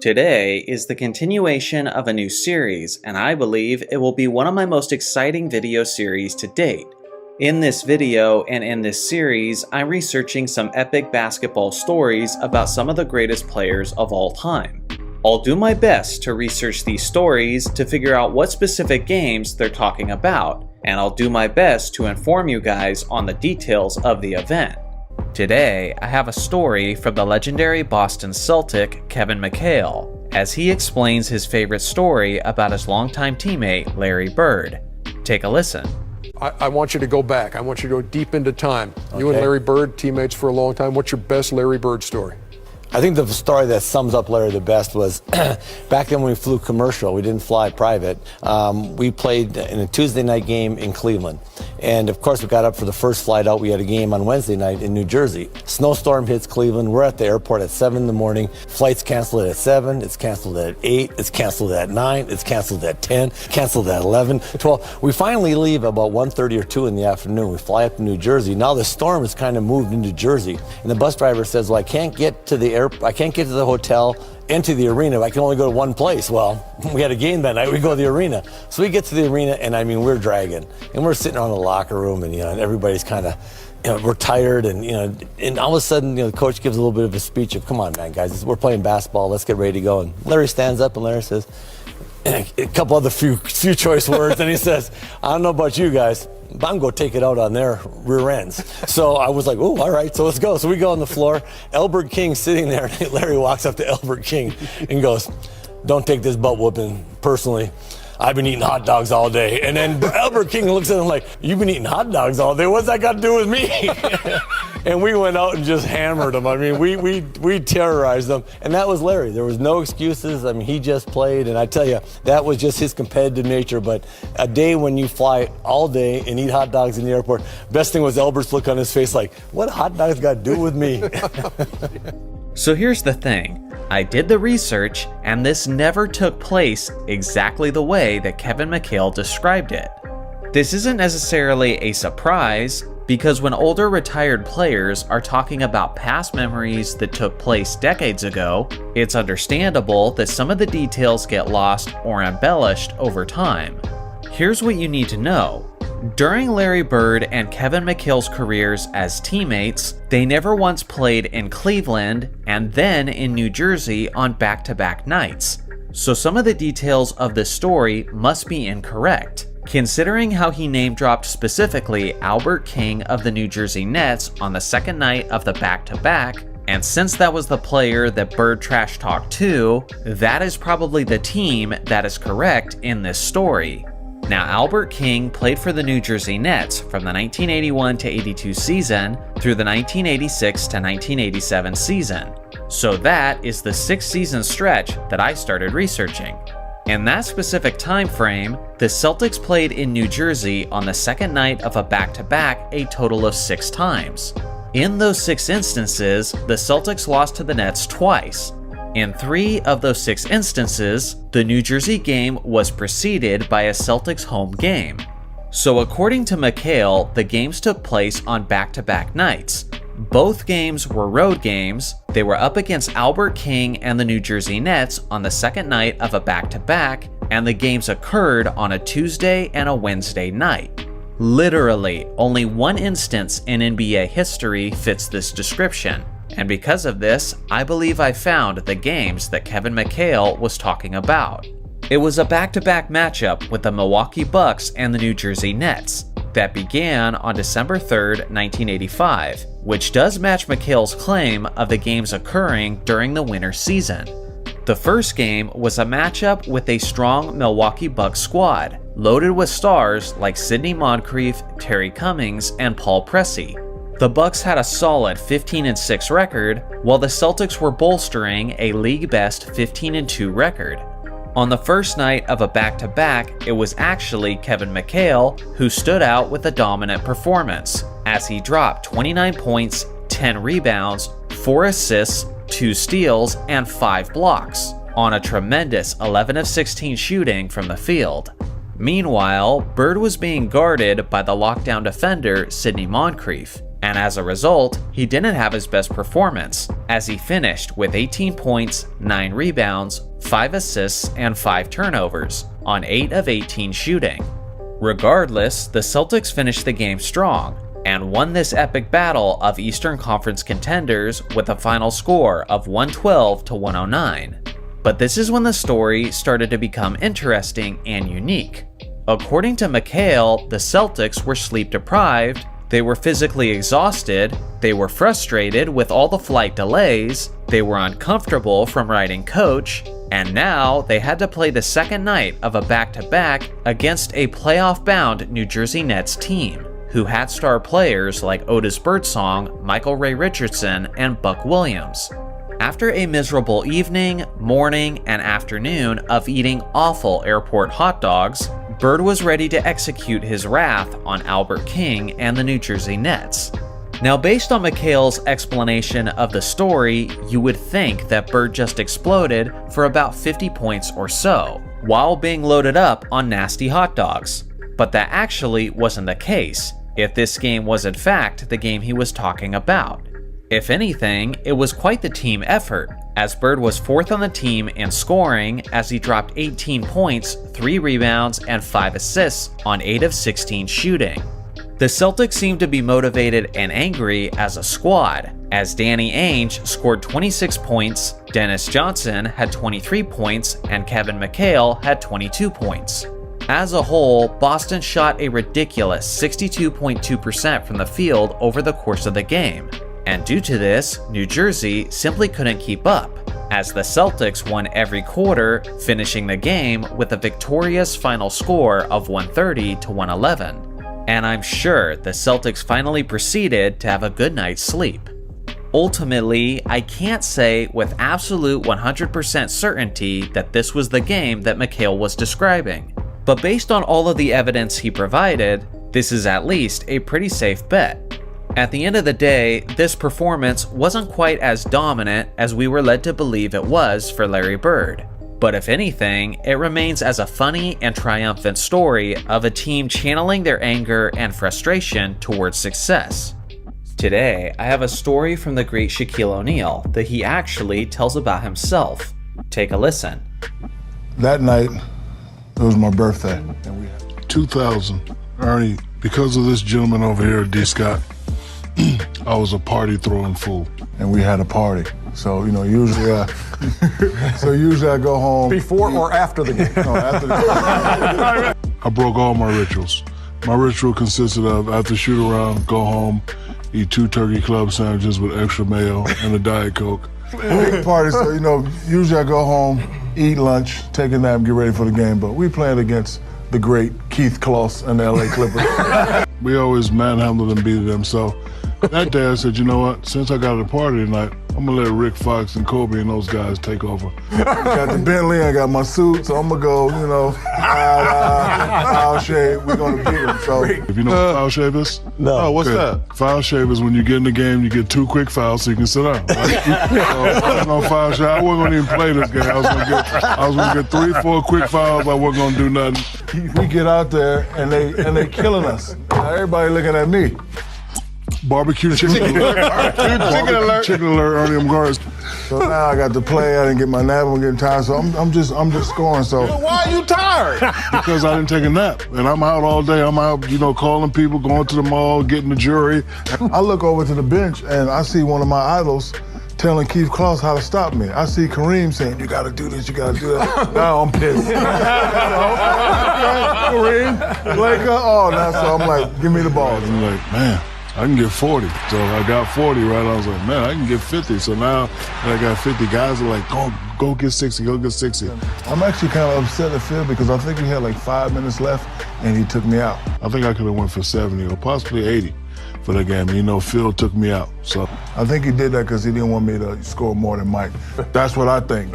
Today is the continuation of a new series, and I believe it will be one of my most exciting video series to date. In this video and in this series, I'm researching some epic basketball stories about some of the greatest players of all time. I'll do my best to research these stories to figure out what specific games they're talking about, and I'll do my best to inform you guys on the details of the event. Today, I have a story from the legendary Boston Celtic, Kevin McHale, as he explains his favorite story about his longtime teammate, Larry Bird. Take a listen. I want you to go back. I want you to go deep into time. Okay. You and Larry Bird, teammates for a long time. What's your best Larry Bird story? I think the story that sums up Larry the best was back then when we flew commercial, we didn't fly private. We played in a Tuesday night game in Cleveland. And of course, we got up for the first flight out. We had a game on Wednesday night in New Jersey. Snowstorm hits Cleveland. We're at the airport at 7 in the morning. Flight's canceled at 7. It's canceled at 8. It's canceled at 9. It's canceled at 10. Canceled at 11, 12. We finally leave about 1:30 or 2 in the afternoon. We fly up to New Jersey. Now the storm has kind of moved into Jersey. And the bus driver says, well, I can't get to the hotel and to the arena. I can only go to one place. Well, we had a game that night. We go to the arena. So we get to the arena, and we're dragging. And we're sitting around the locker room, and, and everybody's kind of, we're tired. And, and all of a sudden, the coach gives a little bit of a speech of, come on, man, guys, we're playing basketball. Let's get ready to go. And Larry stands up, and Larry says, a couple other few choice words, and he says, I don't know about you guys, but I'm going to take it out on their rear ends. So I was like, oh, all right, so let's go. So we go on the floor. Albert King sitting there, and Larry walks up to Albert King and goes, don't take this butt whooping personally. I've been eating hot dogs all day. And then Albert King looks at him like, you've been eating hot dogs all day? What's that got to do with me? And we went out and just hammered him. We terrorized them. And that was Larry. There was no excuses. He just played. And I tell you, that was just his competitive nature. But a day when you fly all day and eat hot dogs in the airport, best thing was Albert's look on his face like, what hot dogs got to do with me? So here's the thing. I did the research, and this never took place exactly the way that Kevin McHale described it. This isn't necessarily a surprise, because when older retired players are talking about past memories that took place decades ago, it's understandable that some of the details get lost or embellished over time. Here's what you need to know. During Larry Bird and Kevin McHale's careers as teammates, they never once played in Cleveland and then in New Jersey on back-to-back nights. So some of the details of this story must be incorrect, considering how he name-dropped specifically Albert King of the New Jersey Nets on the second night of the back-to-back, and since that was the player that Bird trash talked to, that is probably the team that is correct in this story. Now, Albert King played for the New Jersey Nets from the 1981 to 82 season through the 1986 to 1987 season. So that is the 6-season stretch that I started researching. In that specific time frame, the Celtics played in New Jersey on the second night of a back-to-back a total of 6 times. In those 6 instances, the Celtics lost to the Nets twice. In 3 of those 6 instances, the New Jersey game was preceded by a Celtics home game. So according to McHale, the games took place on back-to-back nights. Both games were road games. They were up against Albert King and the New Jersey Nets on the second night of a back-to-back, and the games occurred on a Tuesday and a Wednesday night. Literally, only one instance in NBA history fits this description. And because of this, I believe I found the games that Kevin McHale was talking about. It was a back-to-back matchup with the Milwaukee Bucks and the New Jersey Nets that began on December 3rd, 1985, which does match McHale's claim of the games occurring during the winter season. The first game was a matchup with a strong Milwaukee Bucks squad, loaded with stars like Sidney Moncrief, Terry Cummings, and Paul Pressey. The Bucks had a solid 15-6 record, while the Celtics were bolstering a league-best 15-2 record. On the first night of a back-to-back, it was actually Kevin McHale who stood out with a dominant performance, as he dropped 29 points, 10 rebounds, 4 assists, 2 steals, and 5 blocks, on a tremendous 11 of 16 shooting from the field. Meanwhile, Bird was being guarded by the lockdown defender Sidney Moncrief, And as a result, he didn't have his best performance, as he finished with 18 points, 9 rebounds, 5 assists, and 5 turnovers on 8 of 18 shooting. Regardless, the Celtics finished the game strong and won this epic battle of Eastern Conference contenders with a final score of 112 to 109. But this is when the story started to become interesting and unique. According to McHale, the Celtics were sleep deprived, they were physically exhausted, they were frustrated with all the flight delays, they were uncomfortable from riding coach, and now they had to play the second night of a back-to-back against a playoff-bound New Jersey Nets team, who had star players like Otis Birdsong, Michael Ray Richardson, and Buck Williams. After a miserable evening, morning, and afternoon of eating awful airport hot dogs, Bird was ready to execute his wrath on Albert King and the New Jersey Nets. Now, based on McHale's explanation of the story, you would think that Bird just exploded for about 50 points or so, while being loaded up on nasty hot dogs. But that actually wasn't the case, if this game was in fact the game he was talking about. If anything, it was quite the team effort, as Bird was 4th on the team in scoring as he dropped 18 points, 3 rebounds, and 5 assists on 8 of 16 shooting. The Celtics seemed to be motivated and angry as a squad, as Danny Ainge scored 26 points, Dennis Johnson had 23 points, and Kevin McHale had 22 points. As a whole, Boston shot a ridiculous 62.2% from the field over the course of the game. And due to this, New Jersey simply couldn't keep up, as the Celtics won every quarter, finishing the game with a victorious final score of 130 to 111. And I'm sure the Celtics finally proceeded to have a good night's sleep. Ultimately, I can't say with absolute 100% certainty that this was the game that McHale was describing, but based on all of the evidence he provided, this is at least a pretty safe bet. At the end of the day, this performance wasn't quite as dominant as we were led to believe it was for Larry Bird. But if anything, it remains as a funny and triumphant story of a team channeling their anger and frustration towards success. Today, I have a story from the great Shaquille O'Neal that he actually tells about himself. Take a listen. That night, it was my birthday. 2000, Ernie, because of this gentleman over here, D. Scott, I was a party throwing fool, and we had a party. So, usually I go home. Before or after the game? No, after the game. I broke all my rituals. My ritual consisted of, after shoot around, go home, eat 2 turkey club sandwiches with extra mayo and a Diet Coke. Big party, so, usually I go home, eat lunch, take a nap, get ready for the game, but we playing against the great Keith Kloss and the LA Clippers. We always manhandled and beat them, so that day I said, you know what, since I got a party tonight, I'm gonna let Rick Fox and Kobe and those guys take over. Got the Bentley, I got my suit, so I'm gonna go, foul shave, we're gonna beat them. So, if you know what foul shave is? No. Oh, what's that? Foul shave is when you get in the game, you get 2 quick fouls so you can sit down. Right? So, I was on foul shave, I wasn't gonna even play this game. I was gonna get 3, 4 quick fouls, I wasn't gonna do nothing. We get out there and they killing us. Now everybody looking at me. Barbecue chicken alert. Chicken alert, Ernie, I'm guards. So now I got to play, I didn't get my nap, I'm getting tired, so I'm just scoring, so. Why are you tired? Because I didn't take a nap, and I'm out all day, I'm out, calling people, going to the mall, getting the jury. I look over to the bench, and I see one of my idols telling Keith Kloss how to stop me. I see Kareem saying, you gotta do this, you gotta do that. Now I'm pissed. Kareem, Laker, so I'm like, give me the ball. I'm like, man, I can get 40. So I got 40, right? I was like, man, I can get 50. So now that I got 50, guys are like, go get 60, go get 60. I'm actually kind of upset at Phil because I think we had like 5 minutes left and he took me out. I think I could have went for 70 or possibly 80 for that game. And, Phil took me out. So I think he did that because he didn't want me to score more than Mike. That's what I think.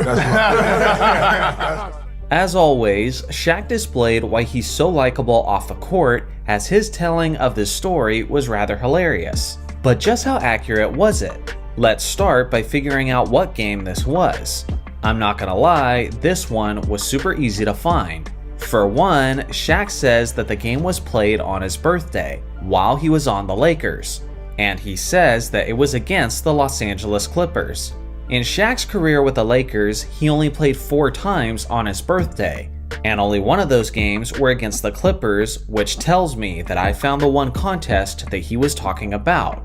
As always, Shaq displayed why he's so likable off the court, as his telling of this story was rather hilarious. But just how accurate was it? Let's start by figuring out what game this was. I'm not gonna lie, this one was super easy to find. For one, Shaq says that the game was played on his birthday, while he was on the Lakers. and he says that it was against the Los Angeles Clippers. In Shaq's career with the Lakers, he only played 4 times on his birthday, and only one of those games were against the Clippers, which tells me that I found the one contest that he was talking about.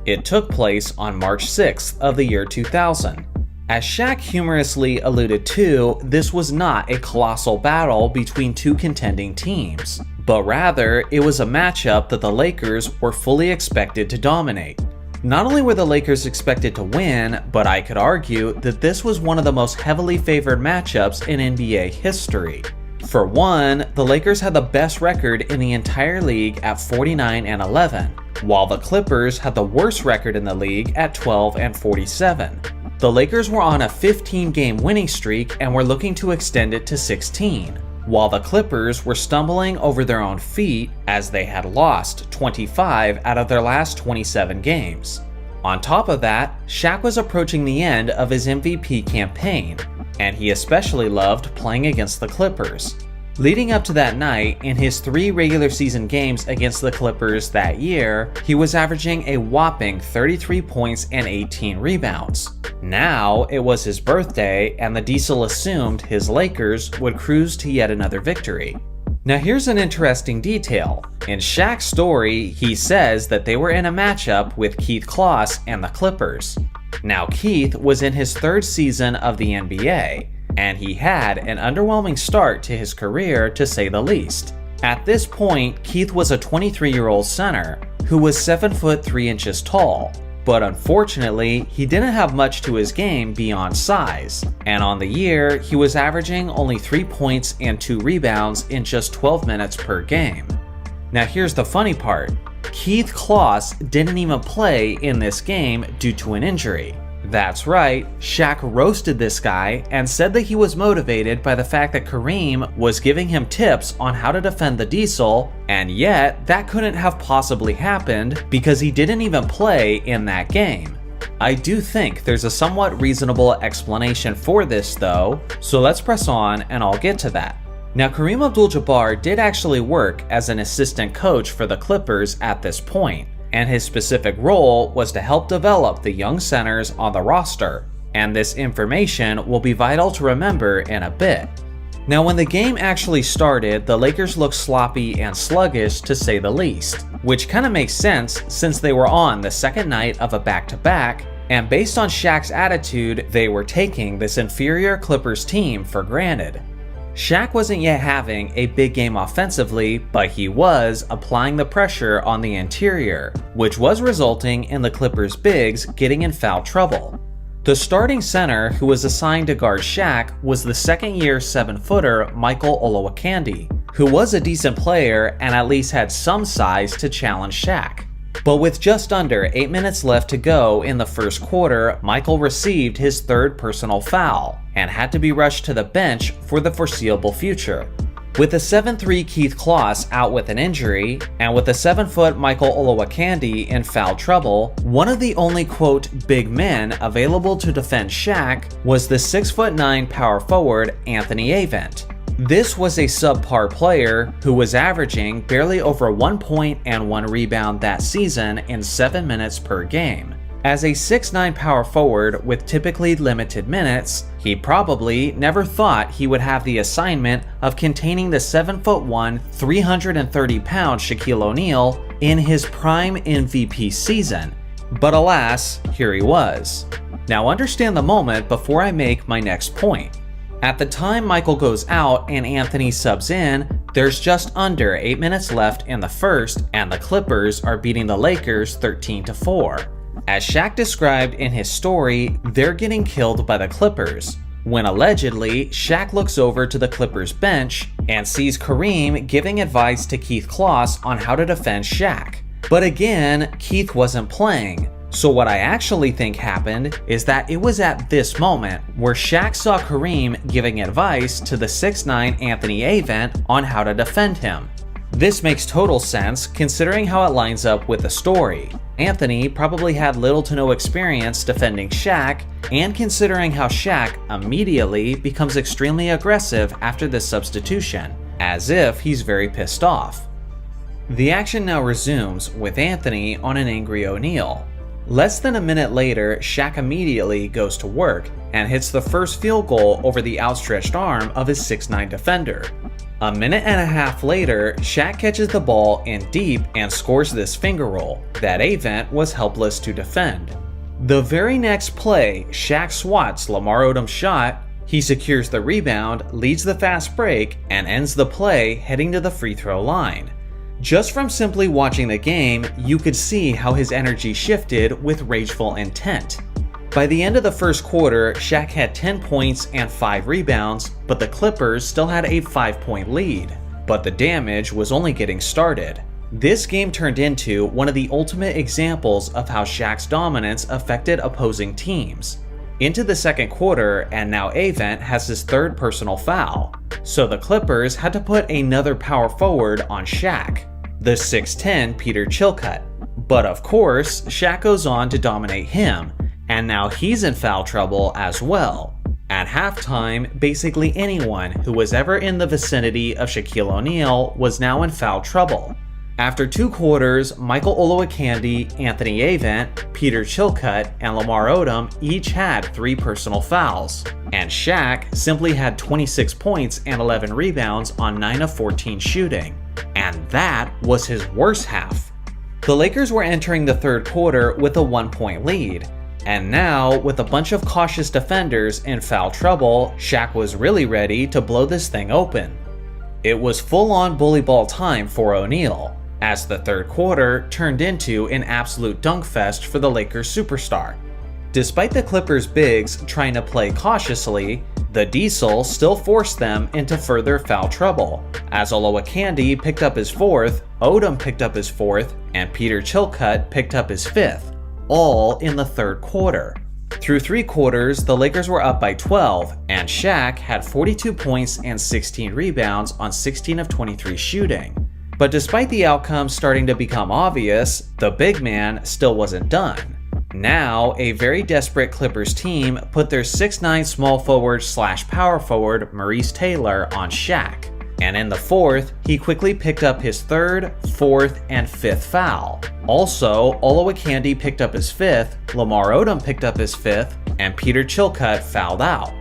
It took place on March 6th of the year 2000. As Shaq humorously alluded to, this was not a colossal battle between 2 contending teams, but rather it was a matchup that the Lakers were fully expected to dominate. Not only were the Lakers expected to win, but I could argue that this was one of the most heavily favored matchups in NBA history. For one, the Lakers had the best record in the entire league at 49-11, while the Clippers had the worst record in the league at 12-47. The Lakers were on a 15-game winning streak and were looking to extend it to 16, while the Clippers were stumbling over their own feet as they had lost 25 out of their last 27 games. On top of that, Shaq was approaching the end of his MVP campaign, and he especially loved playing against the Clippers. Leading up to that night, in his 3 regular season games against the Clippers that year, he was averaging a whopping 33 points and 18 rebounds. Now, it was his birthday, and the Diesel assumed his Lakers would cruise to yet another victory. Now here's an interesting detail. In Shaq's story, he says that they were in a matchup with Keith Kloss and the Clippers. Now Keith was in his 3rd season of the NBA, and he had an underwhelming start to his career, to say the least. At this point, Keith was a 23-year-old center who was 7 foot 3 inches tall, but unfortunately, he didn't have much to his game beyond size, and on the year, he was averaging only 3 points and 2 rebounds in just 12 minutes per game. Now here's the funny part. Keith Kloss didn't even play in this game due to an injury. That's right, Shaq roasted this guy and said that he was motivated by the fact that Kareem was giving him tips on how to defend the Diesel, and yet that couldn't have possibly happened because he didn't even play in that game. I do think there's a somewhat reasonable explanation for this though, so let's press on and I'll get to that. Now Kareem Abdul-Jabbar did actually work as an assistant coach for the Clippers at this point, and his specific role was to help develop the young centers on the roster, and this information will be vital to remember in a bit. Now when the game actually started, the Lakers looked sloppy and sluggish to say the least, which kinda makes sense since they were on the 2nd night of a back-to-back, and based on Shaq's attitude, they were taking this inferior Clippers team for granted. Shaq wasn't yet having a big game offensively, but he was applying the pressure on the interior, which was resulting in the Clippers' bigs getting in foul trouble. The starting center who was assigned to guard Shaq was the 2nd-year 7-footer Michael Olowokandi, who was a decent player and at least had some size to challenge Shaq. But with just under 8 minutes left to go in the first quarter, Michael received his 3rd personal foul and had to be rushed to the bench for the foreseeable future. With a 7'3" Keith Kloss out with an injury, and with a 7-foot Michael Olowokandi in foul trouble, one of the only quote big men available to defend Shaq was the 6'9" power forward Anthony Avent. This was a subpar player who was averaging barely over 1 point and 1 rebound that season in 7 minutes per game. As a 6'9" power forward with typically limited minutes, he probably never thought he would have the assignment of containing the 7'1", 330-pound Shaquille O'Neal in his prime MVP season. But alas, here he was. Now understand the moment before I make my next point. At the time Michael goes out and Anthony subs in, there's just under 8 minutes left in the first, and the Clippers are beating the Lakers 13-4. As Shaq described in his story, they're getting killed by the Clippers, when allegedly Shaq looks over to the Clippers bench and sees Kareem giving advice to Keith Kloss on how to defend Shaq. But again, Keith wasn't playing. So what I actually think happened is that it was at this moment where Shaq saw Kareem giving advice to the 6'9" Anthony Avent on how to defend him. This makes total sense considering how it lines up with the story. Anthony probably had little to no experience defending Shaq, and considering how Shaq immediately becomes extremely aggressive after this substitution, as if he's very pissed off. The action now resumes with Anthony on an angry O'Neal. Less than a minute later, Shaq immediately goes to work and hits the first field goal over the outstretched arm of his 6'9" defender. A minute and a half later, Shaq catches the ball in deep and scores this finger roll that Avent was helpless to defend. The very next play, Shaq swats Lamar Odom's shot, he secures the rebound, leads the fast break, and ends the play heading to the free throw line. Just from simply watching the game, you could see how his energy shifted with rageful intent. By the end of the first quarter, Shaq had 10 points and 5 rebounds, but the Clippers still had a 5-point lead. But the damage was only getting started. This game turned into one of the ultimate examples of how Shaq's dominance affected opposing teams. Into the second quarter, and now Avent has his third personal foul. So the Clippers had to put another power forward on Shaq, the 6'10" Peter Chilcutt. But of course, Shaq goes on to dominate him, and now he's in foul trouble as well. At halftime, basically anyone who was ever in the vicinity of Shaquille O'Neal was now in foul trouble. After 2 quarters, Michael Olowokandi, Anthony Avent, Peter Chilcutt, and Lamar Odom each had 3 personal fouls, and Shaq simply had 26 points and 11 rebounds on 9 of 14 shooting. And that was his worst half. The Lakers were entering the third quarter with a 1-point lead, and now, with a bunch of cautious defenders in foul trouble, Shaq was really ready to blow this thing open. It was full-on bully ball time for O'Neal, as the third quarter turned into an absolute dunk fest for the Lakers superstar. Despite the Clippers bigs trying to play cautiously, the Diesel still forced them into further foul trouble, as Olowokandi picked up his 4th, Odom picked up his 4th, and Peter Chilcutt picked up his 5th, all in the third quarter. Through 3 quarters, the Lakers were up by 12, and Shaq had 42 points and 16 rebounds on 16 of 23 shooting. But despite the outcome starting to become obvious, the big man still wasn't done. Now, a very desperate Clippers team put their 6'9" small forward / power forward Maurice Taylor on Shaq, and in the fourth, he quickly picked up his 3rd, 4th, and 5th foul. Also, Olowokandi picked up his 5th, Lamar Odom picked up his 5th, and Peter Chilcutt fouled out.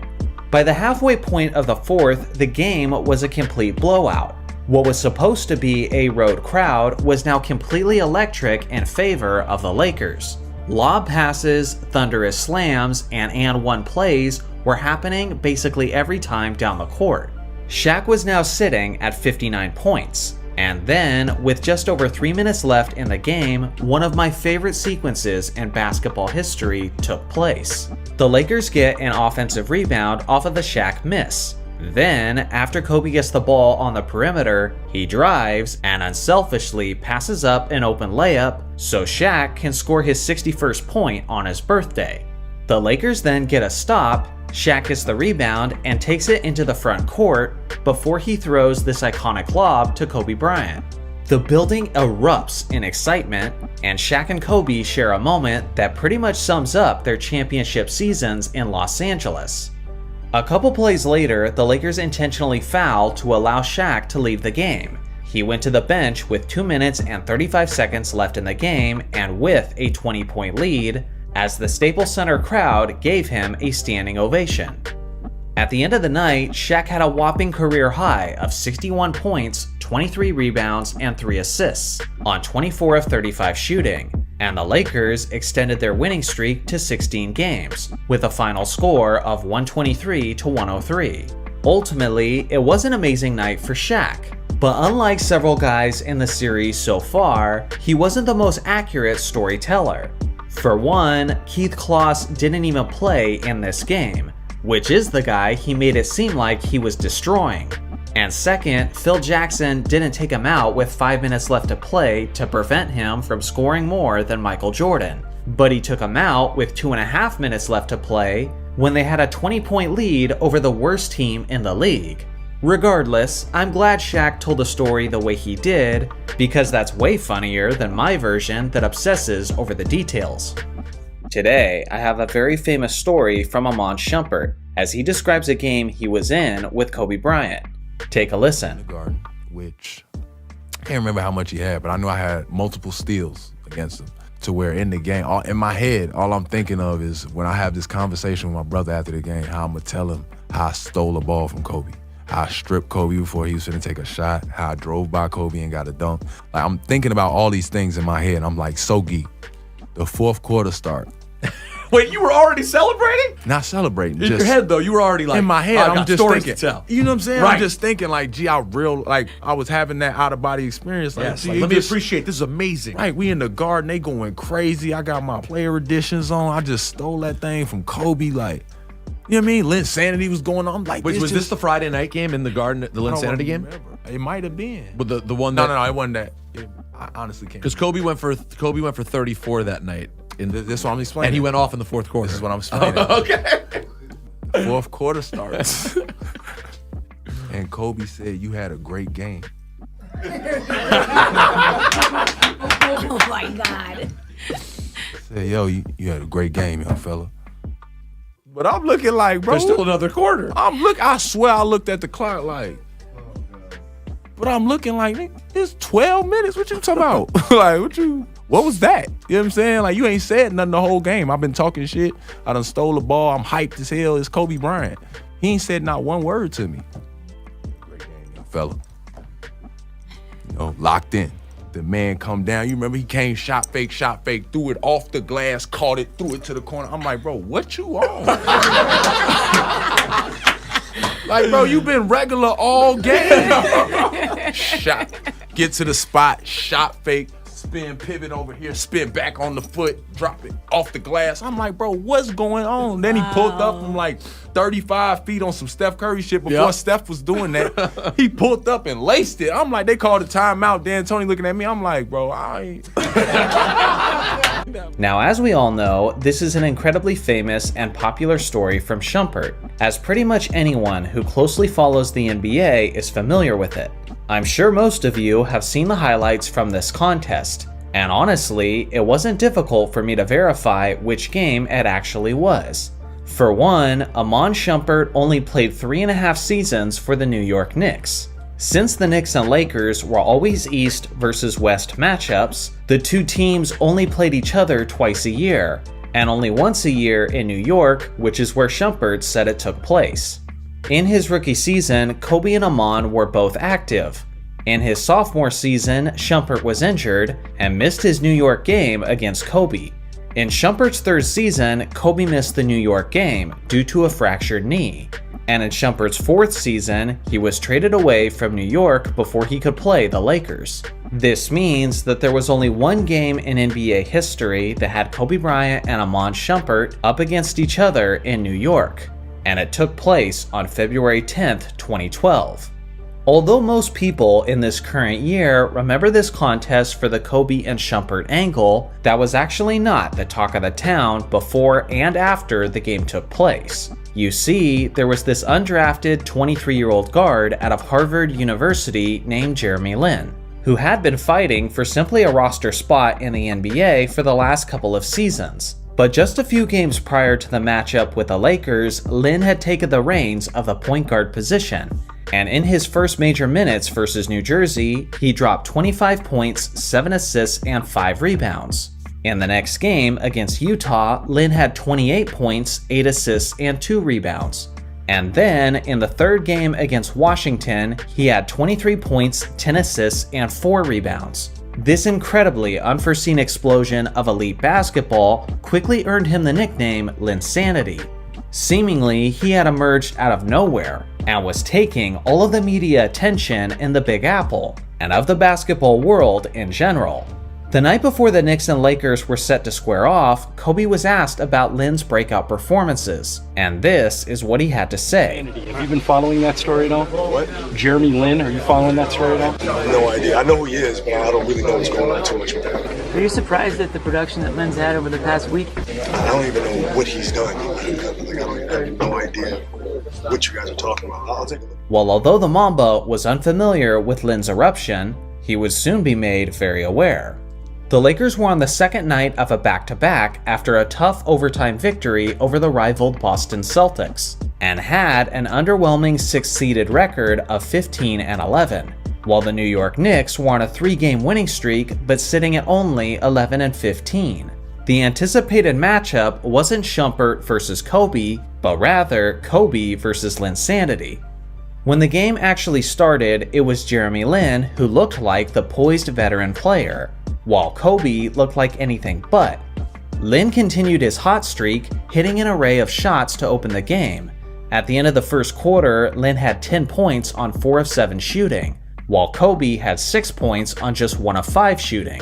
By the halfway point of the fourth, the game was a complete blowout. What was supposed to be a road crowd was now completely electric in favor of the Lakers. Lob passes, thunderous slams, and one plays were happening basically every time down the court. Shaq was now sitting at 59 points. And then, with just over 3 minutes left in the game, one of my favorite sequences in basketball history took place. The Lakers get an offensive rebound off of the Shaq miss. Then, after Kobe gets the ball on the perimeter, he drives and unselfishly passes up an open layup so Shaq can score his 61st point on his birthday. The Lakers then get a stop, Shaq gets the rebound and takes it into the front court before he throws this iconic lob to Kobe Bryant. The building erupts in excitement, and Shaq and Kobe share a moment that pretty much sums up their championship seasons in Los Angeles. A couple plays later, the Lakers intentionally foul to allow Shaq to leave the game. He went to the bench with 2 minutes and 35 seconds left in the game and with a 20-point lead, as the Staples Center crowd gave him a standing ovation. At the end of the night, Shaq had a whopping career high of 61 points, 23 rebounds, and 3 assists on 24 of 35 shooting, and the Lakers extended their winning streak to 16 games, with a final score of 123-103. Ultimately, it was an amazing night for Shaq, but unlike several guys in the series so far, he wasn't the most accurate storyteller. For one, Keith Kloss didn't even play in this game, which is the guy he made it seem like he was destroying. And second, Phil Jackson didn't take him out with 5 minutes left to play to prevent him from scoring more than Michael Jordan, but he took him out with 2.5 minutes left to play when they had a 20-point lead over the worst team in the league. Regardless, I'm glad Shaq told the story the way he did, because that's way funnier than my version that obsesses over the details. Today, I have a very famous story from Amon Shumpert, as he describes a game he was in with Kobe Bryant. Take a listen. Guard, which I can't remember how much he had, but I knew I had multiple steals against him. To where in the game, in my head, all I'm thinking of is when I have this conversation with my brother after the game, how I'm gonna tell him how I stole a ball from Kobe, how I stripped Kobe before he was finna take a shot, how I drove by Kobe and got a dunk. Like, I'm thinking about all these things in my head, and I'm like so geeked. The fourth quarter start. Wait, you were already celebrating? Not celebrating. In just your head, though, you were already like, in my head, I I'm got just stories thinking. to tell. You know what I'm saying? Right. I'm just thinking like, gee, I was having that out of body experience. Like, Yes, gee, like, let me appreciate this is amazing. Right, we in the garden, they going crazy. I got my player editions on. I just stole that thing from Kobe. Like, you know what I mean? Linsanity was going on. I'm like, Was this the Friday night game in the Garden, the Linsanity game? It might have been. But the one that No, it wasn't that. I honestly can't. because Kobe went for 34 that night. This is what I'm explaining. And he went off in the fourth quarter. This is what I'm explaining. Okay. Fourth quarter starts. And Kobe said, you had a great game. Oh my God. Said, yo, you had a great game, young fella. But I'm looking like, bro. There's still another quarter. I swear I looked at the clock like, but I'm looking like, nigga, it's 12 minutes. What you talking about? Like, what was that? You know what I'm saying? Like, you ain't said nothing the whole game. I've been talking shit. I done stole the ball. I'm hyped as hell. It's Kobe Bryant. He ain't said not one word to me. Great game, young fella. You know, locked in. The man come down. You remember he came shot fake, threw it off the glass, caught it, threw it to the corner. I'm like, bro, what you on? Like, bro, you been regular all game. Shot, get to the spot, shot fake, spin, pivot over here, spin back on the foot, drop it off the glass. I'm like, bro, what's going on? Then he pulled up from like 35 feet on some Steph Curry shit before Steph was doing that. He pulled up and laced it. I'm like, they called a timeout. Dan Tony looking at me. I'm like, bro, I ain't. Now, as we all know, this is an incredibly famous and popular story from Shumpert, as pretty much anyone who closely follows the NBA is familiar with it. I'm sure most of you have seen the highlights from this contest, and honestly, it wasn't difficult for me to verify which game it actually was. For one, Iman Shumpert only played 3.5 seasons for the New York Knicks. Since the Knicks and Lakers were always East versus West matchups, the two teams only played each other twice a year, and only once a year in New York, which is where Shumpert said it took place. In his rookie season, Kobe and Iman were both active. In his sophomore season, Shumpert was injured and missed his New York game against Kobe. In Shumpert's third season, Kobe missed the New York game due to a fractured knee. And in Shumpert's fourth season, he was traded away from New York before he could play the Lakers. This means that there was only one game in NBA history that had Kobe Bryant and Iman Shumpert up against each other in New York, and it took place on February 10th, 2012. Although most people in this current year remember this contest for the Kobe and Shumpert angle, that was actually not the talk of the town before and after the game took place. You see, there was this undrafted 23-year-old guard out of Harvard University named Jeremy Lin, who had been fighting for simply a roster spot in the NBA for the last couple of seasons. But just a few games prior to the matchup with the Lakers, Lin had taken the reins of the point guard position. And in his first major minutes versus New Jersey, he dropped 25 points, 7 assists, and 5 rebounds. In the next game against Utah, Lin had 28 points, 8 assists, and 2 rebounds. And then in the third game against Washington, he had 23 points, 10 assists, and 4 rebounds. This incredibly unforeseen explosion of elite basketball quickly earned him the nickname Linsanity. Seemingly, he had emerged out of nowhere and was taking all of the media attention in the Big Apple and of the basketball world in general. The night before the Knicks and Lakers were set to square off, Kobe was asked about Lin's breakout performances, and this is what he had to say. Have you been following that story at all? What? Jeremy Lin, are you following that story at all? No idea. I know who he is, but I don't really know what's going on too much with that. Are you surprised at the production that Lin's had over the past week? I don't even know what he's done. I have no idea what you guys are talking about. I'll take a look. Well, although the Mamba was unfamiliar with Lin's eruption, he would soon be made very aware. The Lakers were on the second night of a back-to-back after a tough overtime victory over the rivaled Boston Celtics, and had an underwhelming 6th-seeded record of 15-11. while the New York Knicks were on a 3-game winning streak but sitting at only 11-15. The anticipated matchup wasn't Shumpert versus Kobe, but rather Kobe versus Linsanity. When the game actually started, it was Jeremy Lin who looked like the poised veteran player, while Kobe looked like anything but. Lin continued his hot streak, hitting an array of shots to open the game. At the end of the first quarter, Lin had 10 points on 4 of 7 shooting, while Kobe had 6 points on just 1 of 5 shooting.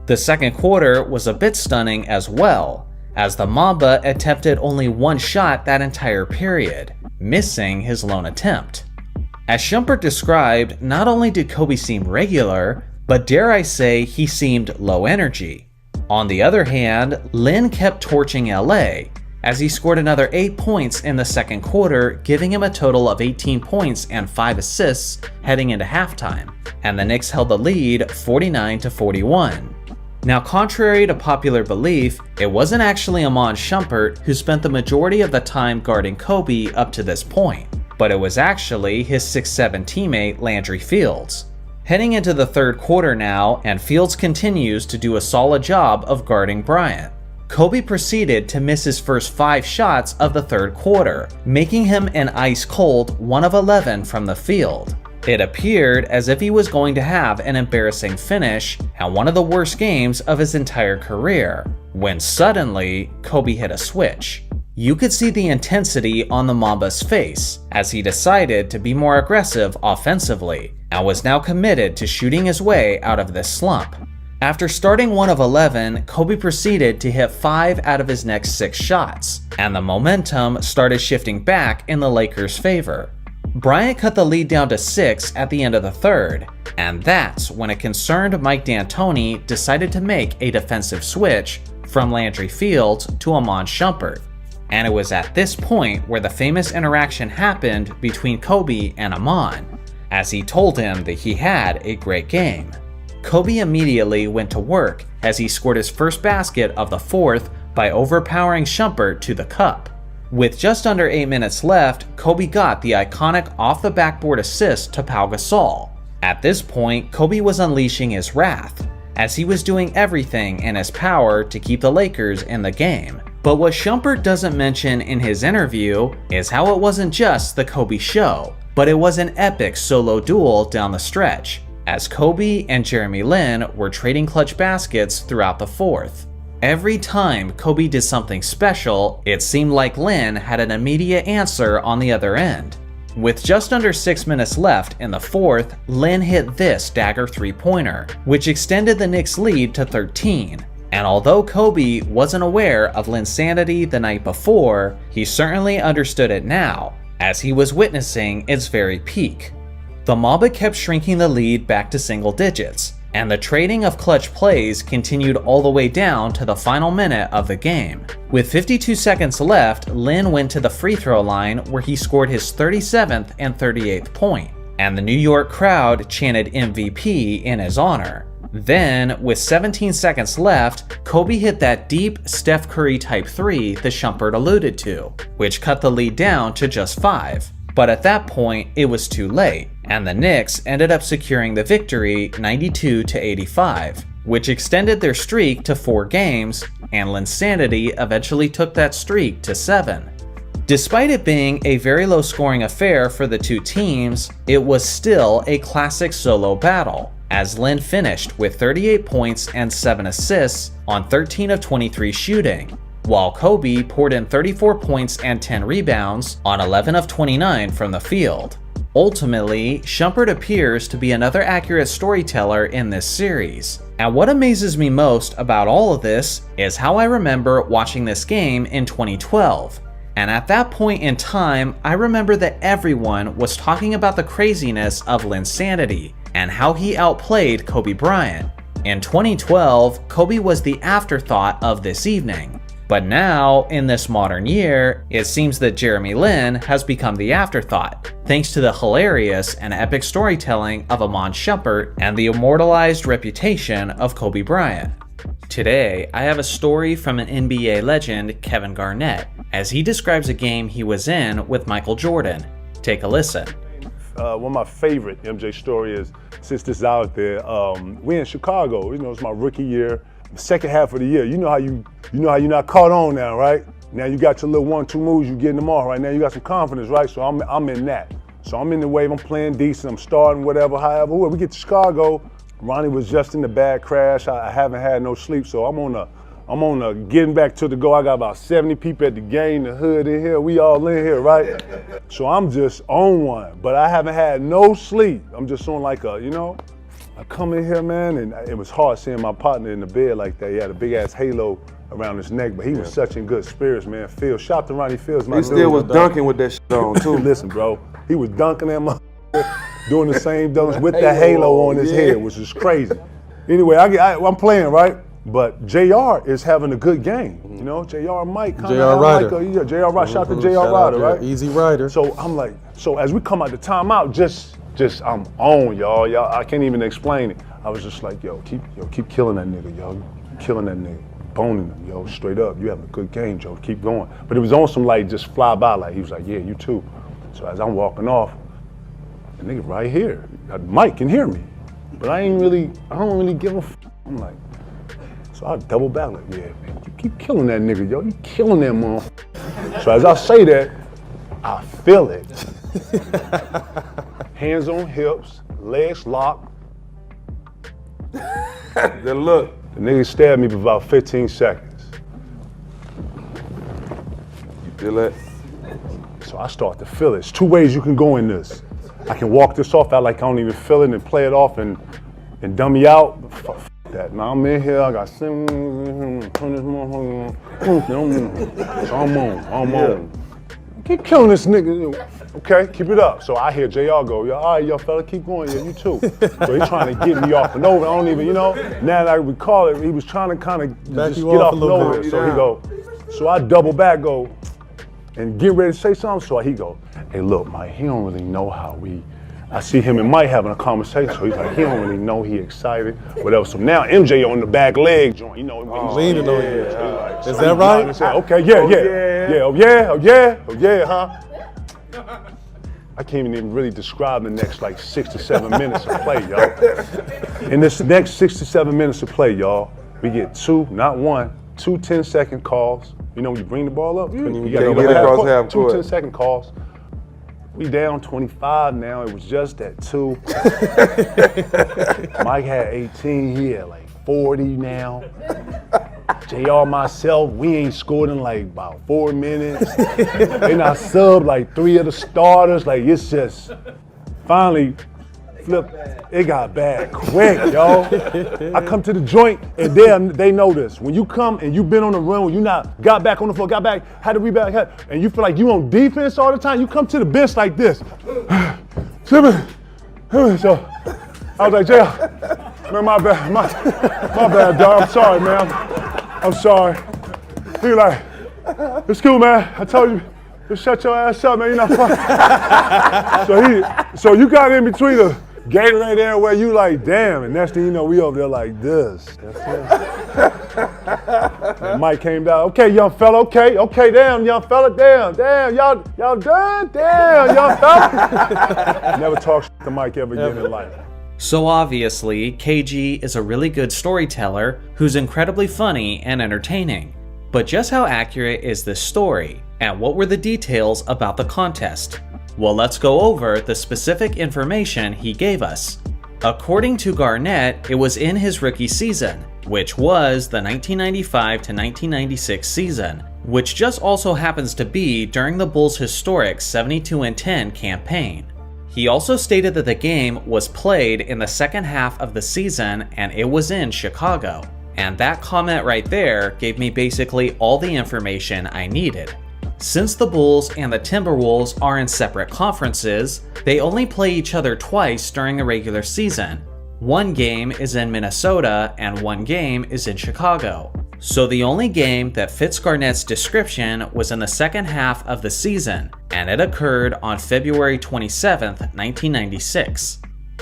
The second quarter was a bit stunning as well, as the Mamba attempted only 1 shot that entire period, missing his lone attempt. As Shumpert described, not only did Kobe seem regular, but dare I say he seemed low energy. On the other hand, Lin kept torching LA, as he scored another 8 points in the second quarter, giving him a total of 18 points and 5 assists heading into halftime, and the Knicks held the lead 49-41. Now, contrary to popular belief, it wasn't actually Iman Shumpert who spent the majority of the time guarding Kobe up to this point, but it was actually his 6'7" teammate Landry Fields. Heading into the third quarter now, and Fields continues to do a solid job of guarding Bryant. Kobe proceeded to miss his first 5 shots of the third quarter, making him an ice-cold 1 of 11 from the field. It appeared as if he was going to have an embarrassing finish and one of the worst games of his entire career, when suddenly Kobe hit a switch. You could see the intensity on the Mamba's face as he decided to be more aggressive offensively and was now committed to shooting his way out of this slump. After starting 1 of 11, Kobe proceeded to hit 5 out of his next 6 shots, and the momentum started shifting back in the Lakers' favor. Bryant cut the lead down to 6 at the end of the third, and that's when a concerned Mike D'Antoni decided to make a defensive switch from Landry Fields to Iman Shumpert. And it was at this point where the famous interaction happened between Kobe and Iman, as he told him that he had a great game. Kobe immediately went to work as he scored his first basket of the fourth by overpowering Shumpert to the cup. With just under 8 minutes left, Kobe got the iconic off-the-backboard assist to Pau Gasol. At this point, Kobe was unleashing his wrath, as he was doing everything in his power to keep the Lakers in the game. But what Shumpert doesn't mention in his interview is how it wasn't just the Kobe show, but it was an epic solo duel down the stretch, as Kobe and Jeremy Lin were trading clutch baskets throughout the fourth. Every time Kobe did something special, it seemed like Lin had an immediate answer on the other end. With just under 6 minutes left in the fourth, Lin hit this dagger 3-pointer, which extended the Knicks' lead to 13. And although Kobe wasn't aware of Linsanity the night before, he certainly understood it now, as he was witnessing its very peak. The Mamba kept shrinking the lead back to single digits, and the trading of clutch plays continued all the way down to the final minute of the game. With 52 seconds left, Lin went to the free throw line where he scored his 37th and 38th point, and the New York crowd chanted MVP in his honor. Then, with 17 seconds left, Kobe hit that deep Steph Curry type 3 that Shumpert alluded to, which cut the lead down to just 5. But at that point, it was too late, and the Knicks ended up securing the victory 92-85, which extended their streak to 4 games, and Linsanity eventually took that streak to 7. Despite it being a very low-scoring affair for the two teams, it was still a classic solo battle, as Lin finished with 38 points and 7 assists on 13 of 23 shooting, while Kobe poured in 34 points and 10 rebounds on 11 of 29 from the field. Ultimately, Shumpert appears to be another accurate storyteller in this series. And what amazes me most about all of this is how I remember watching this game in 2012. And at that point in time, I remember that everyone was talking about the craziness of Linsanity and how he outplayed Kobe Bryant. In 2012, Kobe was the afterthought of this evening. But now, in this modern year, it seems that Jeremy Lin has become the afterthought, thanks to the hilarious and epic storytelling of Iman Shumpert and the immortalized reputation of Kobe Bryant. Today, I have a story from an NBA legend, Kevin Garnett, as he describes a game he was in with Michael Jordan. Take a listen. one of my favorite MJ story is, since this is out there, we in Chicago. You know, it's my rookie year, the second half of the year. You know how you're not caught on now, right? Now you got your little 1-2 moves, you getting them off right now. You got some confidence, right? So I'm in that. So I'm in the wave. I'm playing decent. I'm starting whatever. However, we get to Chicago. Ronnie was just in the bad crash. I haven't had no sleep, so I'm on a getting back to the go. I got about 70 people at the game, the hood in here. We all in here, right? So I'm just on one, but I haven't had no sleep. I'm just on like a, I come in here, man, and it was hard seeing my partner in the bed like that. He had a big ass halo around his neck, but he was such in good spirits, man. Phil, shout to Ronnie Fields, my He dude. still was dunking with that shit on too. Listen, bro, he was dunking that motherfucker, doing the same dunks with the halo on his head, which is crazy. Anyway, I'm playing, right? But JR is having a good game. You know, JR Mike. JR Ryder. JR Ryder. Shout to JR Ryder, right? Easy Ryder. So I'm like, so as we come out the timeout, just I'm on, y'all. I can't even explain it. I was just like, keep killing that nigga, yo. Killing that nigga. Boning him, yo, straight up. You having a good game, Joe. Keep going. But it was on some like just fly by, like he was like, yeah, you too. So as I'm walking off, the nigga right here, Mike can hear me. But I don't really give a f. I'm like, so I double back like, yeah, man, you keep killing that nigga, yo. You killing that motherfucker. So as I say that, I feel it. Hands on hips, legs locked. Then look. The nigga stabbed me for about 15 seconds. You feel that? So I start to feel it. There's two ways you can go in this. I can walk this off out like I don't even feel it and play it off and dummy out. Fuck that. Now I'm in here, I got so I'm on. Keep killing this nigga. Okay, keep it up. So I hear JR go, yo, all right, yo, fella, keep going, yeah, you too. So he's trying to get me off and over. I don't even, now that I recall it, he was trying to kind of just get off and over. So he go, so I double back, go, and get ready to say something. So he go, hey, look, Mike, he don't really know how I see him and Mike having a conversation. So he's like, he don't really know he excited, whatever. So now MJ on the back leg joint, leaning on you. Like, Is that right? Okay, yeah, huh? I can't even really describe the next like 6 to 7 minutes of play, y'all. In this next 6 to 7 minutes of play, y'all, we get two 10-second calls. When you bring the ball up, you gotta get across half court. court. 2 10-second calls. We down 25 now. It was just at 2. Mike had 18. He had like 40 now. JR, myself, we ain't scored in like about 4 minutes. Then I subbed like 3 of the starters. Like it's just finally flipped. It got bad quick, yo. I come to the joint and they know this. When you come and you been on the run, when you not got back on the floor, got back, had to rebound, and you feel like you on defense all the time, you come to the bench like this. So I was like, JR, man, my bad, dog. I'm sorry, man. I'm sorry. He like, it's cool, man. I told you, just shut your ass up, man. You're not fucking. So you got in between the Gatorade there where you like, damn, and next thing you know, we over there like this. That's it. And Mike came down. Okay, young fella. Okay, damn, young fella. Damn, y'all done? Damn, young fella. Never talk shit to Mike ever again in life. So obviously, KG is a really good storyteller who's incredibly funny and entertaining. But just how accurate is this story? And what were the details about the contest? Well, let's go over the specific information he gave us. According to Garnett, it was in his rookie season, which was the 1995 to 1996 season, which just also happens to be during the Bulls' historic 72-10 campaign. He also stated that the game was played in the second half of the season and it was in Chicago. And that comment right there gave me basically all the information I needed. Since the Bulls and the Timberwolves are in separate conferences, they only play each other twice during the regular season. One game is in Minnesota and one game is in Chicago. So the only game that fits Garnett's description was in the second half of the season, and it occurred on February 27th, 1996.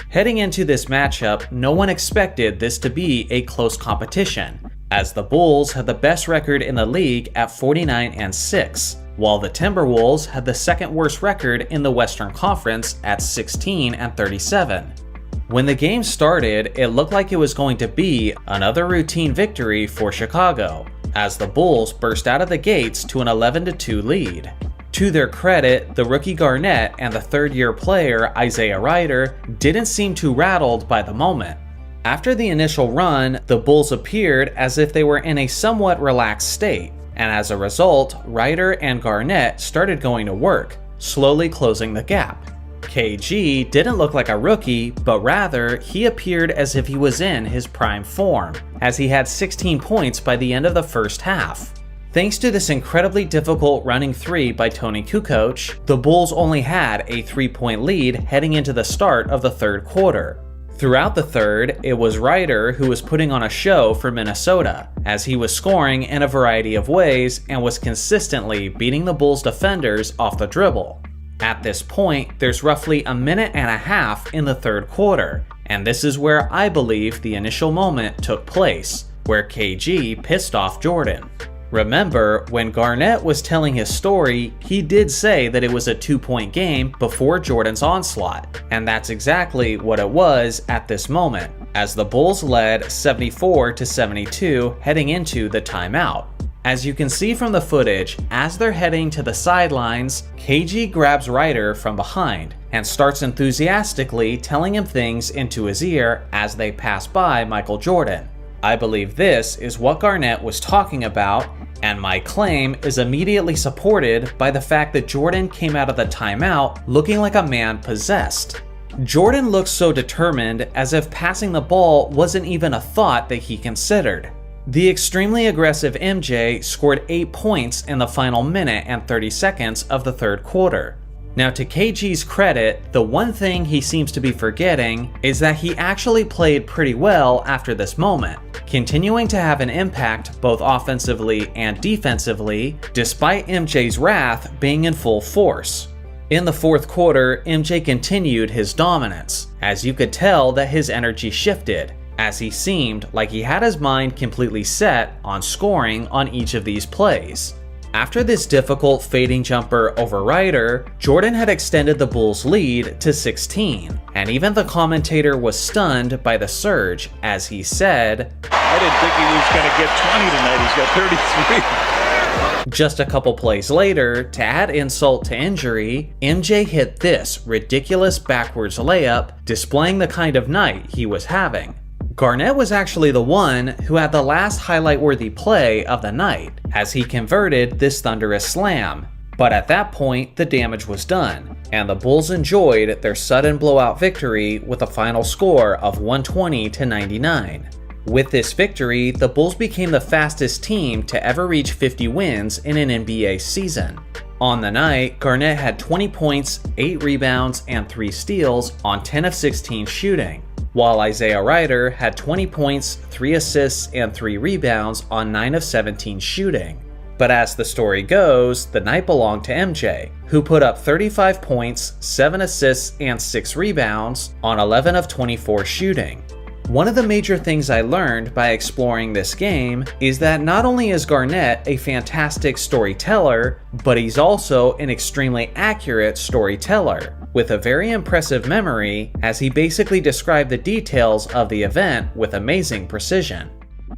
Heading into this matchup, no one expected this to be a close competition. as the Bulls had the best record in the league at 49-6, while the Timberwolves had the second worst record in the Western Conference at 16-37. When the game started, it looked like it was going to be another routine victory for Chicago, as the Bulls burst out of the gates to an 11-2 lead. To their credit, the rookie Garnett and the third-year player Isaiah Rider didn't seem too rattled by the moment. After the initial run, the Bulls appeared as if they were in a somewhat relaxed state, and as a result, Rider and Garnett started going to work, slowly closing the gap. KG didn't look like a rookie, but rather he appeared as if he was in his prime form, as he had 16 points by the end of the first half. Thanks to this incredibly difficult running three by Tony Kukoc, the Bulls only had a 3-point lead heading into the start of the third quarter. Throughout the third, it was Rider who was putting on a show for Minnesota, as he was scoring in a variety of ways and was consistently beating the Bulls defenders off the dribble. At this point, there's roughly a minute and a half in the third quarter, and this is where I believe the initial moment took place, where KG pissed off Jordan. Remember, when Garnett was telling his story, he did say that it was a 2-point game before Jordan's onslaught, and that's exactly what it was at this moment, as the Bulls led 74-72 heading into the timeout. As you can see from the footage, as they're heading to the sidelines, KG grabs Rider from behind and starts enthusiastically telling him things into his ear as they pass by Michael Jordan. I believe this is what Garnett was talking about, and my claim is immediately supported by the fact that Jordan came out of the timeout looking like a man possessed. Jordan looked so determined, as if passing the ball wasn't even a thought that he considered. The extremely aggressive MJ scored 8 points in the final minute and 30 seconds of the third quarter. Now, to KG's credit, the one thing he seems to be forgetting is that he actually played pretty well after this moment, continuing to have an impact both offensively and defensively, despite MJ's wrath being in full force. In the fourth quarter, MJ continued his dominance, as you could tell that his energy shifted, as he seemed like he had his mind completely set on scoring on each of these plays. After this difficult fading jumper over Rider, Jordan had extended the Bulls' lead to 16, and even the commentator was stunned by the surge as he said, "I didn't think he was going to get 20 tonight. He's got 33. Just a couple plays later, to add insult to injury, MJ hit this ridiculous backwards layup, displaying the kind of night he was having. Garnett was actually the one who had the last highlight-worthy play of the night, as he converted this thunderous slam. But at that point, the damage was done, and the Bulls enjoyed their sudden blowout victory with a final score of 120-99. With this victory, the Bulls became the fastest team to ever reach 50 wins in an NBA season. On the night, Garnett had 20 points, 8 rebounds, and 3 steals on 10 of 16 shooting, while Isaiah Rider had 20 points, 3 assists, and 3 rebounds on 9 of 17 shooting. But as the story goes, the night belonged to MJ, who put up 35 points, 7 assists, and 6 rebounds on 11 of 24 shooting. One of the major things I learned by exploring this game is that not only is Garnett a fantastic storyteller, but he's also an extremely accurate storyteller, with a very impressive memory, as he basically described the details of the event with amazing precision.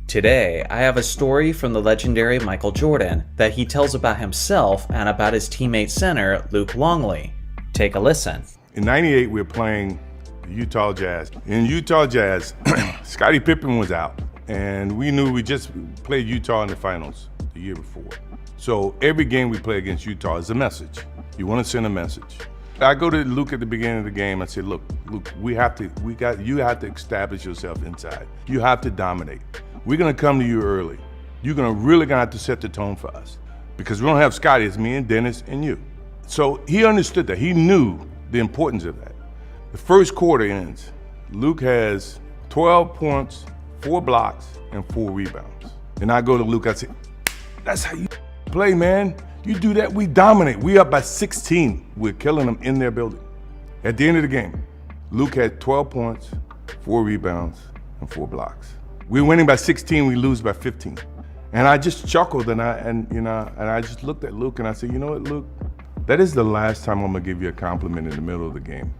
Today, I have a story from the legendary Michael Jordan that he tells about himself and about his teammate center, Luc Longley. Take a listen. In '98, we were playing the Utah Jazz. In Utah Jazz, Scottie Pippen was out, and we knew we just played Utah in the finals the year before. So every game we play against Utah is a message. You want to send a message. I go to Luc at the beginning of the game. I say, look, you have to establish yourself inside. You have to dominate. We're gonna come to you early. You're really gonna have to set the tone for us, because we don't have Scottie. It's me and Dennis and you. So he understood that. He knew the importance of that. The first quarter ends. Luc has 12 points, 4 blocks, and 4 rebounds. And I go to Luc. I say, that's how you play, man. You do that, we dominate. We up by 16. We're killing them in their building. At the end of the game, Luc had 12 points, 4 rebounds, and 4 blocks. We're winning by 16, we lose by 15. And I just chuckled and I just looked at Luc and I said, you know what, Luc? That is the last time I'm gonna give you a compliment in the middle of the game.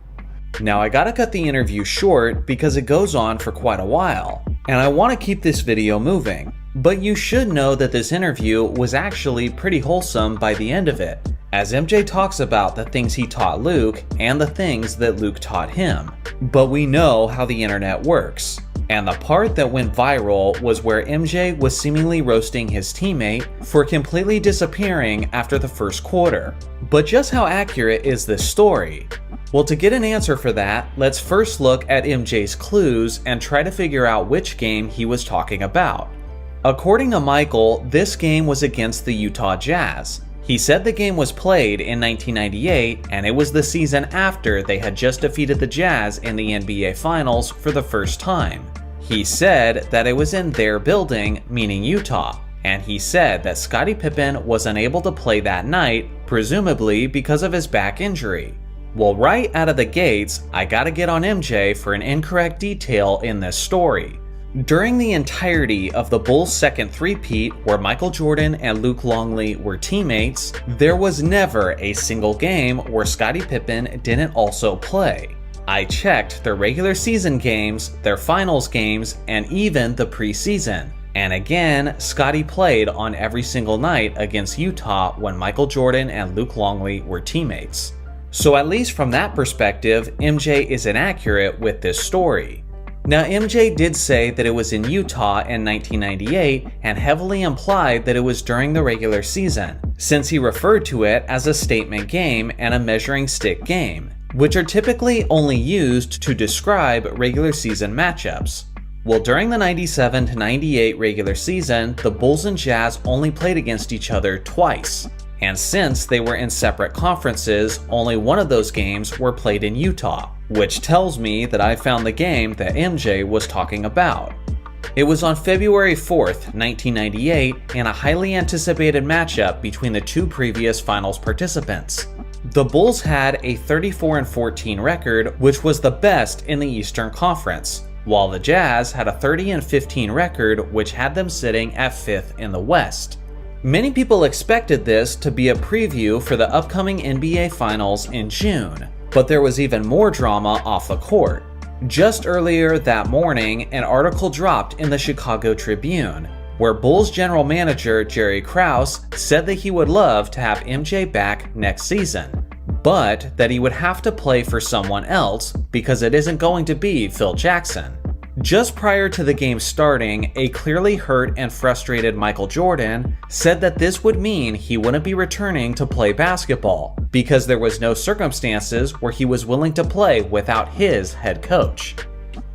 Now I gotta cut the interview short because it goes on for quite a while, and I want to keep this video moving. But you should know that this interview was actually pretty wholesome by the end of it, as MJ talks about the things he taught Luc and the things that Luc taught him. But we know how the internet works, and the part that went viral was where MJ was seemingly roasting his teammate for completely disappearing after the first quarter. But just how accurate is this story? Well, to get an answer for that, let's first look at MJ's clues and try to figure out which game he was talking about. According to Michael, this game was against the Utah Jazz. He said the game was played in 1998, and it was the season after they had just defeated the Jazz in the NBA Finals for the first time. He said that it was in their building, meaning Utah, and he said that Scottie Pippen was unable to play that night, presumably because of his back injury. Well, right out of the gates, I gotta get on MJ for an incorrect detail in this story. During the entirety of the Bulls' second three-peat, where Michael Jordan and Luc Longley were teammates, there was never a single game where Scottie Pippen didn't also play. I checked their regular season games, their finals games, and even the preseason. And again, Scottie played on every single night against Utah when Michael Jordan and Luc Longley were teammates. So at least from that perspective, MJ is inaccurate with this story. Now, MJ did say that it was in Utah in 1998 and heavily implied that it was during the regular season, since he referred to it as a statement game and a measuring stick game, which are typically only used to describe regular season matchups. Well, during the 97 to 98 regular season, the Bulls and Jazz only played against each other twice. And since they were in separate conferences, only one of those games were played in Utah, which tells me that I found the game that MJ was talking about. It was on February 4th, 1998, in a highly anticipated matchup between the two previous finals participants. The Bulls had a 34-14 record, which was the best in the Eastern Conference, while the Jazz had a 30-15 record, which had them sitting at 5th in the West. Many people expected this to be a preview for the upcoming NBA Finals in June, but there was even more drama off the court. Just earlier that morning, an article dropped in the Chicago Tribune, where Bulls general manager Jerry Krause said that he would love to have MJ back next season, but that he would have to play for someone else because it isn't going to be Phil Jackson. Just prior to the game starting, a clearly hurt and frustrated Michael Jordan said that this would mean he wouldn't be returning to play basketball because there was no circumstances where he was willing to play without his head coach.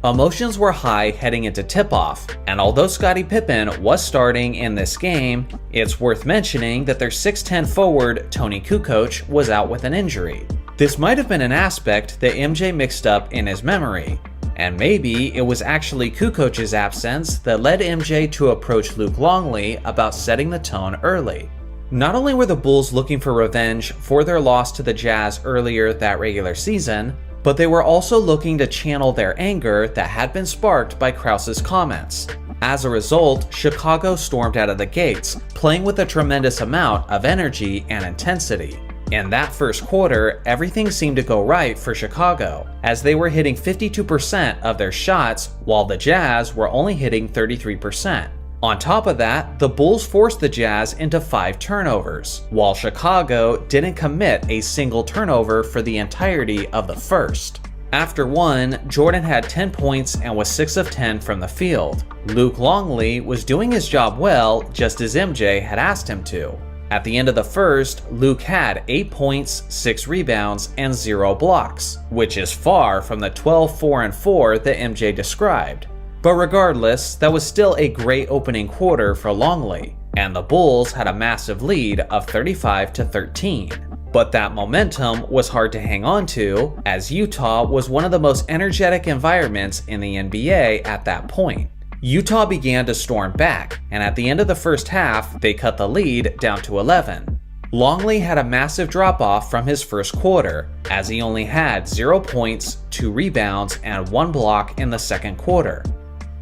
Emotions were high heading into tip-off, and although Scottie Pippen was starting in this game, it's worth mentioning that their 6'10 forward Tony Kukoc was out with an injury. This might have been an aspect that MJ mixed up in his memory, and maybe it was actually Kukoc's absence that led MJ to approach Luc Longley about setting the tone early. Not only were the Bulls looking for revenge for their loss to the Jazz earlier that regular season, but they were also looking to channel their anger that had been sparked by Krause's comments. As a result, Chicago stormed out of the gates, playing with a tremendous amount of energy and intensity. In that first quarter, everything seemed to go right for Chicago, as they were hitting 52% of their shots, while the Jazz were only hitting 33%. On top of that, the Bulls forced the Jazz into 5 turnovers, while Chicago didn't commit a single turnover for the entirety of the first. After one, Jordan had 10 points and was 6 of 10 from the field. Luc Longley was doing his job well, just as MJ had asked him to. At the end of the first, Luc had 8 points, 6 rebounds, and 0 blocks, which is far from the 12, 4, and 4 that MJ described. But regardless, that was still a great opening quarter for Longley, and the Bulls had a massive lead of 35-13. But that momentum was hard to hang on to, as Utah was one of the most energetic environments in the NBA at that point. Utah began to storm back, and at the end of the first half, they cut the lead down to 11. Longley had a massive drop-off from his first quarter, as he only had 0 points, 2 rebounds, and 1 block in the second quarter.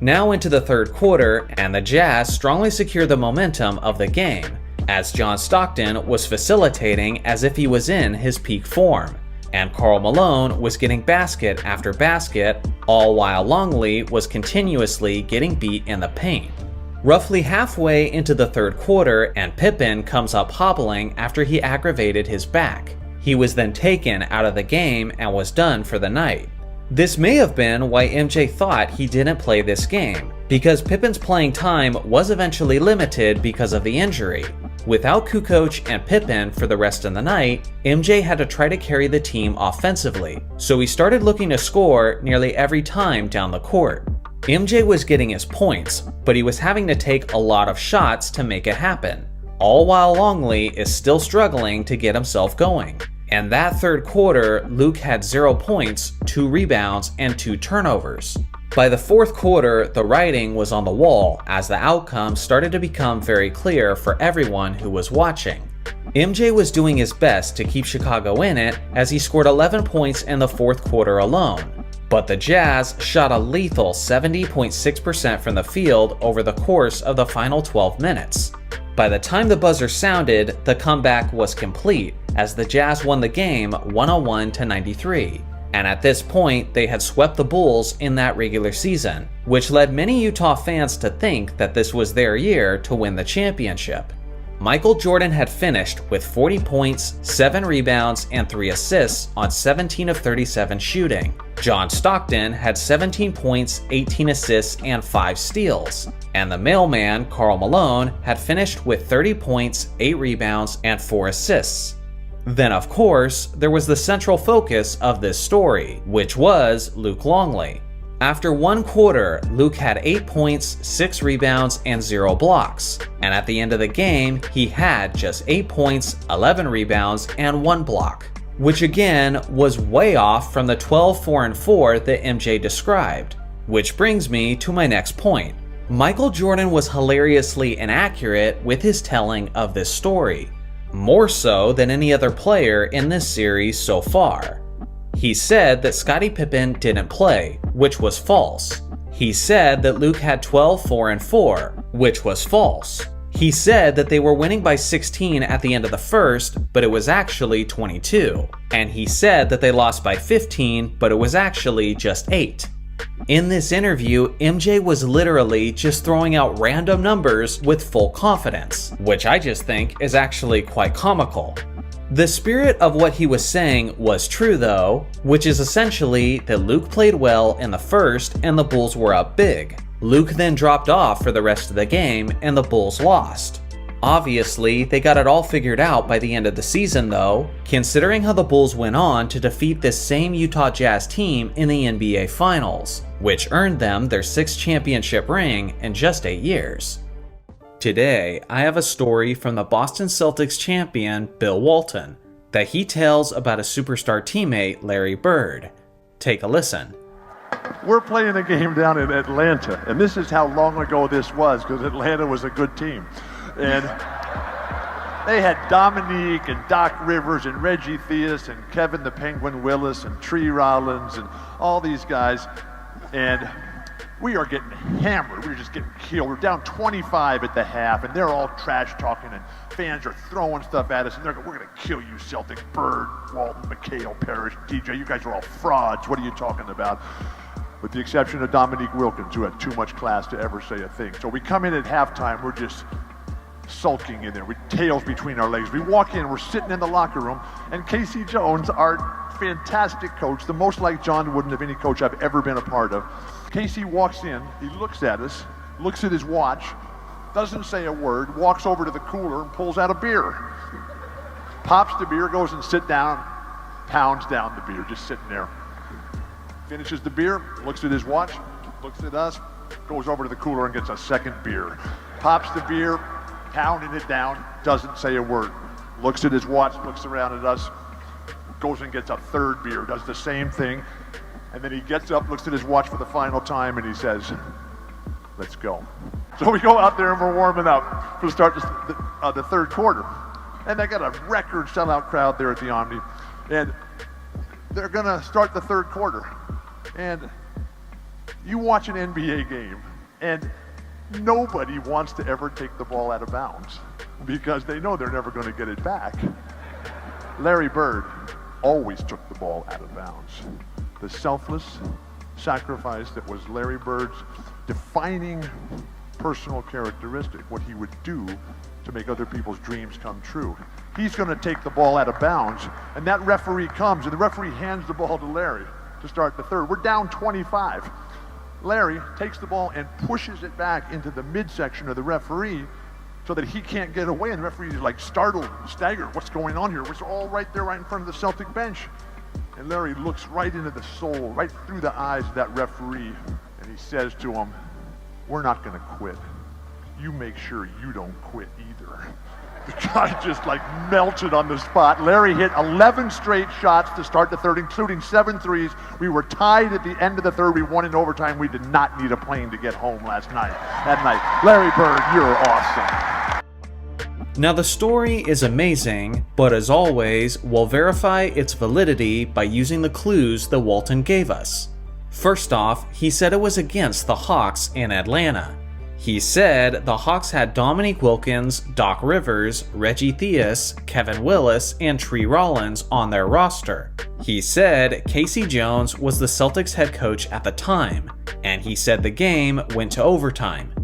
Now into the third quarter, and the Jazz strongly secured the momentum of the game, as John Stockton was facilitating as if he was in his peak form, and Karl Malone was getting basket after basket, all while Longley was continuously getting beat in the paint. Roughly halfway into the third quarter, and Pippen comes up hobbling after he aggravated his back. He was then taken out of the game and was done for the night. This may have been why MJ thought he didn't play this game, because Pippen's playing time was eventually limited because of the injury. Without Kukoc and Pippen for the rest of the night, MJ had to try to carry the team offensively, so he started looking to score nearly every time down the court. MJ was getting his points, but he was having to take a lot of shots to make it happen, all while Longley is still struggling to get himself going. And that third quarter, Luc had 0 points, 2 rebounds, and 2 turnovers. By the fourth quarter, the writing was on the wall as the outcome started to become very clear for everyone who was watching. MJ was doing his best to keep Chicago in it as he scored 11 points in the fourth quarter alone. But the Jazz shot a lethal 70.6% from the field over the course of the final 12 minutes. By the time the buzzer sounded, the comeback was complete as the Jazz won the game 101-93. And at this point, they had swept the Bulls in that regular season, which led many Utah fans to think that this was their year to win the championship. Michael Jordan had finished with 40 points, 7 rebounds, and 3 assists on 17 of 37 shooting. John Stockton had 17 points, 18 assists, and 5 steals. And the mailman, Karl Malone, had finished with 30 points, 8 rebounds, and 4 assists. Then, of course, there was the central focus of this story, which was Luc Longley. After one quarter, Luc had 8 points, 6 rebounds, and 0 blocks. And at the end of the game, he had just 8 points, 11 rebounds, and 1 block, which again was way off from the 12-4-4 that MJ described. Which brings me to my next point. Michael Jordan was hilariously inaccurate with his telling of this story, more so than any other player in this series so far. He said that Scottie Pippen didn't play, which was false. He said that Luc had 12-4-4, which was false. He said that they were winning by 16 at the end of the first, but it was actually 22. And he said that they lost by 15, but it was actually just 8. In this interview, MJ was literally just throwing out random numbers with full confidence, which I just think is actually quite comical. The spirit of what he was saying was true though, which is essentially that Luc played well in the first and the Bulls were up big. Luc then dropped off for the rest of the game and the Bulls lost. Obviously, they got it all figured out by the end of the season though, considering how the Bulls went on to defeat this same Utah Jazz team in the NBA Finals, which earned them their 6th championship ring in just 8 years. Today, I have a story from the Boston Celtics champion Bill Walton that he tells about a superstar teammate, Larry Bird. Take a listen. We're playing a game down in Atlanta, and this is how long ago this was, because Atlanta was a good team. And they had Dominique and Doc Rivers and Reggie Theus and Kevin the Penguin Willis and Tree Rollins and all these guys. And we are getting hammered. We're just getting killed. We're down 25 at the half, and they're all trash talking, and fans are throwing stuff at us, and we're going to kill you, Celtic. Bird, Walton, McHale, Parrish, DJ, you guys are all frauds. What are you talking about? With the exception of Dominique Wilkins, who had too much class to ever say a thing. So we come in at halftime, we're just sulking in there with tails between our legs. We walk in, we're sitting in the locker room, and Casey Jones, our fantastic coach, the most like John Wooden of any coach I've ever been a part of. Casey walks in, he looks at us, looks at his watch, doesn't say a word, walks over to the cooler and pulls out a beer. Pops the beer, goes and sits down, pounds down the beer, just sitting there. Finishes the beer, looks at his watch, looks at us, goes over to the cooler and gets a second beer. Pops the beer, pounding it down, doesn't say a word. Looks at his watch, looks around at us, goes and gets a third beer, does the same thing, and then he gets up, looks at his watch for the final time, and he says, let's go. So we go out there and we're warming up to start the third quarter. And they got a record sellout crowd there at the Omni. And they're gonna start the third quarter. And You watch an NBA game, and nobody wants to ever take the ball out of bounds because they know they're never going to get it back. Larry Bird always took the ball out of bounds. The selfless sacrifice that was Larry Bird's defining personal characteristic, what he would do to make other people's dreams come true. He's going to take the ball out of bounds, and that referee comes, and the referee hands the ball to Larry to start the third. We're down 25. Larry takes the ball and pushes it back into the midsection of the referee so that he can't get away, and the referee is like startled, staggered. What's going on here? We're all right there, right in front of the Celtic bench. And Larry looks right into the soul, right through the eyes of that referee, and he says to him, "We're not going to quit. You make sure you don't quit either." The guy just like melted on the spot. Larry hit 11 straight shots to start the third, including 7 threes. We were tied at the end of the third. We won in overtime. We did not need a plane to get home that night. Larry Bird, you're awesome. Now the story is amazing, but as always, we'll verify its validity by using the clues that Walton gave us. First off, he said it was against the Hawks in Atlanta. He said the Hawks had Dominique Wilkins, Doc Rivers, Reggie Theus, Kevin Willis, and Tree Rollins on their roster. He said Casey Jones was the Celtics head coach at the time, and he said the game went to overtime.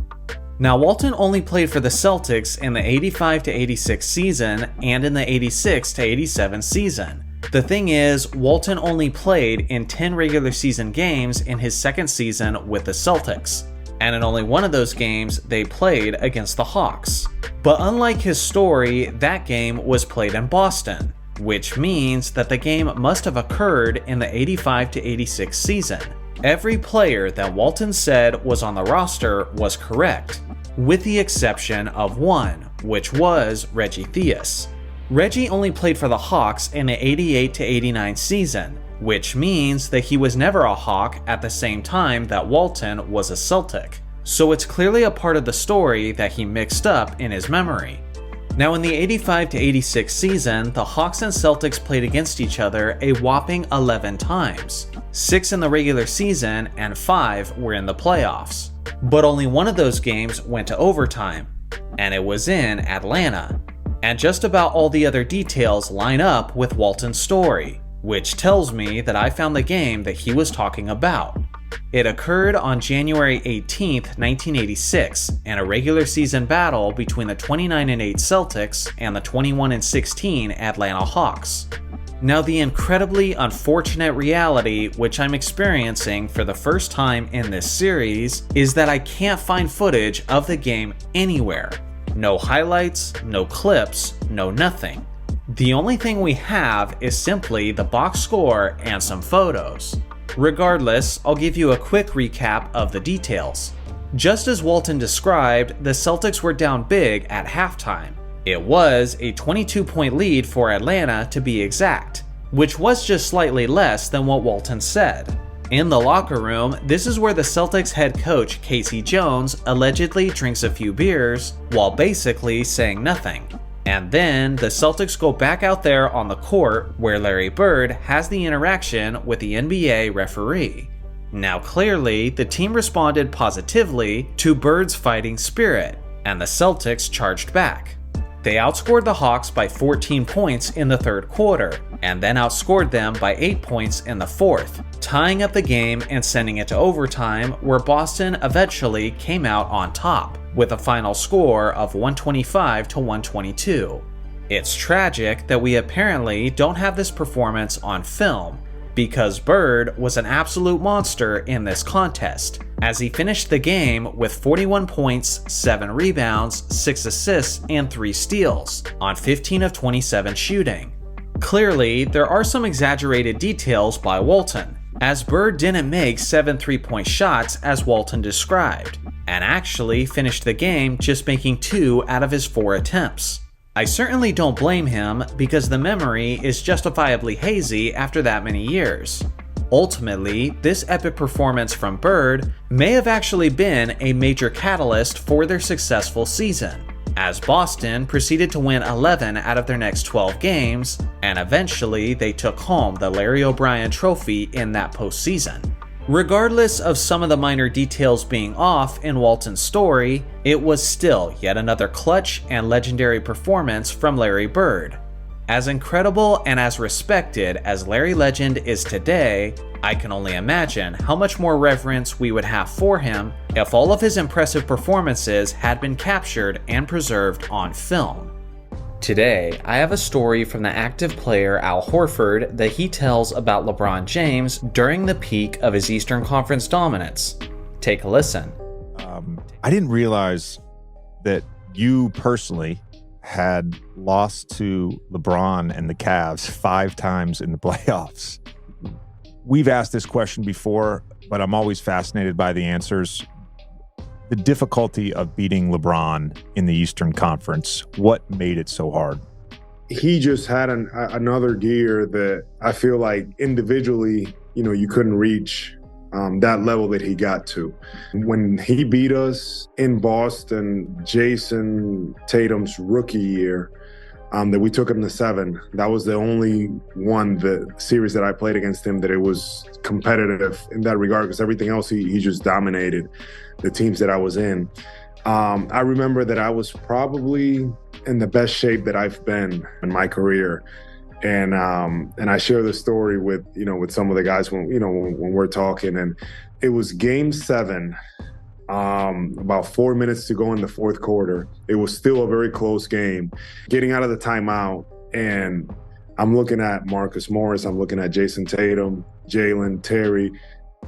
Now Walton only played for the Celtics in the 85-86 season and in the 86-87 season. The thing is, Walton only played in 10 regular season games in his second season with the Celtics, and in only one of those games they played against the Hawks. But unlike his story, that game was played in Boston, which means that the game must have occurred in the 85-86 season. Every player that Walton said was on the roster was correct, with the exception of one, which was Reggie Theus. Reggie only played for the Hawks in the 88-89 season, which means that he was never a Hawk at the same time that Walton was a Celtic. So it's clearly a part of the story that he mixed up in his memory. Now in the 85-86 season, the Hawks and Celtics played against each other a whopping 11 times. 6 in the regular season and 5 were in the playoffs. But only one of those games went to overtime, and it was in Atlanta. And just about all the other details line up with Walton's story, which tells me that I found the game that he was talking about. It occurred on January 18th, 1986, in a regular season battle between the 29-8 Celtics and the 21-16 Atlanta Hawks. Now the incredibly unfortunate reality which I'm experiencing for the first time in this series is that I can't find footage of the game anywhere. No highlights, no clips, no nothing. The only thing we have is simply the box score and some photos. Regardless, I'll give you a quick recap of the details. Just as Walton described, the Celtics were down big at halftime. It was a 22-point lead for Atlanta to be exact, which was just slightly less than what Walton said. In the locker room, this is where the Celtics head coach Casey Jones allegedly drinks a few beers while basically saying nothing. And then the Celtics go back out there on the court where Larry Bird has the interaction with the NBA referee. Now clearly, the team responded positively to Bird's fighting spirit, and the Celtics charged back. They outscored the Hawks by 14 points in the third quarter, and then outscored them by 8 points in the fourth, tying up the game and sending it to overtime, where Boston eventually came out on top, with a final score of 125-122. It's tragic that we apparently don't have this performance on film, because Bird was an absolute monster in this contest, as he finished the game with 41 points, 7 rebounds, 6 assists, and 3 steals, on 15 of 27 shooting. Clearly, there are some exaggerated details by Walton, as Bird didn't make 7 3-point shots as Walton described, and actually finished the game just making 2 out of his 4 attempts. I certainly don't blame him, because the memory is justifiably hazy after that many years. Ultimately, this epic performance from Bird may have actually been a major catalyst for their successful season, as Boston proceeded to win 11 out of their next 12 games, and eventually they took home the Larry O'Brien Trophy in that postseason. Regardless of some of the minor details being off in Walton's story, it was still yet another clutch and legendary performance from Larry Bird. As incredible and as respected as Larry Legend is today, I can only imagine how much more reverence we would have for him if all of his impressive performances had been captured and preserved on film. Today, I have a story from the active player Al Horford that he tells about LeBron James during the peak of his Eastern Conference dominance. Take a listen. I didn't realize that you personally had lost to LeBron and the Cavs 5 times in the playoffs. We've asked this question before, but I'm always fascinated by the answers. The difficulty of beating LeBron in the Eastern Conference, what made it so hard? He just had another gear that I feel like individually, you couldn't reach that level that he got to. When he beat us in Boston, Jason Tatum's rookie year, that we took him to 7. That was the only one, the series that I played against him, that it was competitive in that regard, because everything else he just dominated the teams that I was in. I remember that I was probably in the best shape that I've been in my career. And I share the story with some of the guys when we're talking, and it was game 7, about 4 minutes to go in the fourth quarter. It was still a very close game. Getting out of the timeout, and I'm looking at Marcus Morris, I'm looking at Jason Tatum, Jalen, Terry,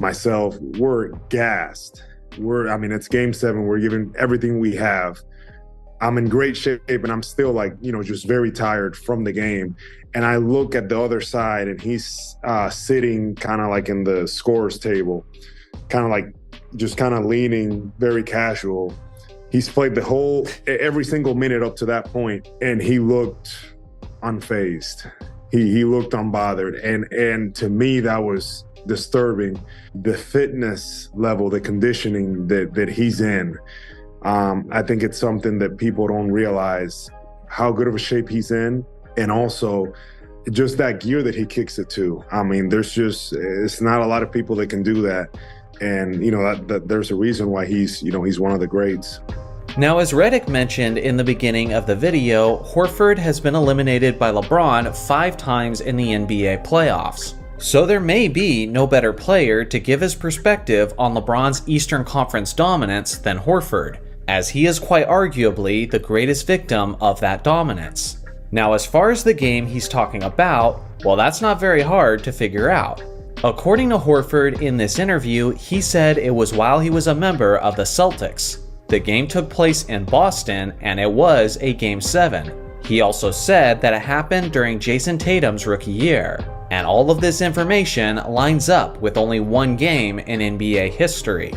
myself. We're gassed. It's game 7. We're giving everything we have. I'm in great shape, and I'm still just very tired from the game. And I look at the other side, and he's sitting kind of like in the scorer's table, kind of leaning, very casual. He's played every single minute up to that point, and he looked unfazed. He looked unbothered. And to me, that was disturbing. The fitness level, the conditioning that he's in. I think it's something that people don't realize how good of a shape he's in, and also just that gear that he kicks it to. It's not a lot of people that can do that. And, that there's a reason why he's one of the greats. Now, as Reddick mentioned in the beginning of the video, Horford has been eliminated by LeBron 5 times in the NBA playoffs. So there may be no better player to give his perspective on LeBron's Eastern Conference dominance than Horford, as he is quite arguably the greatest victim of that dominance. Now, as far as the game he's talking about, well, that's not very hard to figure out. According to Horford in this interview, he said it was while he was a member of the Celtics. The game took place in Boston, and it was a Game 7. He also said that it happened during Jason Tatum's rookie year. And all of this information lines up with only one game in NBA history.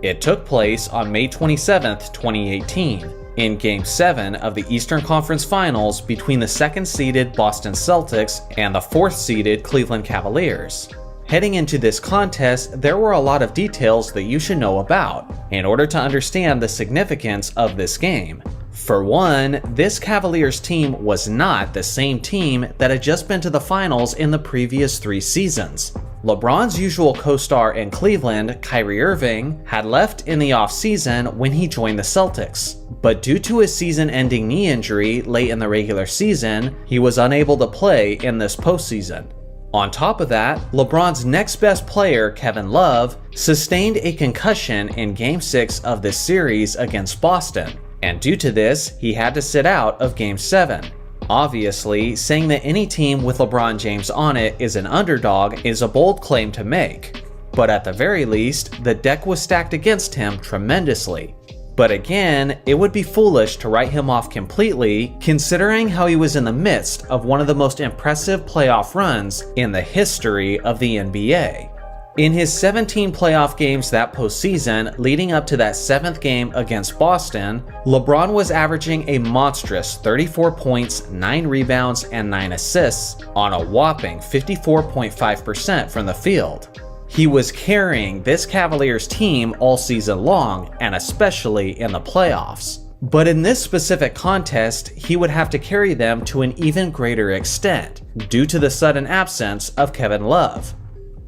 It took place on May 27th, 2018, in Game 7 of the Eastern Conference Finals between the 2nd-seeded Boston Celtics and the 4th-seeded Cleveland Cavaliers. Heading into this contest, there were a lot of details that you should know about in order to understand the significance of this game. For one, this Cavaliers team was not the same team that had just been to the finals in the previous 3 seasons. LeBron's usual co-star in Cleveland, Kyrie Irving, had left in the offseason when he joined the Celtics. But due to his season-ending knee injury late in the regular season, he was unable to play in this postseason. On top of that, LeBron's next best player, Kevin Love, sustained a concussion in Game 6 of this series against Boston, and due to this, he had to sit out of Game 7. Obviously, saying that any team with LeBron James on it is an underdog is a bold claim to make, but at the very least, the deck was stacked against him tremendously. But again, it would be foolish to write him off completely, considering how he was in the midst of one of the most impressive playoff runs in the history of the NBA. In his 17 playoff games that postseason, leading up to that 7th game against Boston, LeBron was averaging a monstrous 34 points, 9 rebounds, and 9 assists on a whopping 54.5% from the field. He was carrying this Cavaliers team all season long, and especially in the playoffs. But in this specific contest, he would have to carry them to an even greater extent, due to the sudden absence of Kevin Love.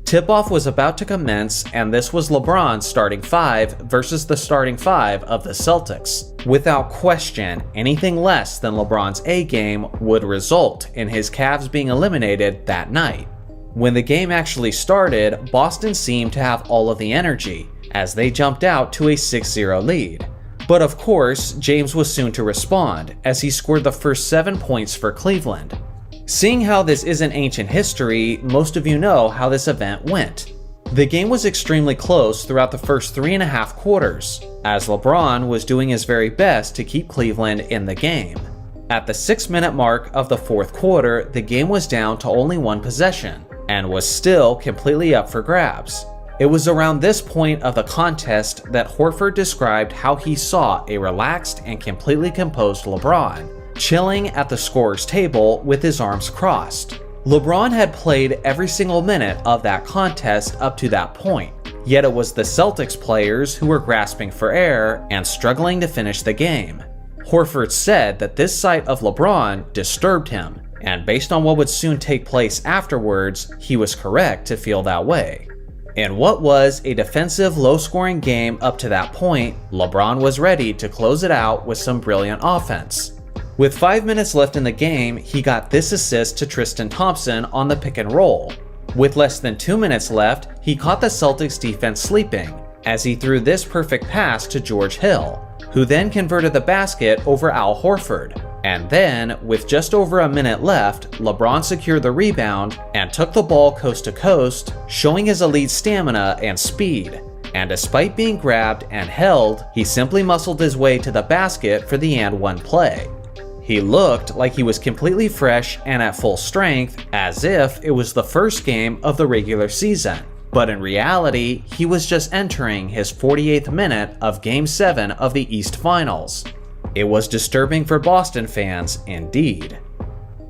Tip-off was about to commence, and this was LeBron's starting five versus the starting five of the Celtics. Without question, anything less than LeBron's A game would result in his Cavs being eliminated that night. When the game actually started, Boston seemed to have all of the energy, as they jumped out to a 6-0 lead. But of course, James was soon to respond, as he scored the first 7 points for Cleveland. Seeing how this isn't ancient history, most of you know how this event went. The game was extremely close throughout the first 3.5 quarters, as LeBron was doing his very best to keep Cleveland in the game. At the 6-minute mark of the fourth quarter, the game was down to only 1 possession, and was still completely up for grabs. It was around this point of the contest that Horford described how he saw a relaxed and completely composed LeBron, chilling at the scorer's table with his arms crossed. LeBron had played every single minute of that contest up to that point, yet it was the Celtics players who were grasping for air and struggling to finish the game. Horford said that this sight of LeBron disturbed him, and based on what would soon take place afterwards, he was correct to feel that way. In what was a defensive, low-scoring game up to that point, LeBron was ready to close it out with some brilliant offense. With 5 minutes left in the game, he got this assist to Tristan Thompson on the pick and roll. With less than 2 minutes left, he caught the Celtics defense sleeping, as he threw this perfect pass to George Hill, who then converted the basket over Al Horford. And then, with just over a minute left, LeBron secured the rebound and took the ball coast to coast, showing his elite stamina and speed. And despite being grabbed and held, he simply muscled his way to the basket for the and one play. He looked like he was completely fresh and at full strength, as if it was the first game of the regular season. But in reality, he was just entering his 48th minute of Game 7 of the East Finals. It was disturbing for Boston fans, indeed.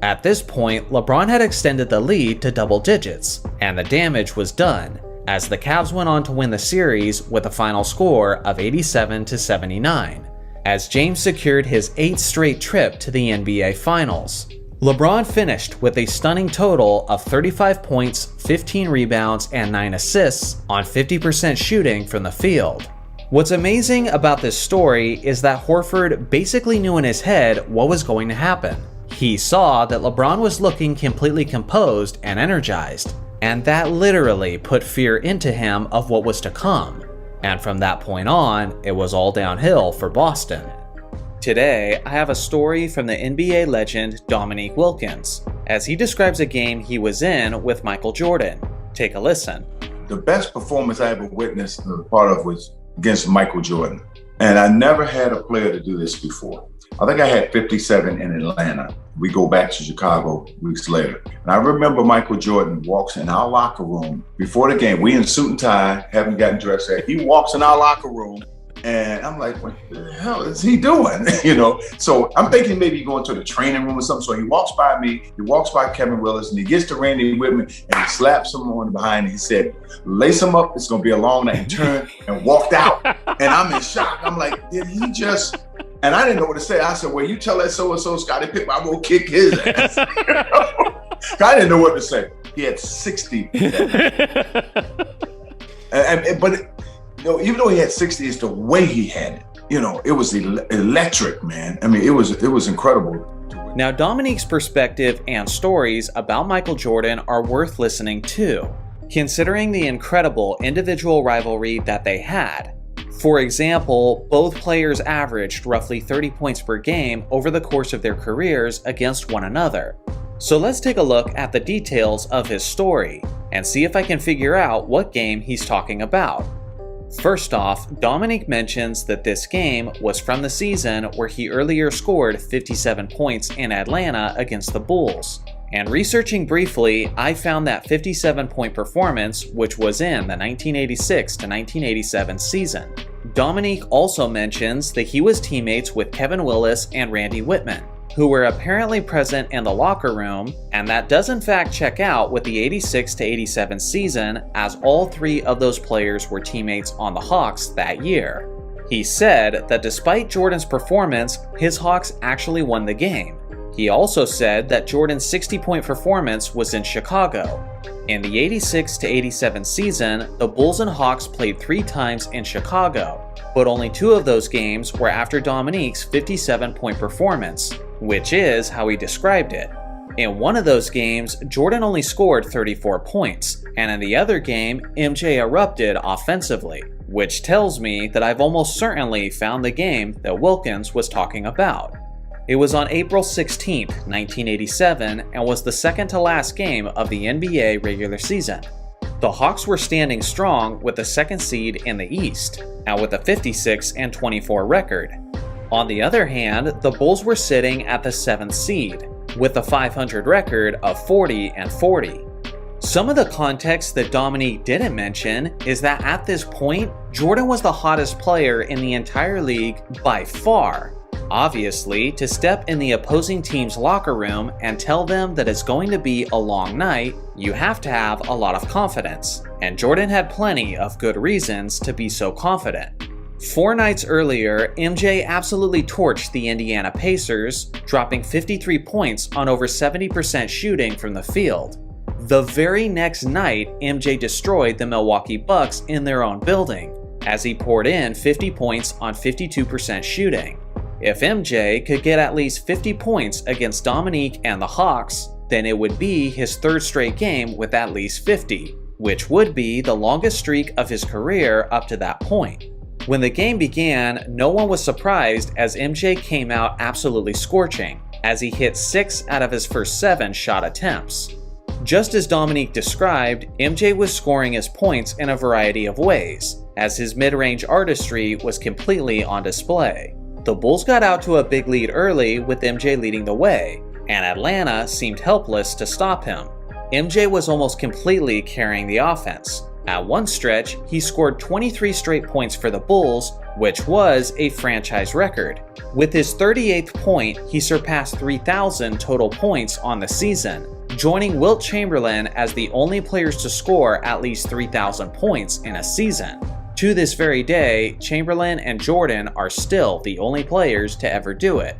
At this point, LeBron had extended the lead to double digits, and the damage was done, as the Cavs went on to win the series with a final score of 87-79. As James secured his 8th straight trip to the NBA Finals. LeBron finished with a stunning total of 35 points, 15 rebounds, and 9 assists on 50% shooting from the field. What's amazing about this story is that Horford basically knew in his head what was going to happen. He saw that LeBron was looking completely composed and energized, and that literally put fear into him of what was to come. And from that point on, it was all downhill for Boston. Today, I have a story from the NBA legend Dominique Wilkins, as he describes a game he was in with Michael Jordan. Take a listen. The best performance I ever witnessed and was part of was against Michael Jordan. And I never had a player to do this before. I think I had 57 in Atlanta. We go back to Chicago weeks later. And I remember Michael Jordan walks in our locker room before the game. We in suit and tie, haven't gotten dressed yet. He walks in our locker room and I'm like, what the hell is he doing? You know, so I'm thinking maybe going to the training room or something. So he walks by me, he walks by Kevin Willis, and he gets to Randy Whitman and he slaps him on behind and he said, lace him up, it's gonna be a long night, and turned and walked out. And I'm in shock. I'm like, did he just? And I didn't know what to say. I said, well, you tell that so-and-so Scottie Pippen, I'm gonna kick his ass. I didn't know what to say. He had 60. But you know, even though he had 60, it's the way he had it. You know, it was electric, man. I mean, it was incredible. Now, Dominique's perspective and stories about Michael Jordan are worth listening to, considering the incredible individual rivalry that they had. For example, both players averaged roughly 30 points per game over the course of their careers against one another. So let's take a look at the details of his story and see if I can figure out what game he's talking about. First off, Dominique mentions that this game was from the season where he earlier scored 57 points in Atlanta against the Bulls. And researching briefly, I found that 57-point performance, which was in the 1986 to 1987 season. Dominique also mentions that he was teammates with Kevin Willis and Randy Whitman, who were apparently present in the locker room, and that does in fact check out with the 86 to 87 season, as all three of those players were teammates on the Hawks that year. He said that despite Jordan's performance, his Hawks actually won the game, He also said that Jordan's 60-point performance was in Chicago. In the 86-87 season, the Bulls and Hawks played 3 times in Chicago, but only 2 of those games were after Dominique's 57-point performance, which is how he described it. In one of those games, Jordan only scored 34 points, and in the other game, MJ erupted offensively, which tells me that I've almost certainly found the game that Wilkins was talking about. It was on April 16, 1987, and was the second to last game of the NBA regular season. The Hawks were standing strong with the second seed in the East, and with a 56-24 record. On the other hand, the Bulls were sitting at the 7th seed, with a 500 record of 40-40. Some of the context that Dominique didn't mention is that at this point, Jordan was the hottest player in the entire league by far. Obviously, to step in the opposing team's locker room and tell them that it's going to be a long night, you have to have a lot of confidence, and Jordan had plenty of good reasons to be so confident. 4 nights earlier, MJ absolutely torched the Indiana Pacers, dropping 53 points on over 70% shooting from the field. The very next night, MJ destroyed the Milwaukee Bucks in their own building, as he poured in 50 points on 52% shooting. If MJ could get at least 50 points against Dominique and the Hawks, then it would be his 3rd straight game with at least 50, which would be the longest streak of his career up to that point. When the game began, no one was surprised as MJ came out absolutely scorching, as he hit 6 out of his first 7 shot attempts. Just as Dominique described, MJ was scoring his points in a variety of ways, as his mid-range artistry was completely on display. The Bulls got out to a big lead early with MJ leading the way, and Atlanta seemed helpless to stop him. MJ was almost completely carrying the offense. At one stretch, he scored 23 straight points for the Bulls, which was a franchise record. With his 38th point, he surpassed 3,000 total points on the season, joining Wilt Chamberlain as the only players to score at least 3,000 points in a season. To this very day, Chamberlain and Jordan are still the only players to ever do it.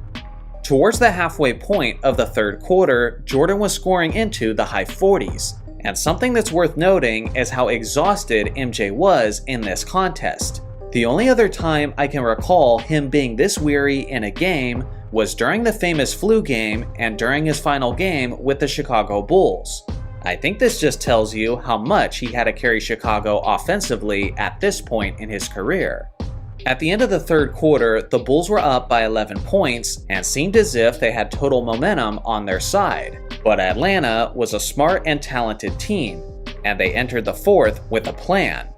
Towards the halfway point of the 3rd quarter, Jordan was scoring into the high 40s, and something that's worth noting is how exhausted MJ was in this contest. The only other time I can recall him being this weary in a game was during the famous flu game and during his final game with the Chicago Bulls. I think this just tells you how much he had to carry Chicago offensively at this point in his career. At the end of the 3rd quarter, the Bulls were up by 11 points and seemed as if they had total momentum on their side. But Atlanta was a smart and talented team, and they entered the 4th with a plan.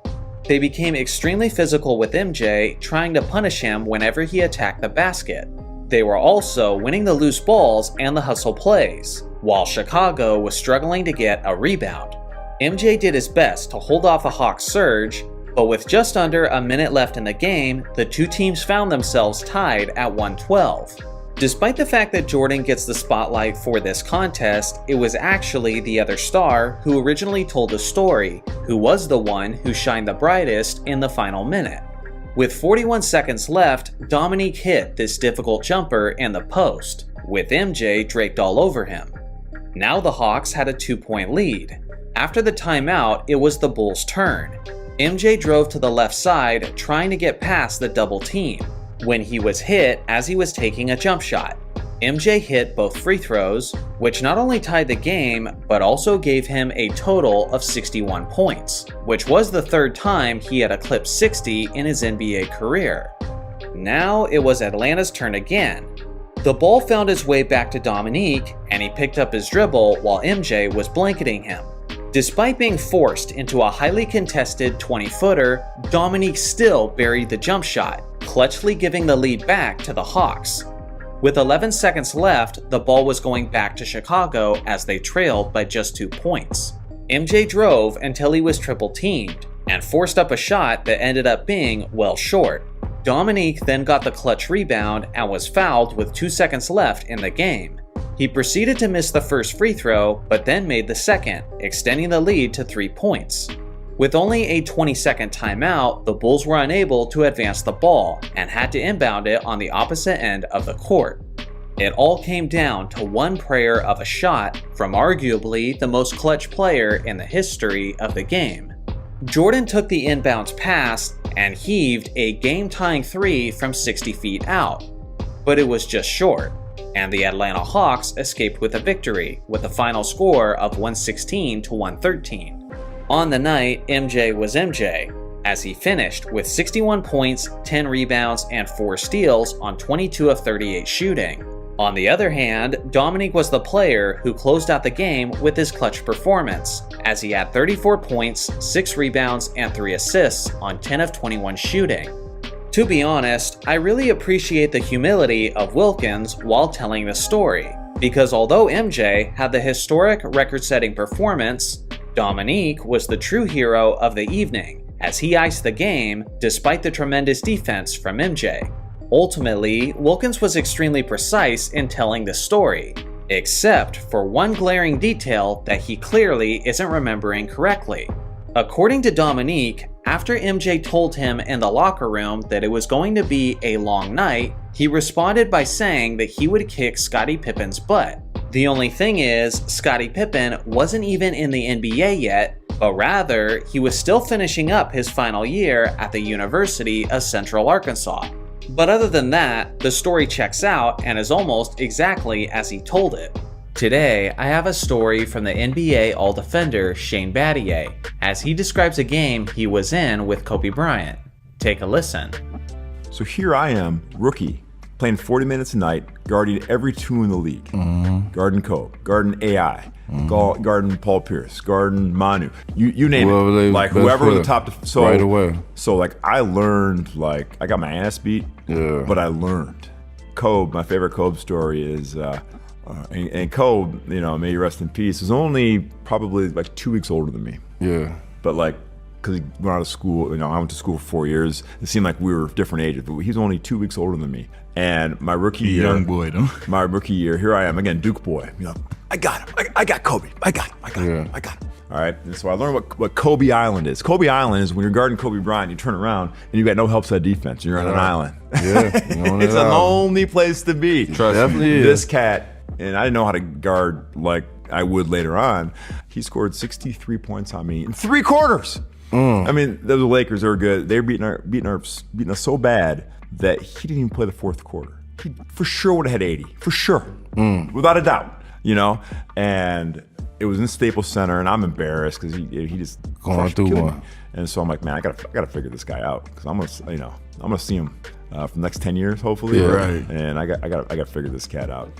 They became extremely physical with MJ, trying to punish him whenever he attacked the basket. They were also winning the loose balls and the hustle plays, while Chicago was struggling to get a rebound. MJ did his best to hold off the Hawks' surge, but with just under a minute left in the game, the 2 teams found themselves tied at 112. Despite the fact that Jordan gets the spotlight for this contest, it was actually the other star who originally told the story, who was the one who shined the brightest in the final minute. With 41 seconds left, Dominique hit this difficult jumper in the post, with MJ draped all over him. Now the Hawks had a 2-point lead. After the timeout, it was the Bulls' turn. MJ drove to the left side, trying to get past the double team, when he was hit as he was taking a jump shot. MJ hit both free throws, which not only tied the game, but also gave him a total of 61 points, which was the 3rd time he had eclipsed 60 in his NBA career. Now it was Atlanta's turn again. The ball found its way back to Dominique, and he picked up his dribble while MJ was blanketing him. Despite being forced into a highly contested 20-footer, Dominique still buried the jump shot, clutchly giving the lead back to the Hawks. With 11 seconds left, the ball was going back to Chicago as they trailed by just 2 points. MJ drove until he was triple-teamed, and forced up a shot that ended up being well short. Dominique then got the clutch rebound and was fouled with 2 seconds left in the game. He proceeded to miss the first free throw, but then made the second, extending the lead to 3 points. With only a 20-second timeout, the Bulls were unable to advance the ball and had to inbound it on the opposite end of the court. It all came down to one prayer of a shot from arguably the most clutch player in the history of the game. Jordan took the inbounds pass and heaved a game-tying 3 from 60 feet out, but it was just short, and the Atlanta Hawks escaped with a victory with a final score of 116 to 113. On the night, MJ was MJ, as he finished with 61 points, 10 rebounds, and 4 steals on 22 of 38 shooting. On the other hand, Dominique was the player who closed out the game with his clutch performance, as he had 34 points, 6 rebounds, and 3 assists on 10 of 21 shooting. To be honest, I really appreciate the humility of Wilkins while telling the story, because although MJ had the historic record-setting performance, Dominique was the true hero of the evening, as he iced the game despite the tremendous defense from MJ. Ultimately, Wilkins was extremely precise in telling the story, except for one glaring detail that he clearly isn't remembering correctly. According to Dominique, after MJ told him in the locker room that it was going to be a long night, he responded by saying that he would kick Scottie Pippen's butt. The only thing is, Scottie Pippen wasn't even in the NBA yet, but rather, he was still finishing up his final year at the University of Central Arkansas. But other than that, the story checks out and is almost exactly as he told it. Today, I have a story from the NBA All-Defender Shane Battier, as he describes a game he was in with Kobe Bryant. Take a listen. So here I am, rookie, playing 40 minutes a night, guarding every 2 in the league. Guarding Kobe, guarding AI, guarding Paul Pierce, guarding Manu. You name it. Like whoever was the top. So right away. So like I learned, like I got my ass beat, but I learned. Kobe, my favorite Kobe story is, and Kobe, you know, may he rest in peace, was only probably like 2 weeks older than me. Yeah. But like, because he went out of school, you know, I went to school for 4 years. It seemed like we were different ages, but he was only 2 weeks older than me. And my rookie year, young boy, though. My rookie year, here I am again, Duke boy. You know, I got him. I got Kobe. I got him. I got him. I got him. All right. And so I learned what Kobe Island is. Kobe Island is when you're guarding Kobe Bryant, you turn around and you got no help side defense. You're on an island. Yeah. It's a lonely place to be. Trust me. This cat, and I didn't know how to guard like I would later on. He scored 63 points on me in 3 quarters. I mean, the Lakers are good. They were beating us so bad that he didn't even play the 4th quarter. He for sure would have had 80, for sure, without a doubt. You know, and it was in Staples Center, and I'm embarrassed because he just going through one. And so I'm like, man, I gotta figure this guy out because I'm gonna see him for the next 10 years, hopefully. Yeah, right. And I gotta figure this cat out.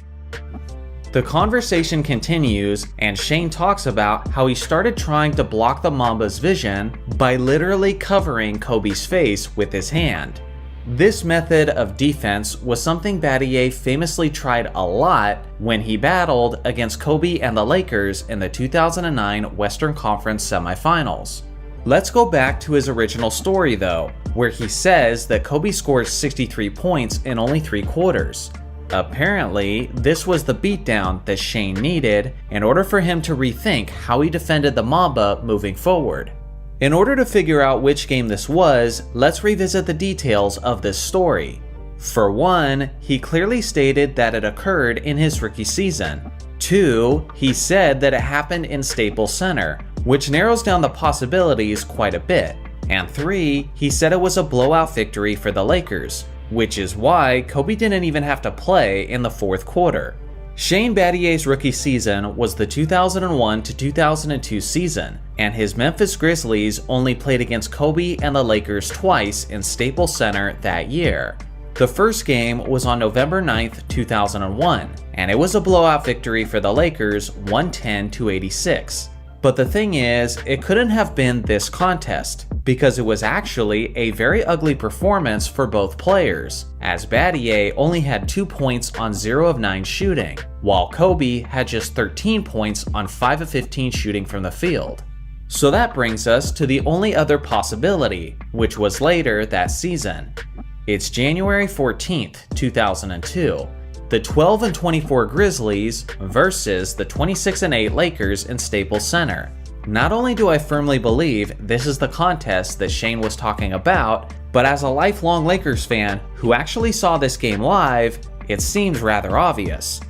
The conversation continues, and Shane talks about how he started trying to block the Mamba's vision by literally covering Kobe's face with his hand. This method of defense was something Battier famously tried a lot when he battled against Kobe and the Lakers in the 2009 Western Conference semifinals. Let's go back to his original story though, where he says that Kobe scored 63 points in only 3 quarters. Apparently, this was the beatdown that Shane needed in order for him to rethink how he defended the Mamba moving forward. In order to figure out which game this was, let's revisit the details of this story. For one, he clearly stated that it occurred in his rookie season. 2, he said that it happened in Staples Center, which narrows down the possibilities quite a bit. And 3, he said it was a blowout victory for the Lakers, which is why Kobe didn't even have to play in the 4th quarter. Shane Battier's rookie season was the 2001 to 2002 season, and his Memphis Grizzlies only played against Kobe and the Lakers twice in Staples Center that year. The first game was on November 9th, 2001, and it was a blowout victory for the Lakers, 110 to 86. But the thing is, it couldn't have been this contest, because it was actually a very ugly performance for both players, as Battier only had 2 points on 0 of 9 shooting, while Kobe had just 13 points on 5 of 15 shooting from the field. So that brings us to the only other possibility, which was later that season. It's January 14th, 2002. The 12-24 Grizzlies versus the 26-8 Lakers in Staples Center. Not only do I firmly believe this is the contest that Shane was talking about, but as a lifelong Lakers fan who actually saw this game live, it seems rather obvious.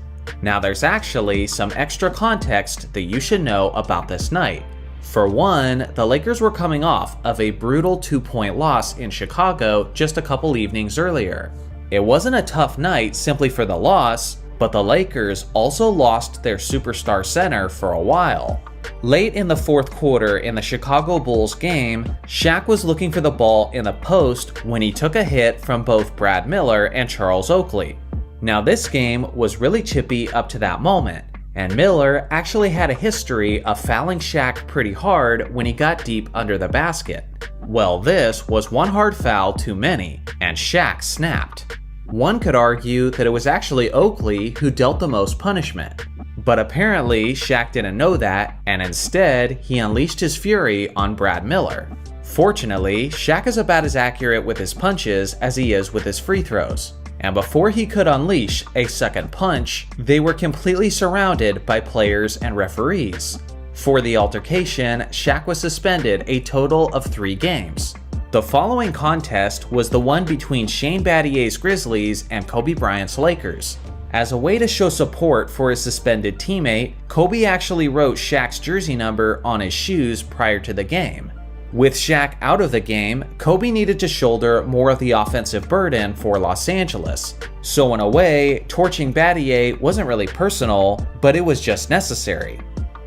Now there's actually some extra context that you should know about this night. For one, the Lakers were coming off of a brutal 2-point loss in Chicago just a couple evenings earlier. It wasn't a tough night simply for the loss, but the Lakers also lost their superstar center for a while. Late in the fourth quarter in the Chicago Bulls game, Shaq was looking for the ball in the post when he took a hit from both Brad Miller and Charles Oakley. Now this game was really chippy up to that moment, and Miller actually had a history of fouling Shaq pretty hard when he got deep under the basket. Well, this was one hard foul too many, and Shaq snapped. One could argue that it was actually Oakley who dealt the most punishment. But apparently Shaq didn't know that, and instead he unleashed his fury on Brad Miller. Fortunately, Shaq is about as accurate with his punches as he is with his free throws. And before he could unleash a second punch, they were completely surrounded by players and referees. For the altercation, Shaq was suspended a total of 3 games. The following contest was the one between Shane Battier's Grizzlies and Kobe Bryant's Lakers. As a way to show support for his suspended teammate, Kobe actually wrote Shaq's jersey number on his shoes prior to the game. With Shaq out of the game, Kobe needed to shoulder more of the offensive burden for Los Angeles. So in a way, torching Battier wasn't really personal, but it was just necessary.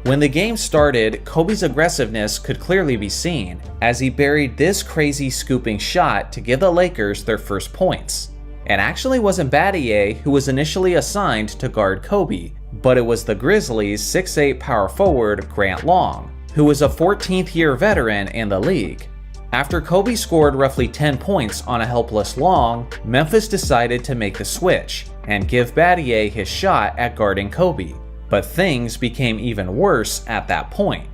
When the game started, Kobe's aggressiveness could clearly be seen, as he buried this crazy scooping shot to give the Lakers their first points. It actually wasn't Battier who was initially assigned to guard Kobe, but it was the Grizzlies' 6'8" power forward Grant Long, who was a 14th year veteran in the league. After Kobe scored roughly 10 points on a helpless Long, Memphis decided to make the switch and give Battier his shot at guarding Kobe. But things became even worse at that point.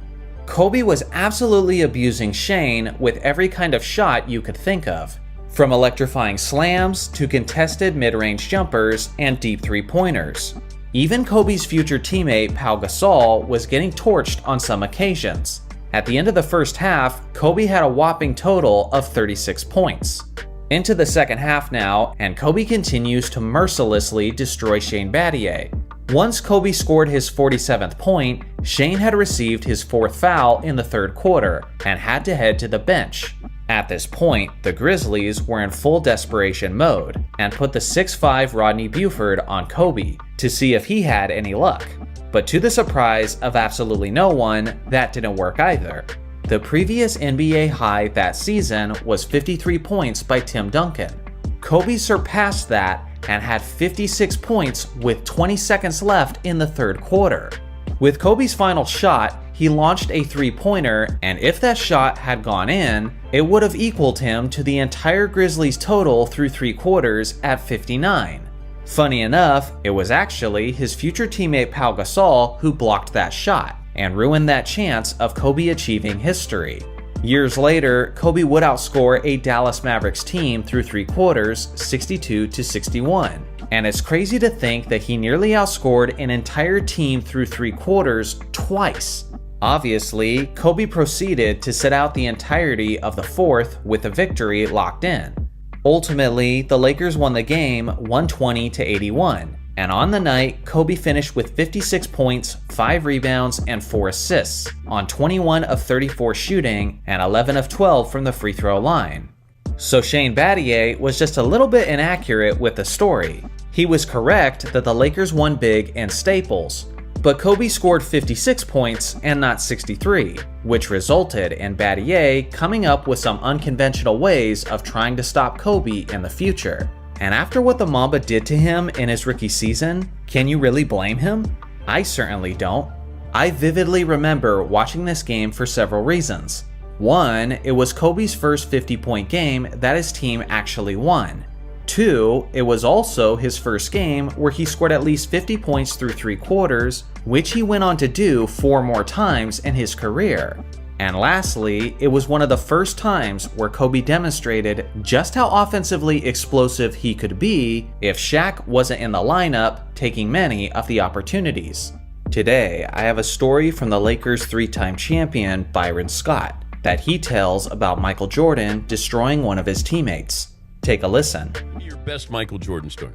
Kobe was absolutely abusing Shane with every kind of shot you could think of, from electrifying slams to contested mid-range jumpers and deep three-pointers. Even Kobe's future teammate Pau Gasol was getting torched on some occasions. At the end of the first half, Kobe had a whopping total of 36 points. Into the second half now, and Kobe continues to mercilessly destroy Shane Battier. Once Kobe scored his 47th point, Shane had received his 4th foul in the third quarter and had to head to the bench. At this point, the Grizzlies were in full desperation mode and put the 6'5" Rodney Buford on Kobe to see if he had any luck. But to the surprise of absolutely no one, that didn't work either. The previous NBA high that season was 53 points by Tim Duncan. Kobe surpassed that and had 56 points with 20 seconds left in the third quarter. With Kobe's final shot, he launched a three-pointer, and if that shot had gone in, it would have equaled him to the entire Grizzlies total through 3 quarters at 59. Funny enough, it was actually his future teammate Pau Gasol who blocked that shot and ruined that chance of Kobe achieving history. Years later, Kobe would outscore a Dallas Mavericks team through 3 quarters 62-61. And it's crazy to think that he nearly outscored an entire team through 3 quarters twice. Obviously, Kobe proceeded to sit out the entirety of the fourth with the victory locked in. Ultimately, the Lakers won the game 120-81, and on the night, Kobe finished with 56 points, 5 rebounds, and 4 assists on 21 of 34 shooting and 11 of 12 from the free throw line. So Shane Battier was just a little bit inaccurate with the story. He was correct that the Lakers won big in Staples, but Kobe scored 56 points and not 63, which resulted in Battier coming up with some unconventional ways of trying to stop Kobe in the future. And after what the Mamba did to him in his rookie season, can you really blame him? I certainly don't. I vividly remember watching this game for several reasons. One, it was Kobe's first 50-point game that his team actually won. 2, it was also his first game where he scored at least 50 points through 3 quarters, which he went on to do 4 more times in his career. And lastly, it was one of the first times where Kobe demonstrated just how offensively explosive he could be if Shaq wasn't in the lineup taking many of the opportunities. Today, I have a story from the Lakers' 3-time champion Byron Scott that he tells about Michael Jordan destroying one of his teammates. Take a listen. Your best Michael Jordan story.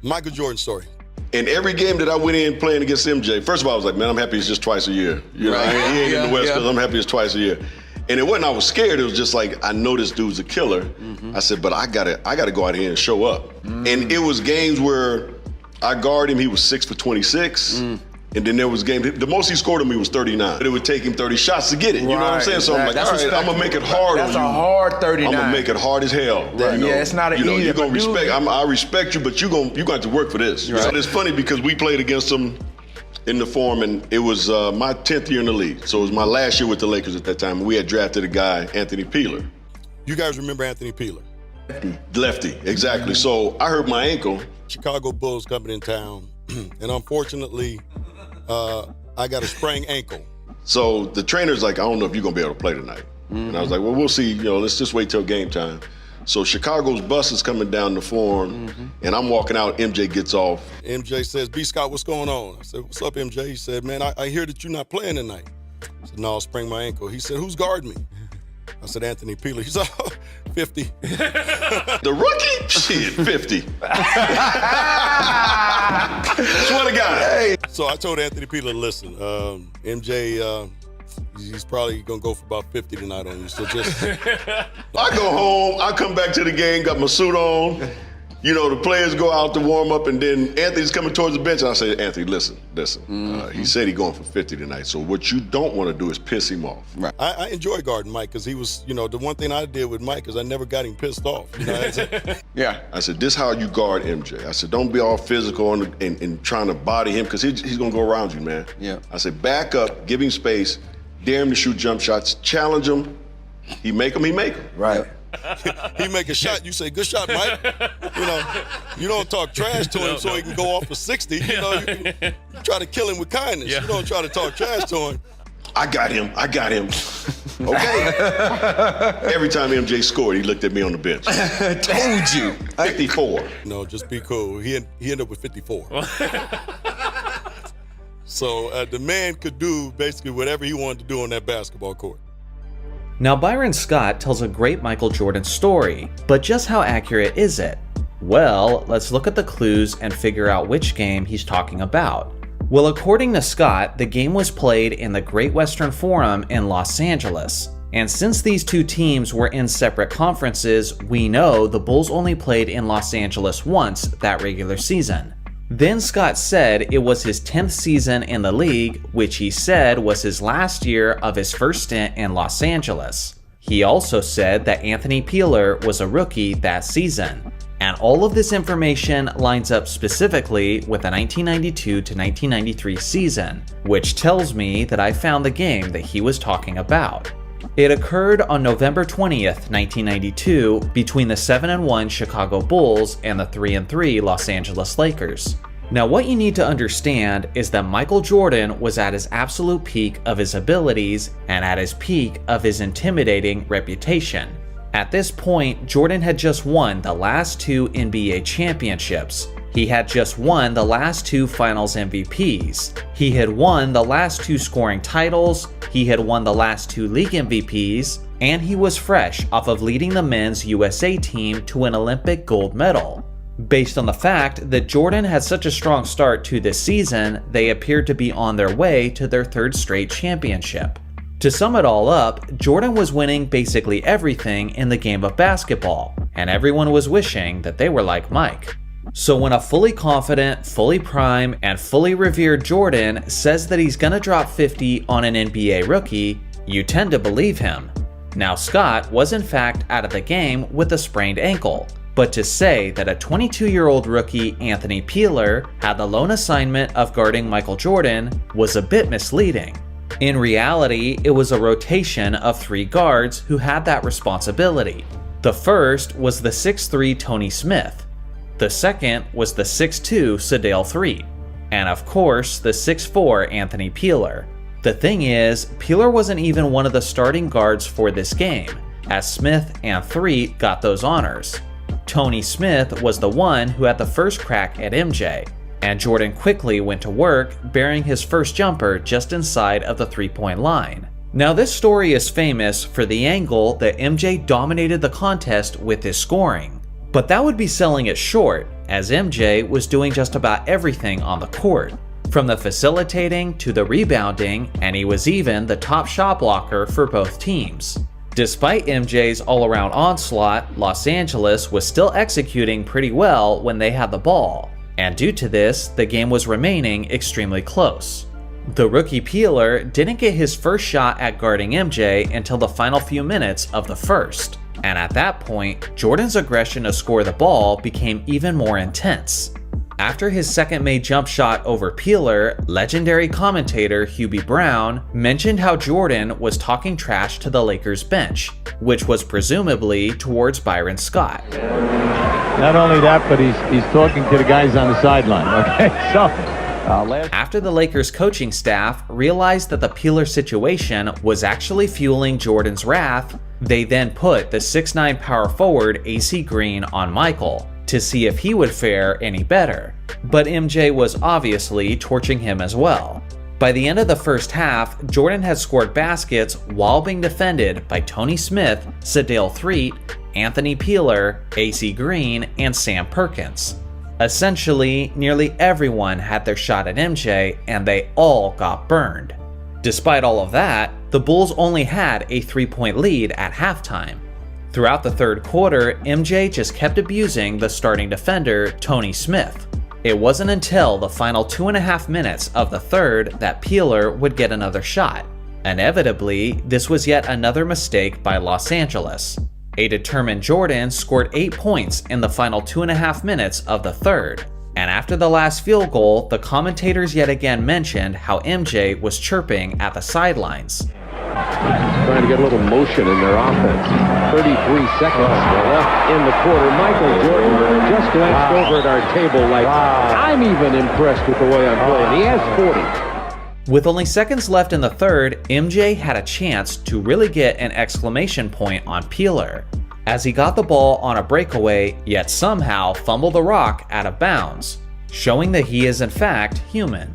Michael Jordan story. In every game that I went in playing against MJ, first of all, I was like, man, I'm happy it's just twice a year. You know, he ain't in the West Coast. I'm happy it's twice a year. And it wasn't I was scared. It was just like, I know this dude's a killer. I said, but I gotta go out here and show up. And it was games where I guarded him. He was 6 for 26. And then there was games, the most he scored on me was 39. But it would take him 30 shots to get it. You know what I'm saying? So I'm like, all right, I'm gonna make it hard on you. That's a hard 39. I'm gonna make it hard as hell. Yeah, it's not an easy. You're gonna respect. I respect you, but you got to work for this. Right. So it's funny because we played against them in the Forum, and it was my 10th year in the league. So it was my last year with the Lakers at that time. We had drafted a guy, Anthony Peeler. You guys remember Anthony Peeler? Lefty, exactly. So I hurt my ankle. Chicago Bulls coming in town, and unfortunately, I got a sprained ankle. So the trainer's like, I don't know if you're gonna be able to play tonight. And I was like, well, we'll see. Let's just wait till game time. So Chicago's bus is coming down the Forum, and I'm walking out. MJ gets off. MJ says, B. Scott, what's going on? I said, what's up, MJ? He said, man, I hear that you're not playing tonight. I said, no, I sprained my ankle. He said, who's guarding me? I said, Anthony Peeler. He said, 50. The rookie? Shit, 50. Swear to God. Hey. So I told Anthony Peeler, listen, MJ, he's probably going to go for about 50 tonight on you. So just, I go home, I come back to the game, got my suit on. The players go out to warm up, and then Anthony's coming towards the bench. And I say, Anthony, listen. He said he's going for 50 tonight. So what you don't want to do is piss him off. Right. I enjoy guarding Mike because he was, the one thing I did with Mike is I never got him pissed off. I said, this is how you guard MJ. I said, don't be all physical and trying to body him because he's going to go around you, man. Yeah. I said, back up, give him space, dare him to shoot jump shots, challenge him. He make them. Right. He make a shot, you say, good shot, Mike. You don't talk trash to him so he can go off for 60. You try to kill him with kindness. You don't try to talk trash to him. I got him. Okay. Every time MJ scored, he looked at me on the bench. Told you. 54. No, just be cool. He ended up with 54. So the man could do basically whatever he wanted to do on that basketball court. Now, Byron Scott tells a great Michael Jordan story, but just how accurate is it? Well, let's look at the clues and figure out which game he's talking about. Well, according to Scott, the game was played in the Great Western Forum in Los Angeles. And since these two teams were in separate conferences, we know the Bulls only played in Los Angeles once that regular season. Then Scott said it was his 10th season in the league, which he said was his last year of his first stint in Los Angeles. He also said that Anthony Peeler was a rookie that season. And all of this information lines up specifically with the 1992 to 1993 season, which tells me that I found the game that he was talking about. It occurred on November 20th, 1992, between the 7-1 Chicago Bulls and the 3-3 Los Angeles Lakers. Now, what you need to understand is that Michael Jordan was at his absolute peak of his abilities and at his peak of his intimidating reputation. At this point, Jordan had just won the last 2 NBA championships. He had just won the last 2 Finals MVPs. He had won the last 2 scoring titles. He had won the last 2 league MVPs. And he was fresh off of leading the men's USA team to an Olympic gold medal. Based on the fact that Jordan had such a strong start to this season, they appeared to be on their way to their 3rd straight championship. To sum it all up, Jordan was winning basically everything in the game of basketball, and everyone was wishing that they were like Mike. So when a fully confident, fully prime, and fully revered Jordan says that he's gonna drop 50 on an NBA rookie, you tend to believe him. Now, Scott was in fact out of the game with a sprained ankle, but to say that a 22-year-old rookie, Anthony Peeler, had the lone assignment of guarding Michael Jordan was a bit misleading. In reality, it was a rotation of 3 guards who had that responsibility. The first was the 6'3" Tony Smith. The second was the 6'2" Sedale III. And of course, the 6'4" Anthony Peeler. The thing is, Peeler wasn't even one of the starting guards for this game, as Smith and III got those honors. Tony Smith was the one who had the first crack at MJ, and Jordan quickly went to work, burying his first jumper just inside of the 3-point line. Now, this story is famous for the angle that MJ dominated the contest with his scoring. But that would be selling it short, as MJ was doing just about everything on the court, from the facilitating to the rebounding, and he was even the top shot blocker for both teams. Despite MJ's all-around onslaught, Los Angeles was still executing pretty well when they had the ball, and due to this, the game was remaining extremely close. The rookie Peeler didn't get his first shot at guarding MJ until the final few minutes of the first, and at that point, Jordan's aggression to score the ball became even more intense. After his second made jump shot over Peeler, legendary commentator Hubie Brown mentioned how Jordan was talking trash to the Lakers bench, which was presumably towards Byron Scott. Not only that, but he's talking to the guys on the sideline, okay? So, after the Lakers coaching staff realized that the Peeler situation was actually fueling Jordan's wrath, they then put the 6'9" power forward AC Green on McHale to see if he would fare any better, but MJ was obviously torching him as well. By the end of the first half, Jordan had scored baskets while being defended by Tony Smith, Sedale Threatt, Anthony Peeler, AC Green, and Sam Perkins. Essentially, nearly everyone had their shot at MJ, and they all got burned. Despite all of that, the Bulls only had a 3-point lead at halftime. Throughout the third quarter, MJ just kept abusing the starting defender, Tony Smith. It wasn't until the final 2.5 minutes of the third that Peeler would get another shot. Inevitably, this was yet another mistake by Los Angeles. A determined Jordan scored 8 points in the final 2.5 minutes of the third, and after the last field goal, the commentators yet again mentioned how MJ was chirping at the sidelines. Trying to get a little motion in their offense. 33 seconds left in the quarter. Michael Jordan just glanced over at our table like, I'm even impressed with the way I'm playing. He has 40. With only seconds left in the third, MJ had a chance to really get an exclamation point on Peeler, as he got the ball on a breakaway, yet somehow fumbled the rock out of bounds, showing that he is in fact human.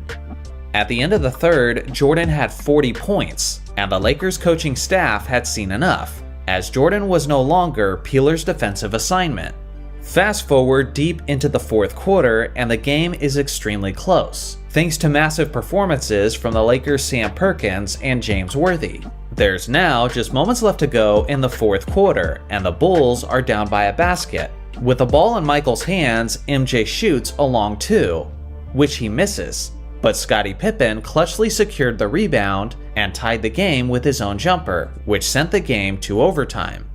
At the end of the third, Jordan had 40 points, and the Lakers coaching staff had seen enough, as Jordan was no longer Peeler's defensive assignment. Fast forward deep into the fourth quarter, and the game is extremely close, thanks to massive performances from the Lakers' Sam Perkins and James Worthy. There's now just moments left to go in the fourth quarter, and the Bulls are down by a basket. With the ball in Michael's hands, MJ shoots a long two, which he misses, but Scottie Pippen clutchly secured the rebound and tied the game with his own jumper, which sent the game to overtime.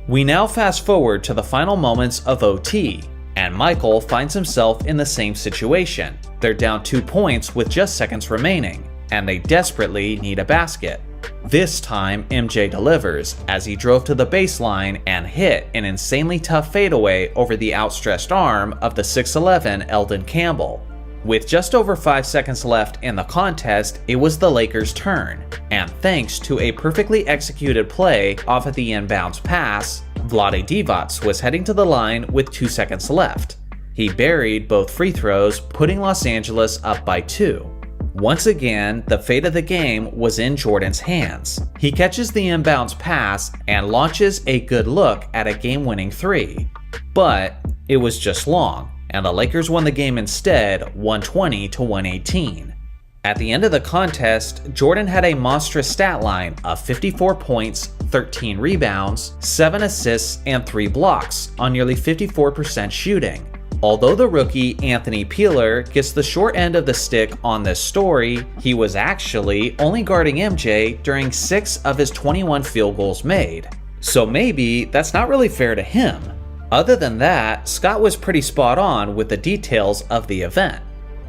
We now fast forward to the final moments of OT, and Michael finds himself in the same situation. They're down 2 points with just seconds remaining, and they desperately need a basket. This time, MJ delivers as he drove to the baseline and hit an insanely tough fadeaway over the outstretched arm of the 6'11" Eldon Campbell. With just over 5 seconds left in the contest, it was the Lakers' turn, and thanks to a perfectly executed play off of the inbounds pass, Vlade Divac was heading to the line with 2 seconds left. He buried both free throws, putting Los Angeles up by 2. Once again, the fate of the game was in Jordan's hands. He catches the inbounds pass and launches a good look at a game-winning 3. But it was just long, and the Lakers won the game instead, 120-118. At the end of the contest, Jordan had a monstrous stat line of 54 points, 13 rebounds, 7 assists, and 3 blocks on nearly 54% shooting. Although the rookie Anthony Peeler gets the short end of the stick on this story, he was actually only guarding MJ during 6 of his 21 field goals made. So maybe that's not really fair to him. Other than that, Scott was pretty spot on with the details of the event.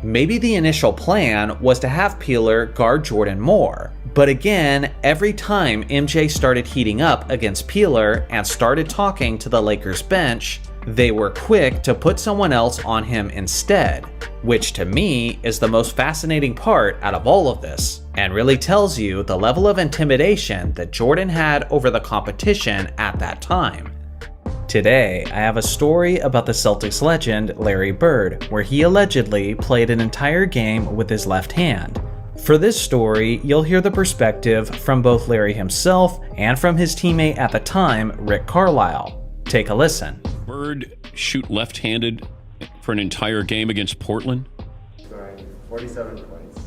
Maybe the initial plan was to have Peeler guard Jordan more, but again, every time MJ started heating up against Peeler and started talking to the Lakers bench, they were quick to put someone else on him instead, which to me is the most fascinating part out of all of this, and really tells you the level of intimidation that Jordan had over the competition at that time. Today, I have a story about the Celtics legend Larry Bird, where he allegedly played an entire game with his left hand. For this story, you'll hear the perspective from both Larry himself and from his teammate at the time, Rick Carlisle. Take a listen. Bird shoot left-handed for an entire game against Portland? Scoring 47 points.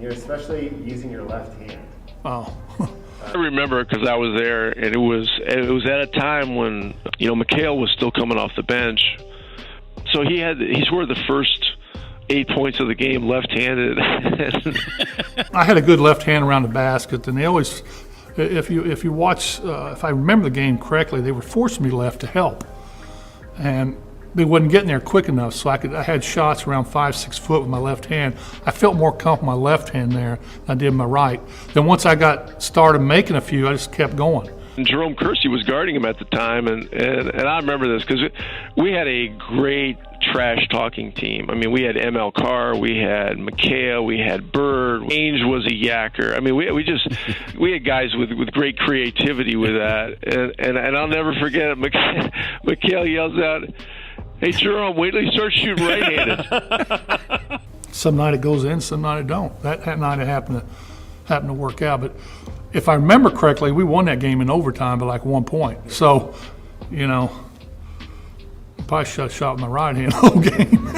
You're especially using your left hand. Oh. I remember because I was there, and it was at a time when McHale was still coming off the bench, so he scored the first 8 points of the game left-handed. I had a good left hand around the basket, and they always, if you watch, if I remember the game correctly, they were forcing me left to help, and they wasn't getting there quick enough, so I had shots around 5-6 foot with my left hand. I felt more comfortable with my left hand there than I did my right. Then once I got started making a few, I just kept going. And Jerome Kersey was guarding him at the time, and I remember this because we had a great trash-talking team. I mean, we had ML Carr, we had McHale, we had Bird. Ainge was a yacker. I mean, we had guys with great creativity with that. And I'll never forget it. McHale yells out, "Hey, Jerome, wait till you start shooting right-handed." Some night it goes in, some night it don't. That night it happened to work out. But if I remember correctly, we won that game in overtime by like 1 point. So, probably shot with my right hand the whole game.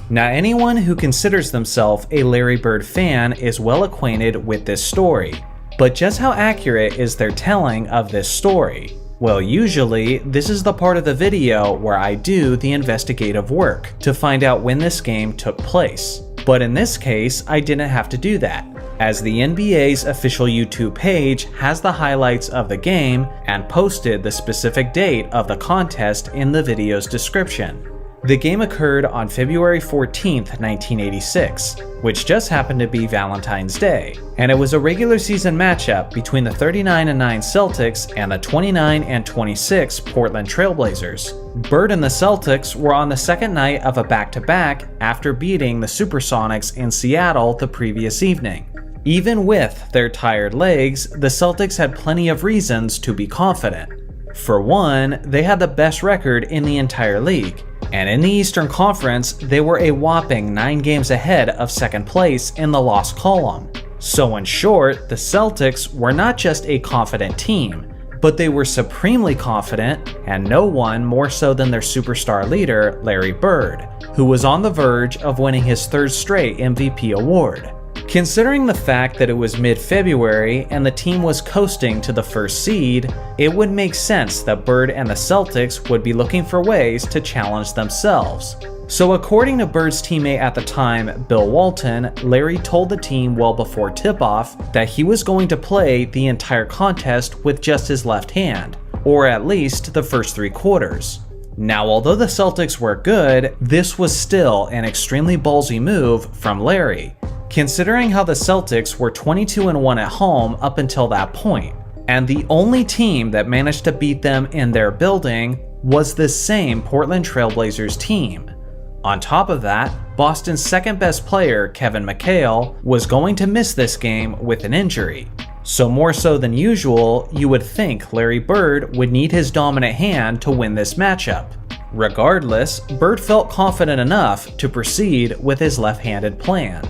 Now, anyone who considers themselves a Larry Bird fan is well acquainted with this story. But just how accurate is their telling of this story? Well, usually, this is the part of the video where I do the investigative work to find out when this game took place. But in this case, I didn't have to do that, as the NBA's official YouTube page has the highlights of the game and posted the specific date of the contest in the video's description. The game occurred on February 14th, 1986, which just happened to be Valentine's Day, and it was a regular season matchup between the 39-9 Celtics and the 29-26 Portland Trailblazers. Bird and the Celtics were on the second night of a back-to-back after beating the Supersonics in Seattle the previous evening. Even with their tired legs, the Celtics had plenty of reasons to be confident. For one, they had the best record in the entire league, and in the Eastern Conference, they were a whopping 9 games ahead of second place in the loss column. So in short, the Celtics were not just a confident team, but they were supremely confident, and no one more so than their superstar leader, Larry Bird, who was on the verge of winning his 3rd straight MVP award. Considering the fact that it was mid-February and the team was coasting to the 1st seed, it would make sense that Bird and the Celtics would be looking for ways to challenge themselves. So according to Bird's teammate at the time, Bill Walton, Larry told the team well before tip-off that he was going to play the entire contest with just his left hand, or at least the first 3 quarters. Now, although the Celtics were good, this was still an extremely ballsy move from Larry, considering how the Celtics were 22-1 at home up until that point, and the only team that managed to beat them in their building was this same Portland Trailblazers team. On top of that, Boston's second best player, Kevin McHale, was going to miss this game with an injury. So more so than usual, you would think Larry Bird would need his dominant hand to win this matchup. Regardless, Bird felt confident enough to proceed with his left-handed plan.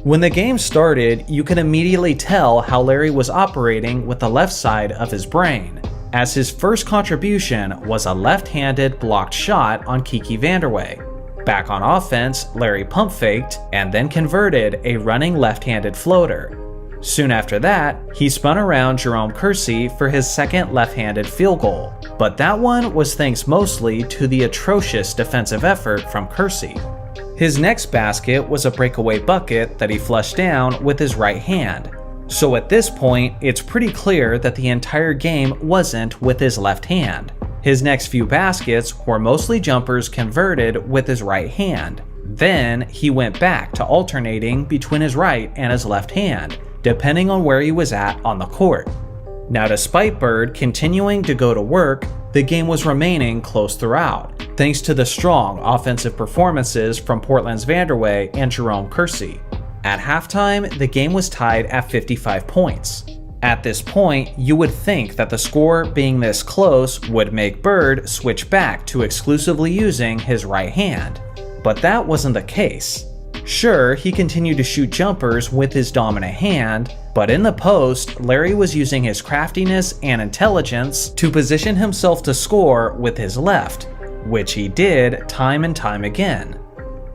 When the game started, you could immediately tell how Larry was operating with the left side of his brain, as his first contribution was a left-handed blocked shot on Kiki Vanderway. Back on offense, Larry pump faked and then converted a running left-handed floater. Soon after that, he spun around Jerome Kersey for his second left-handed field goal, but that one was thanks mostly to the atrocious defensive effort from Kersey. His next basket was a breakaway bucket that he flushed down with his right hand. So at this point, it's pretty clear that the entire game wasn't with his left hand. His next few baskets were mostly jumpers converted with his right hand. Then he went back to alternating between his right and his left hand, depending on where he was at on the court. Now, despite Bird continuing to go to work, the game was remaining close throughout, thanks to the strong offensive performances from Portland's Vanderway and Jerome Kersey. At halftime, the game was tied at 55 points. At this point, you would think that the score being this close would make Bird switch back to exclusively using his right hand, but that wasn't the case. Sure, he continued to shoot jumpers with his dominant hand, but in the post, Larry was using his craftiness and intelligence to position himself to score with his left, which he did time and time again.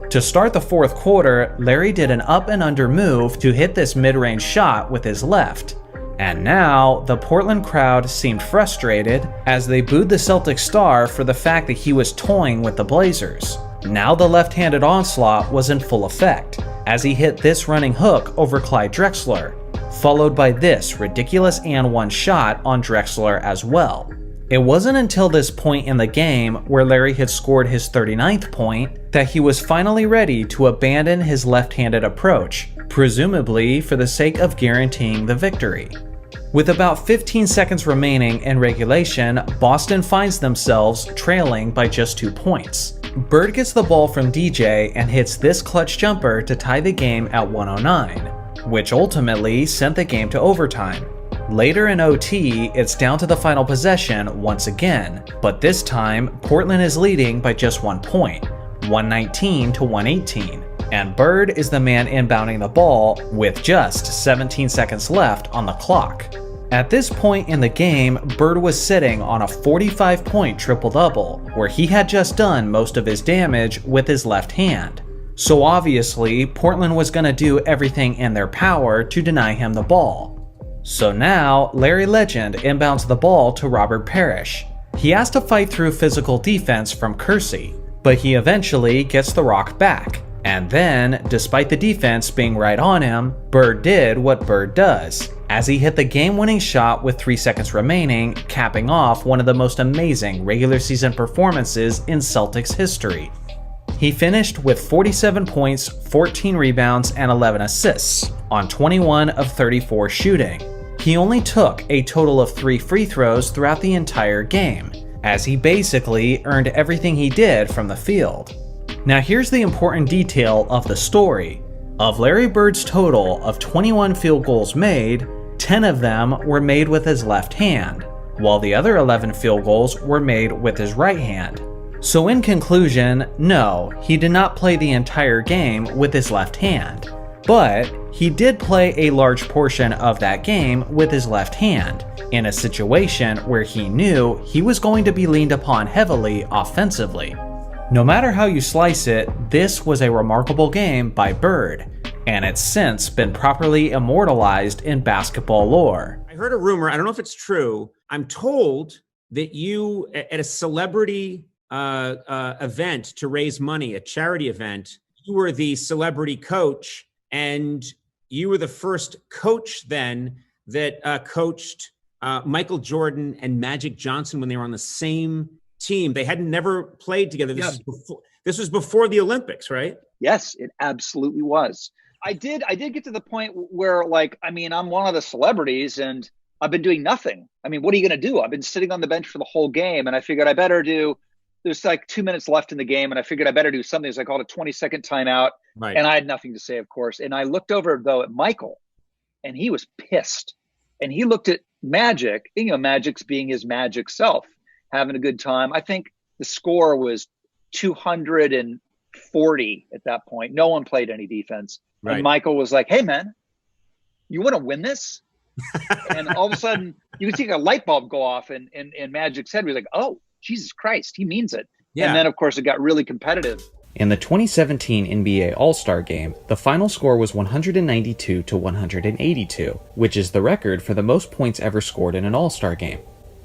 To start the fourth quarter, Larry did an up and under move to hit this mid-range shot with his left. And now, the Portland crowd seemed frustrated as they booed the Celtics star for the fact that he was toying with the Blazers. Now the left-handed onslaught was in full effect, as he hit this running hook over Clyde Drexler, followed by this ridiculous and one shot on Drexler as well. It wasn't until this point in the game, where Larry had scored his 39th point, that he was finally ready to abandon his left-handed approach, presumably for the sake of guaranteeing the victory. With about 15 seconds remaining in regulation, Boston finds themselves trailing by just 2 points. Bird gets the ball from DJ and hits this clutch jumper to tie the game at 109, which ultimately sent the game to overtime. Later in OT, it's down to the final possession once again, but this time, Portland is leading by just 1 point, 119 to 118, and Bird is the man inbounding the ball with just 17 seconds left on the clock. At this point in the game, Bird was sitting on a 45-point triple-double, where he had just done most of his damage with his left hand. So obviously, Portland was going to do everything in their power to deny him the ball. So now, Larry Legend inbounds the ball to Robert Parrish. He has to fight through physical defense from Kersey, but he eventually gets the rock back. And then, despite the defense being right on him, Bird did what Bird does, as he hit the game-winning shot with 3 seconds remaining, capping off one of the most amazing regular season performances in Celtics history. He finished with 47 points, 14 rebounds, and 11 assists on 21 of 34 shooting. He only took a total of 3 free throws throughout the entire game, as he basically earned everything he did from the field. Now here's the important detail of the story. Of Larry Bird's total of 21 field goals made, 10 of them were made with his left hand, while the other 11 field goals were made with his right hand. So in conclusion, no, he did not play the entire game with his left hand, but he did play a large portion of that game with his left hand, in a situation where he knew he was going to be leaned upon heavily offensively. No matter how you slice it, this was a remarkable game by Bird, and it's since been properly immortalized in basketball lore. I heard a rumor, I don't know if it's true, I'm told that you, at a celebrity event to raise money, a charity event, you were the celebrity coach, and you were the first coach then that coached Michael Jordan and Magic Johnson when they were on the same team. They had never played together. This was before the Olympics, right? Yes, it absolutely was. I did get to the point where, like, I mean, I'm one of the celebrities and I've been doing nothing. I mean, what are you going to do? I've been sitting on the bench for the whole game, and I figured I better do, there's like 2 minutes left in the game, and I figured I better do something. So I called a 20-second timeout, and I had nothing to say, of course. And I looked over, though, at Michael, and he was pissed. And he looked at Magic, you know, Magic's being his Magic self, having a good time. I think the score was 240 at that point. No one played any defense. Right. And Michael was like, hey, man, you want to win this? And all of a sudden, you could see a light bulb go off in Magic's head. He was like, oh, Jesus Christ, he means it. Yeah. And then, of course, it got really competitive. In the 2017 NBA All-Star Game, the final score was 192 to 182, which is the record for the most points ever scored in an All-Star Game.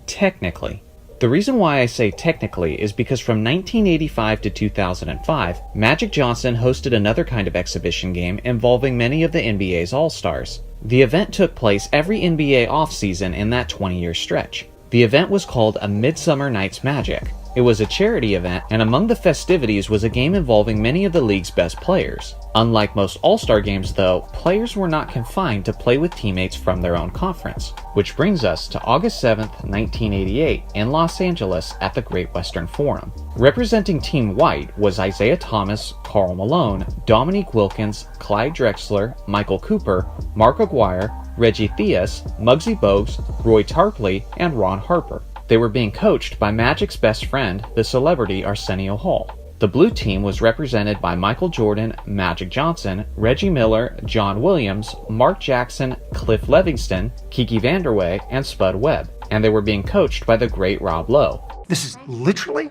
Technically. The reason why I say technically is because from 1985 to 2005, Magic Johnson hosted another kind of exhibition game involving many of the NBA's All-Stars. The event took place every NBA offseason in that 20-year stretch. The event was called a Midsummer Night's Magic. It was a charity event, and among the festivities was a game involving many of the league's best players. Unlike most All-Star games, though, players were not confined to play with teammates from their own conference. Which brings us to August 7th, 1988, in Los Angeles at the Great Western Forum. Representing Team White was Isaiah Thomas, Karl Malone, Dominique Wilkins, Clyde Drexler, Michael Cooper, Mark Aguirre, Reggie Theus, Muggsy Bogues, Roy Tarpley, and Ron Harper. They were being coached by Magic's best friend, the celebrity Arsenio Hall. The blue team was represented by Michael Jordan, Magic Johnson, Reggie Miller, John Williams, Mark Jackson, Cliff Livingston, Kiki Vanderway, and Spud Webb, and they were being coached by the great Rob Lowe. This is literally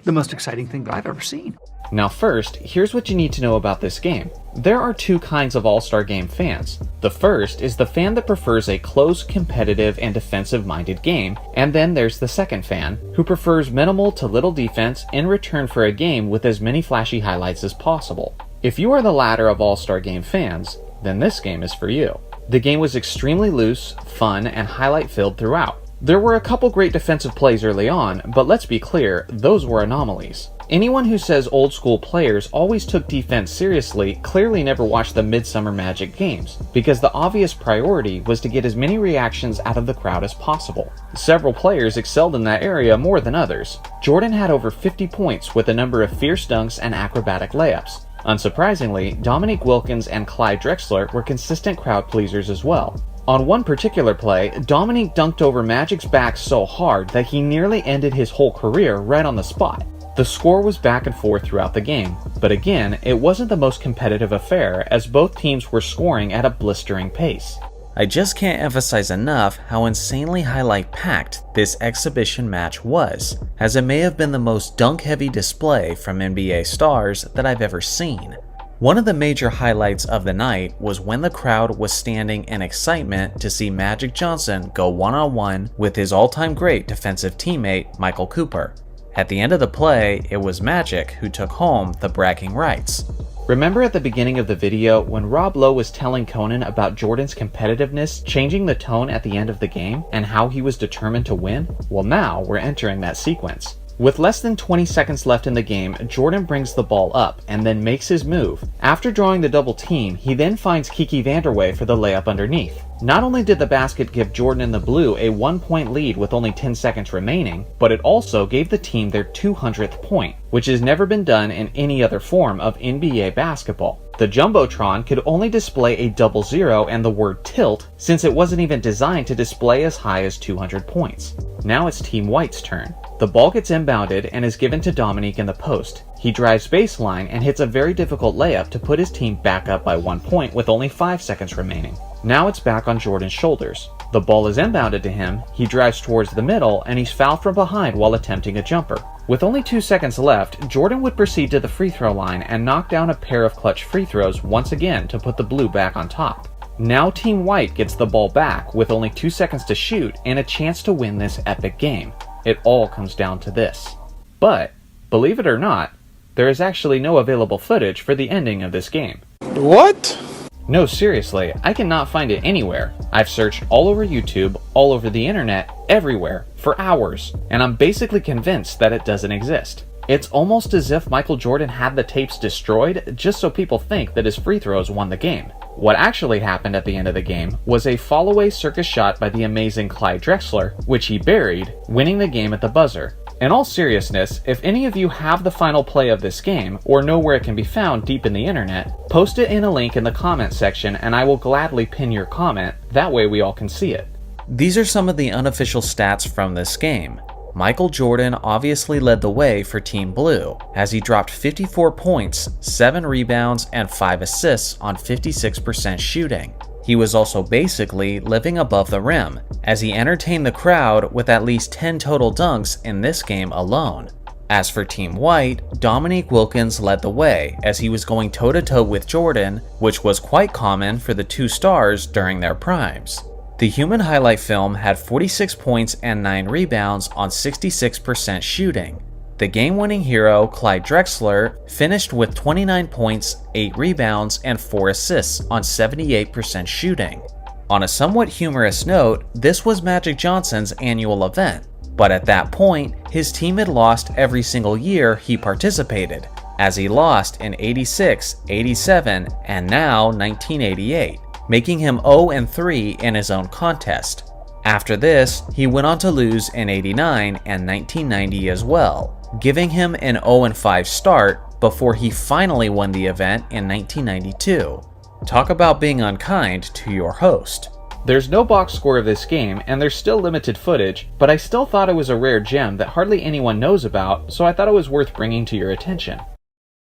the most exciting thing that I've ever seen. Now first, here's what you need to know about this game. There are two kinds of All-Star Game fans. The first is the fan that prefers a close, competitive, and defensive-minded game, and then there's the second fan, who prefers minimal to little defense in return for a game with as many flashy highlights as possible. If you are the latter of All-Star Game fans, then this game is for you. The game was extremely loose, fun, and highlight-filled throughout. There were a couple great defensive plays early on, but let's be clear, those were anomalies. Anyone who says old school players always took defense seriously clearly never watched the Midsummer Magic games, because the obvious priority was to get as many reactions out of the crowd as possible. Several players excelled in that area more than others. Jordan had over 50 points with a number of fierce dunks and acrobatic layups. Unsurprisingly, Dominique Wilkins and Clyde Drexler were consistent crowd pleasers as well. On one particular play, Dominique dunked over Magic's back so hard that he nearly ended his whole career right on the spot. The score was back and forth throughout the game, but again, it wasn't the most competitive affair as both teams were scoring at a blistering pace. I just can't emphasize enough how insanely highlight-packed this exhibition match was, as it may have been the most dunk-heavy display from NBA stars that I've ever seen. One of the major highlights of the night was when the crowd was standing in excitement to see Magic Johnson go one-on-one with his all-time great defensive teammate Michael Cooper. At the end of the play, it was Magic who took home the bragging rights. Remember at the beginning of the video when Rob Lowe was telling Conan about Jordan's competitiveness changing the tone at the end of the game and how he was determined to win? Well, now we're entering that sequence. With less than 20 seconds left in the game, Jordan brings the ball up and then makes his move. After drawing the double team, he then finds Kiki Vanderway for the layup underneath. Not only did the basket give Jordan and the Blue a 1-point lead with only 10 seconds remaining, but it also gave the team their 200th point, which has never been done in any other form of NBA basketball. The Jumbotron could only display a 00 and the word tilt since it wasn't even designed to display as high as 200 points. Now it's Team White's turn. The ball gets inbounded and is given to Dominique in the post. He drives baseline and hits a very difficult layup to put his team back up by 1 point with only 5 seconds remaining. Now it's back on Jordan's shoulders. The ball is inbounded to him, he drives towards the middle, and he's fouled from behind while attempting a jumper. With only 2 seconds left, Jordan would proceed to the free throw line and knock down a pair of clutch free throws once again to put the Blue back on top. Now Team White gets the ball back with only 2 seconds to shoot and a chance to win this epic game. It all comes down to this. But, believe it or not, there is actually no available footage for the ending of this game. What? No, seriously, I cannot find it anywhere. I've searched all over YouTube, all over the internet, everywhere, for hours, and I'm basically convinced that it doesn't exist. It's almost as if Michael Jordan had the tapes destroyed just so people think that his free throws won the game. What actually happened at the end of the game was a fall-away circus shot by the amazing Clyde Drexler, which he buried, winning the game at the buzzer. In all seriousness, if any of you have the final play of this game, or know where it can be found deep in the internet, post it in a link in the comment section and I will gladly pin your comment, that way we all can see it. These are some of the unofficial stats from this game. Michael Jordan obviously led the way for Team Blue, as he dropped 54 points, 7 rebounds, and 5 assists on 56% shooting. He was also basically living above the rim, as he entertained the crowd with at least 10 total dunks in this game alone. As for Team White, Dominique Wilkins led the way as he was going toe-to-toe with Jordan, which was quite common for the two stars during their primes. The human highlight film had 46 points and 9 rebounds on 66% shooting. The game-winning hero, Clyde Drexler, finished with 29 points, 8 rebounds, and 4 assists on 78% shooting. On a somewhat humorous note, this was Magic Johnson's annual event, but at that point, his team had lost every single year he participated, as he lost in 86, 87, and now 1988, making him 0-3 in his own contest. After this, he went on to lose in 89 and 1990 as well, giving him an 0-5 start before he finally won the event in 1992. Talk about being unkind to your host. There's no box score of this game, and there's still limited footage, but I still thought it was a rare gem that hardly anyone knows about, so I thought it was worth bringing to your attention.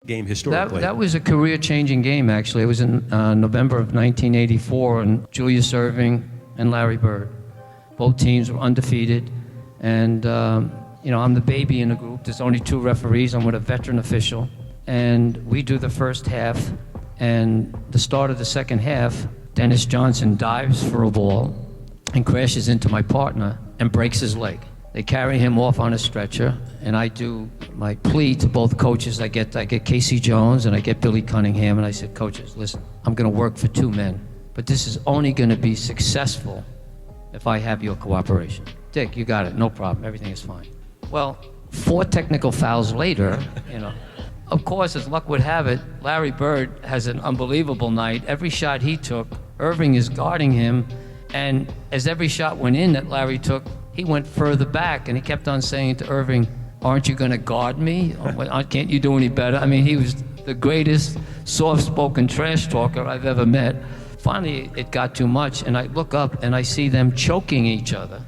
Game historically. That was a career-changing game, actually. It was in November of 1984, and Julius Erving and Larry Bird. Both teams were undefeated, and I'm the baby in the group. There's only 2 referees. I'm with a veteran official. And we do the first half. And the start of the second half, Dennis Johnson dives for a ball and crashes into my partner and breaks his leg. They carry him off on a stretcher, and I do my plea to both coaches. I get Casey Jones and I get Billy Cunningham, and I said, coaches, listen, I'm going to work for 2 men, but this is only going to be successful if I have your cooperation. Dick, you got it, no problem, everything is fine. Well, 4 technical fouls later, of course, as luck would have it, Larry Bird has an unbelievable night. Every shot he took, Irving is guarding him, and as every shot went in that Larry took, he went further back, and he kept on saying to Irving, aren't you going to guard me? Can't you do any better? I mean, he was the greatest soft-spoken trash talker I've ever met. Finally, it got too much, and I look up and I see them choking each other.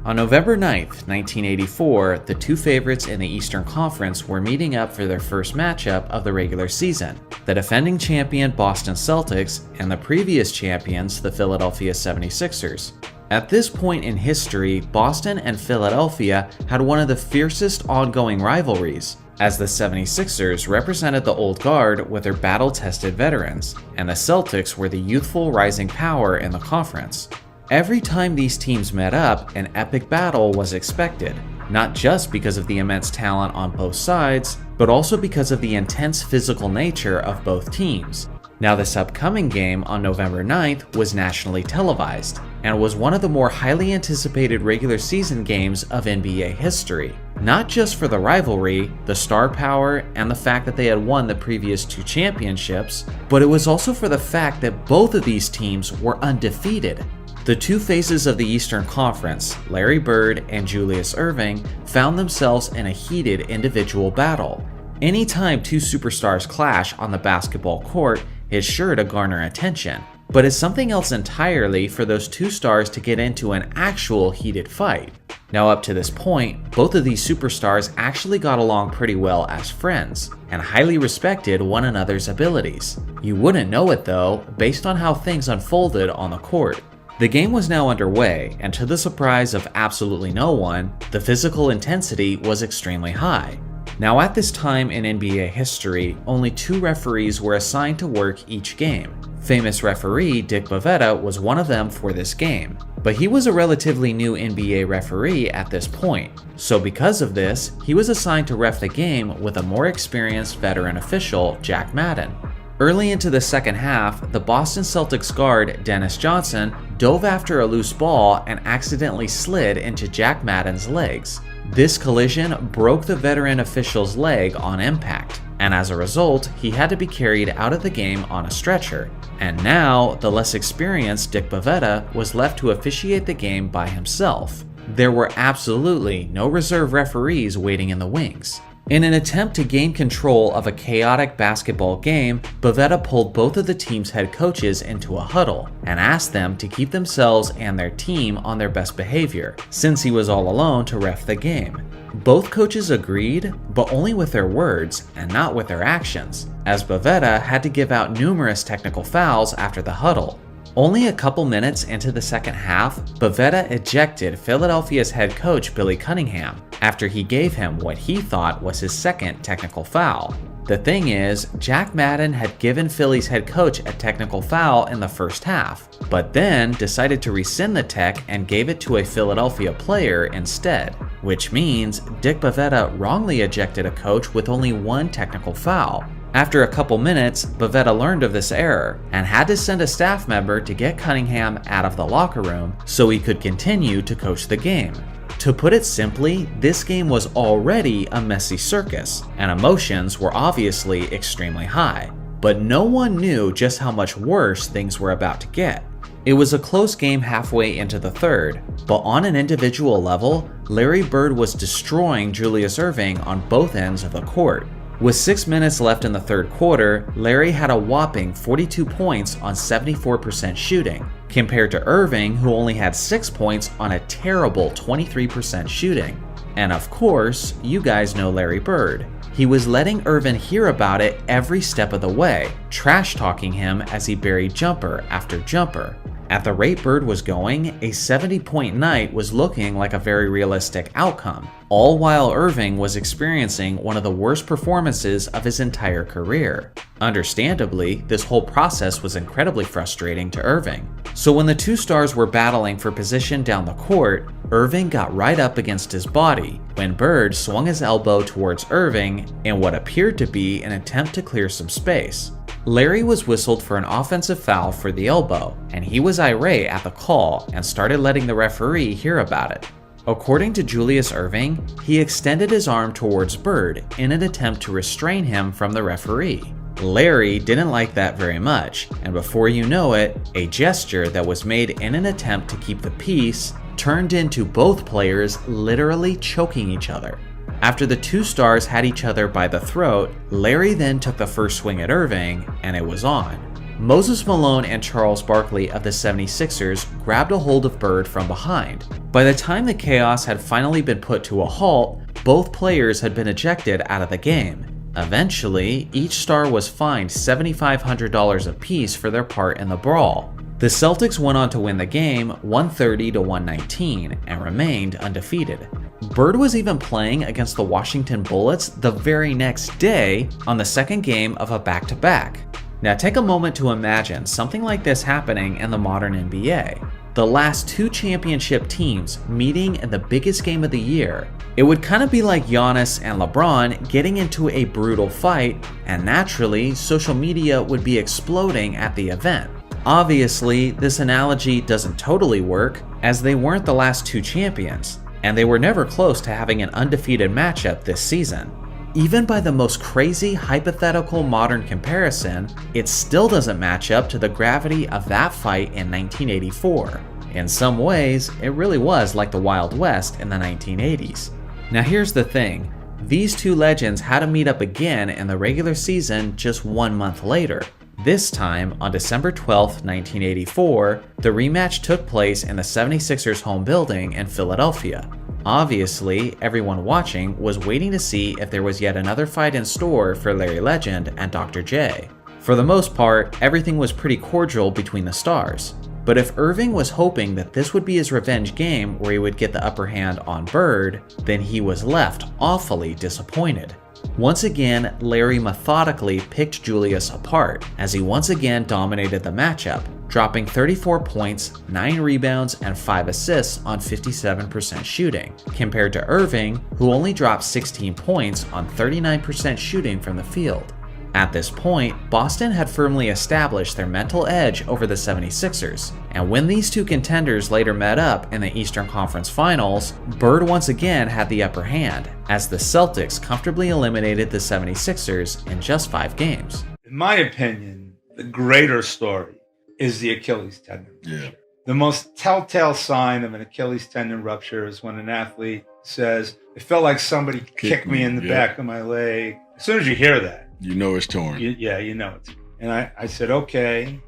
On November 9th, 1984, the 2 favorites in the Eastern Conference were meeting up for their first matchup of the regular season, the defending champion Boston Celtics and the previous champions, the Philadelphia 76ers. At this point in history, Boston and Philadelphia had one of the fiercest ongoing rivalries, as the 76ers represented the old guard with their battle-tested veterans, and the Celtics were the youthful rising power in the conference. Every time these teams met up, an epic battle was expected, not just because of the immense talent on both sides, but also because of the intense physical nature of both teams. Now, this upcoming game on November 9th was nationally televised, and was one of the more highly anticipated regular season games of NBA history. Not just for the rivalry, the star power, and the fact that they had won the previous 2 championships, but it was also for the fact that both of these teams were undefeated. The 2 faces of the Eastern Conference, Larry Bird and Julius Erving, found themselves in a heated individual battle. Anytime 2 superstars clash on the basketball court is sure to garner attention, but it's something else entirely for those 2 stars to get into an actual heated fight. Now, up to this point, both of these superstars actually got along pretty well as friends, and highly respected one another's abilities. You wouldn't know it though, based on how things unfolded on the court. The game was now underway, and to the surprise of absolutely no one, the physical intensity was extremely high. Now, at this time in NBA history, only 2 referees were assigned to work each game. Famous referee Dick Bavetta was one of them for this game, but he was a relatively new NBA referee at this point, so because of this, he was assigned to ref the game with a more experienced veteran official, Jack Madden. Early into the second half, the Boston Celtics guard Dennis Johnson dove after a loose ball and accidentally slid into Jack Madden's legs. This collision broke the veteran official's leg on impact, and as a result, he had to be carried out of the game on a stretcher. And now, the less experienced Dick Bavetta was left to officiate the game by himself. There were absolutely no reserve referees waiting in the wings. In an attempt to gain control of a chaotic basketball game, Bavetta pulled both of the team's head coaches into a huddle and asked them to keep themselves and their team on their best behavior, since he was all alone to ref the game. Both coaches agreed, but only with their words and not with their actions, as Bavetta had to give out numerous technical fouls after the huddle. Only a couple minutes into the second half, Bavetta ejected Philadelphia's head coach Billy Cunningham after he gave him what he thought was his second technical foul. The thing is, Jack Madden had given Philly's head coach a technical foul in the first half, but then decided to rescind the tech and gave it to a Philadelphia player instead, which means Dick Bavetta wrongly ejected a coach with only 1 technical foul. After a couple minutes, Bavetta learned of this error and had to send a staff member to get Cunningham out of the locker room so he could continue to coach the game. To put it simply, this game was already a messy circus, and emotions were obviously extremely high. But no one knew just how much worse things were about to get. It was a close game halfway into the third, but on an individual level, Larry Bird was destroying Julius Erving on both ends of the court. With 6 minutes left in the third quarter, Larry had a whopping 42 points on 74% shooting, compared to Erving, who only had 6 points on a terrible 23% shooting. And of course, you guys know Larry Bird. He was letting Erving hear about it every step of the way, trash-talking him as he buried jumper after jumper. At the rate Bird was going, a 70-point night was looking like a very realistic outcome, all while Irving was experiencing one of the worst performances of his entire career. Understandably, this whole process was incredibly frustrating to Irving. So when the two stars were battling for position down the court, Irving got right up against his body when Bird swung his elbow towards Irving in what appeared to be an attempt to clear some space. Larry was whistled for an offensive foul for the elbow, and he was irate at the call and started letting the referee hear about it. According to Julius Erving, he extended his arm towards Bird in an attempt to restrain him from the referee. Larry didn't like that very much, and before you know it, a gesture that was made in an attempt to keep the peace turned into both players literally choking each other. After the two stars had each other by the throat, Larry then took the first swing at Irving, and it was on. Moses Malone and Charles Barkley of the 76ers grabbed a hold of Bird from behind. By the time the chaos had finally been put to a halt, both players had been ejected out of the game. Eventually, each star was fined $7,500 apiece for their part in the brawl. The Celtics went on to win the game 130-119 and remained undefeated. Bird was even playing against the Washington Bullets the very next day on the second game of a back-to-back. Now take a moment to imagine something like this happening in the modern NBA. The last two championship teams meeting in the biggest game of the year. It would kind of be like Giannis and LeBron getting into a brutal fight, and naturally, social media would be exploding at the event. Obviously, this analogy doesn't totally work, as they weren't the last two champions, and they were never close to having an undefeated matchup this season. Even by the most crazy hypothetical modern comparison, it still doesn't match up to the gravity of that fight in 1984. In some ways, it really was like the Wild West in the 1980s. Now here's the thing, these two legends had to meet up again in the regular season just 1 month later. This time, on December 12, 1984, the rematch took place in the 76ers home building in Philadelphia. Obviously, everyone watching was waiting to see if there was yet another fight in store for Larry Legend and Dr. J. For the most part, everything was pretty cordial between the stars. But if Irving was hoping that this would be his revenge game where he would get the upper hand on Bird, then he was left awfully disappointed. Once again, Larry methodically picked Julius apart, as he once again dominated the matchup, dropping 34 points, 9 rebounds, and 5 assists on 57% shooting, compared to Irving, who only dropped 16 points on 39% shooting from the field. At this point, Boston had firmly established their mental edge over the 76ers, and when these two contenders later met up in the Eastern Conference Finals, Bird once again had the upper hand, as the Celtics comfortably eliminated the 76ers in just 5 games. In my opinion, the greater story is the Achilles tendon. Yeah. The most telltale sign of an Achilles tendon rupture is when an athlete says, "It felt like somebody kicked me in the back of my leg." As soon as you hear that, you know it's torn. You know it. And I said, okay.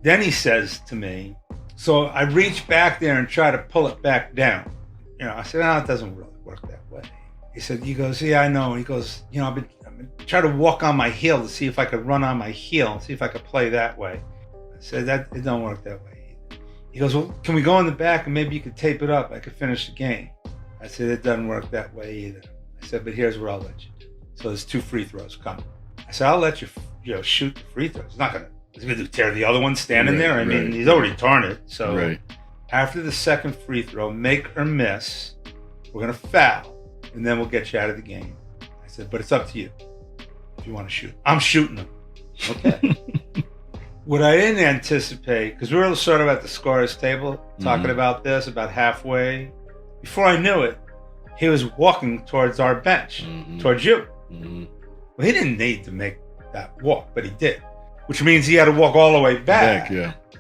Then he says to me, so I reach back there and try to pull it back down. I said, no, it doesn't really work that way. He goes, yeah, I know. He goes, I've been trying to walk on my heel to see if I could run on my heel and see if I could play that way. I said, it don't work that way either. He goes, well, can we go in the back and maybe you could tape it up? I could finish the game. I said, it doesn't work that way either. I said, but here's what I'll let you do. So there's 2 free throws coming. I said, I'll let you, shoot the free throws. He's going to tear the other one standing there. I mean, he's already torn it. So after the second free throw, make or miss, we're going to foul, and then we'll get you out of the game. I said, but it's up to you if you want to shoot. I'm shooting them. Okay. What I didn't anticipate, because we were sort of at the scorer's table talking about this about halfway. Before I knew it, he was walking towards our bench, towards you. Well, he didn't need to make that walk, but he did, which means he had to walk all the way back.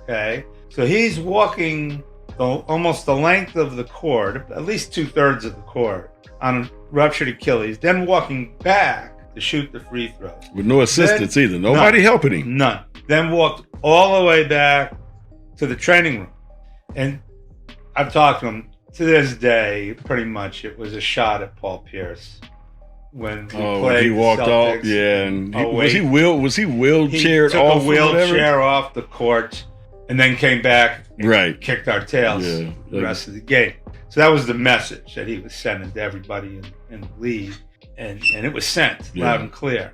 Okay, so he's walking almost the length of the court, at least 2/3 of the court, on a ruptured Achilles, then walking back to shoot the free throws. With no assistance either. Nobody helping him. None. Then walked all the way back to the training room. And I've talked to him. To this day, pretty much it was a shot at Paul Pierce. When he played, he walked Celtics, off, and was he wheelchaired off? He took a wheelchair off the court and then came back and Right. kicked our tails the rest of the game. So that was the message that he was sending to everybody in the league, and it was sent loud and clear.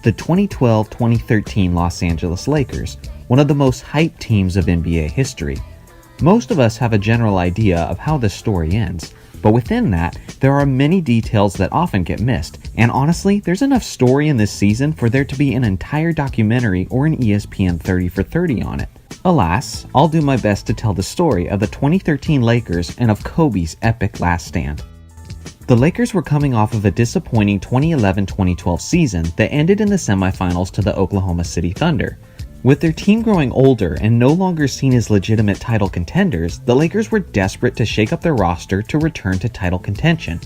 The 2012-2013 Los Angeles Lakers, one of the most hyped teams of NBA history. Most of us have a general idea of how this story ends, but within that, there are many details that often get missed, and honestly, there's enough story in this season for there to be an entire documentary or an ESPN 30 for 30 on it. Alas, I'll do my best to tell the story of the 2013 Lakers and of Kobe's epic last stand. The Lakers were coming off of a disappointing 2011-2012 season that ended in the semifinals to the Oklahoma City Thunder. With their team growing older and no longer seen as legitimate title contenders, the Lakers were desperate to shake up their roster to return to title contention.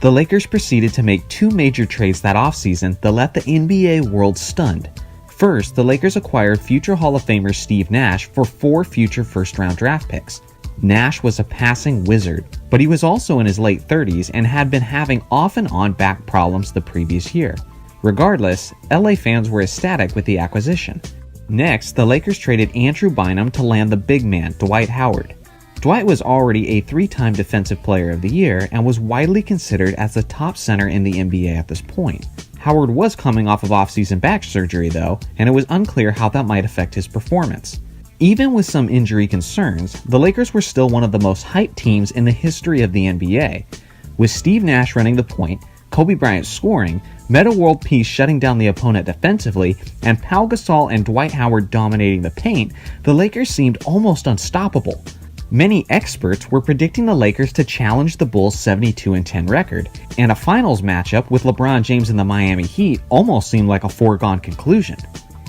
The Lakers proceeded to make two major trades that offseason that left the NBA world stunned. First, the Lakers acquired future Hall of Famer Steve Nash for 4 future first-round draft picks. Nash was a passing wizard, but he was also in his late 30s and had been having off and on back problems the previous year. Regardless, LA fans were ecstatic with the acquisition. Next, the Lakers traded Andrew Bynum to land the big man, Dwight Howard. Dwight was already a 3-time Defensive Player of the Year and was widely considered as the top center in the NBA at this point. Howard was coming off of off-season back surgery though, and it was unclear how that might affect his performance. Even with some injury concerns, the Lakers were still one of the most hyped teams in the history of the NBA. With Steve Nash running the point, Kobe Bryant scoring, Metta World Peace shutting down the opponent defensively, and Pau Gasol and Dwight Howard dominating the paint, the Lakers seemed almost unstoppable. Many experts were predicting the Lakers to challenge the Bulls' 72-10 record, and a finals matchup with LeBron James and the Miami Heat almost seemed like a foregone conclusion.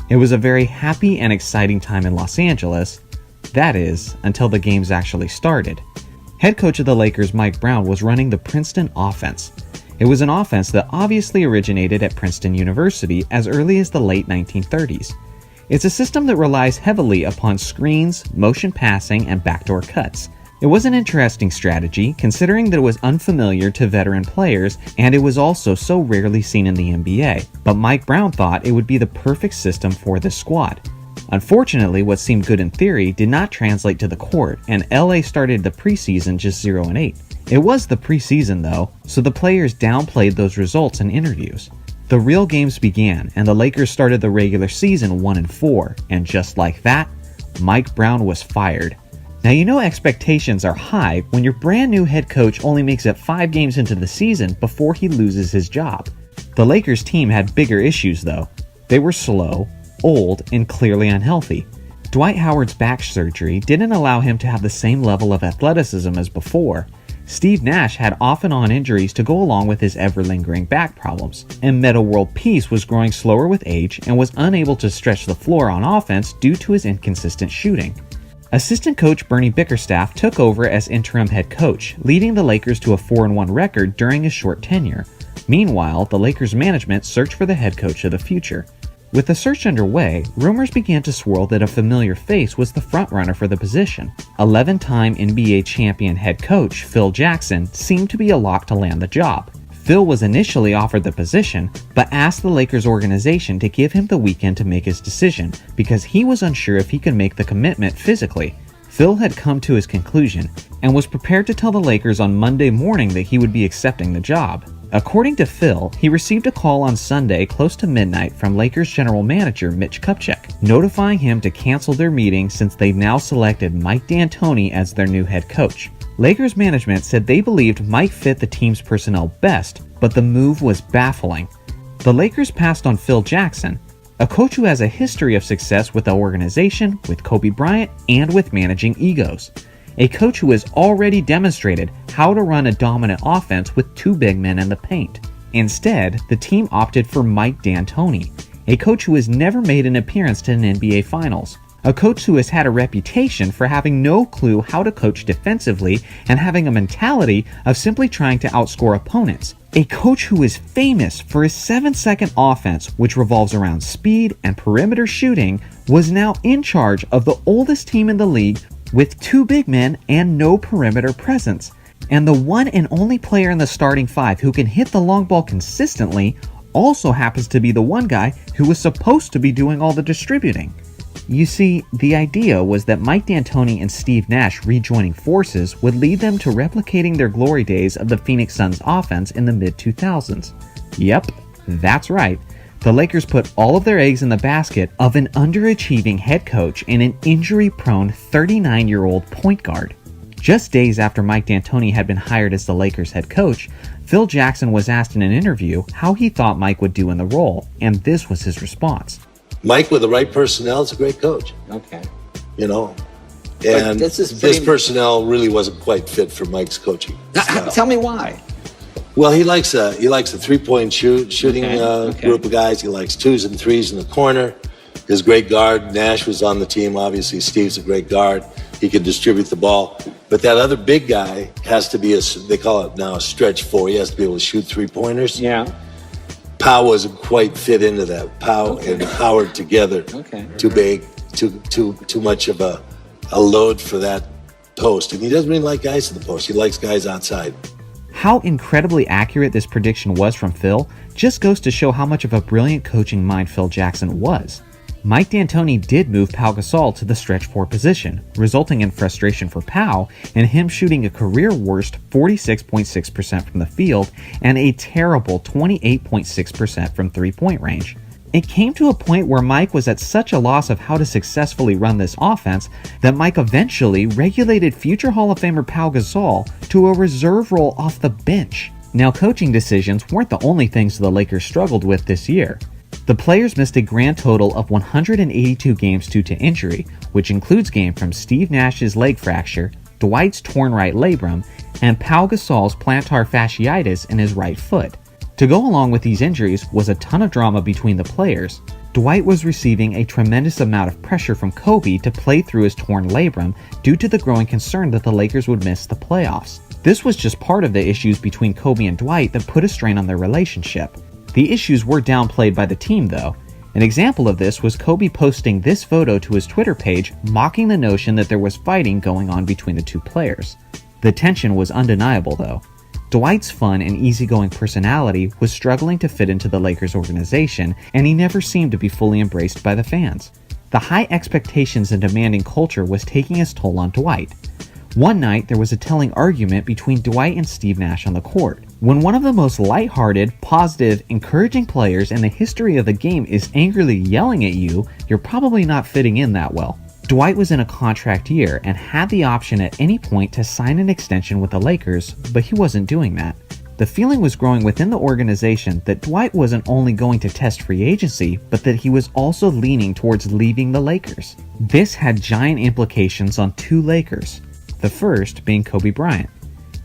It was a very happy and exciting time in Los Angeles, that is, until the games actually started. Head coach of the Lakers, Mike Brown, was running the Princeton offense. It was an offense that obviously originated at Princeton University as early as the late 1930s. It's a system that relies heavily upon screens, motion passing, and backdoor cuts. It was an interesting strategy, considering that it was unfamiliar to veteran players and it was also so rarely seen in the NBA, but Mike Brown thought it would be the perfect system for this squad. Unfortunately, what seemed good in theory did not translate to the court, and LA started the preseason just 0-8. It was the preseason though, so the players downplayed those results in interviews. The real games began, and the Lakers started the regular season 1-4, and just like that, Mike Brown was fired. Now you know expectations are high when your brand new head coach only makes it 5 games into the season before he loses his job. The Lakers team had bigger issues though. They were slow, old, and clearly unhealthy. Dwight Howard's back surgery didn't allow him to have the same level of athleticism as before. Steve Nash had off and on injuries to go along with his ever-lingering back problems, and Metta World Peace was growing slower with age and was unable to stretch the floor on offense due to his inconsistent shooting. Assistant coach Bernie Bickerstaff took over as interim head coach, leading the Lakers to a 4-1 record during his short tenure. Meanwhile, the Lakers management searched for the head coach of the future. With the search underway, rumors began to swirl that a familiar face was the frontrunner for the position. 11-time NBA champion head coach Phil Jackson seemed to be a lock to land the job. Phil was initially offered the position, but asked the Lakers organization to give him the weekend to make his decision because he was unsure if he could make the commitment physically. Phil had come to his conclusion and was prepared to tell the Lakers on Monday morning that he would be accepting the job. According to Phil, he received a call on Sunday close to midnight from Lakers general manager Mitch Kupchak, notifying him to cancel their meeting since they've now selected Mike D'Antoni as their new head coach. Lakers management said they believed Mike fit the team's personnel best, but the move was baffling. The Lakers passed on Phil Jackson, a coach who has a history of success with the organization, with Kobe Bryant, and with managing egos. A coach who has already demonstrated how to run a dominant offense with 2 big men in the paint. Instead, the team opted for Mike D'Antoni, a coach who has never made an appearance to an NBA Finals. A coach who has had a reputation for having no clue how to coach defensively and having a mentality of simply trying to outscore opponents. A coach who is famous for his 7-second offense, which revolves around speed and perimeter shooting, was now in charge of the oldest team in the league with 2 big men and no perimeter presence. And the one and only player in the starting 5 who can hit the long ball consistently also happens to be the one guy who was supposed to be doing all the distributing. You see, the idea was that Mike D'Antoni and Steve Nash rejoining forces would lead them to replicating their glory days of the Phoenix Suns offense in the mid-2000s. Yep, that's right. The Lakers put all of their eggs in the basket of an underachieving head coach and an injury-prone 39-year-old point guard. Just days after Mike D'Antoni had been hired as the Lakers head coach, Phil Jackson was asked in an interview how he thought Mike would do in the role, and this was his response. Mike, with the right personnel, is a great coach. Okay. You know, and this personnel really wasn't quite fit for Mike's coaching style. Tell me why. Well, he likes a three-point shooting group of guys. He likes 2s and 3s in the corner. His great guard, Nash, was on the team. Obviously, Steve's a great guard. He can distribute the ball. But that other big guy has to be they call it now a stretch 4. He has to be able to shoot 3-pointers. Yeah. Powell wasn't quite fit into that. Powell and Howard together. Okay. Too big, too much of a load for that post. And he doesn't really like guys in the post. He likes guys outside. How incredibly accurate this prediction was from Phil just goes to show how much of a brilliant coaching mind Phil Jackson was. Mike D'Antoni did move Pau Gasol to the stretch 4 position, resulting in frustration for Pau and him shooting a career-worst 46.6% from the field and a terrible 28.6% from three-point range. It came to a point where Mike was at such a loss of how to successfully run this offense that Mike eventually regulated future Hall of Famer Pau Gasol to a reserve role off the bench. Now, coaching decisions weren't the only things the Lakers struggled with this year. The players missed a grand total of 182 games due to injury, which includes games from Steve Nash's leg fracture, Dwight's torn right labrum, and Pau Gasol's plantar fasciitis in his right foot. To go along with these injuries was a ton of drama between the players. Dwight was receiving a tremendous amount of pressure from Kobe to play through his torn labrum due to the growing concern that the Lakers would miss the playoffs. This was just part of the issues between Kobe and Dwight that put a strain on their relationship. The issues were downplayed by the team though. An example of this was Kobe posting this photo to his Twitter page mocking the notion that there was fighting going on between the two players. The tension was undeniable though. Dwight's fun and easygoing personality was struggling to fit into the Lakers organization, and he never seemed to be fully embraced by the fans. The high expectations and demanding culture was taking its toll on Dwight. One night, there was a telling argument between Dwight and Steve Nash on the court. When one of the most lighthearted, positive, encouraging players in the history of the game is angrily yelling at you, you're probably not fitting in that well. Dwight was in a contract year and had the option at any point to sign an extension with the Lakers, but he wasn't doing that. The feeling was growing within the organization that Dwight wasn't only going to test free agency, but that he was also leaning towards leaving the Lakers. This had giant implications on two Lakers, the first being Kobe Bryant.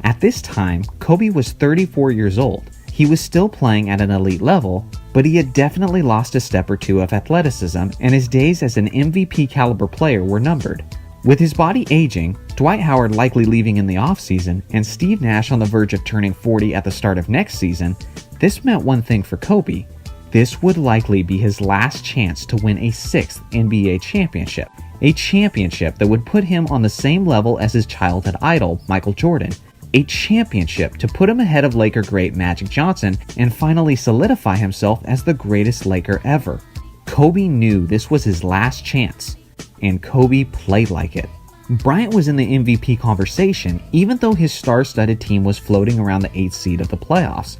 At this time, Kobe was 34 years old. He was still playing at an elite level, but he had definitely lost a step or two of athleticism, and his days as an MVP caliber player were numbered. With his body aging, Dwight Howard likely leaving in the offseason, and Steve Nash on the verge of turning 40 at the start of next season, this meant one thing for Kobe. This would likely be his last chance to win a 6th NBA championship. A championship that would put him on the same level as his childhood idol, Michael Jordan. A championship to put him ahead of Laker great Magic Johnson and finally solidify himself as the greatest Laker ever. Kobe knew this was his last chance, and Kobe played like it. Bryant was in the MVP conversation even though his star-studded team was floating around the 8th seed of the playoffs.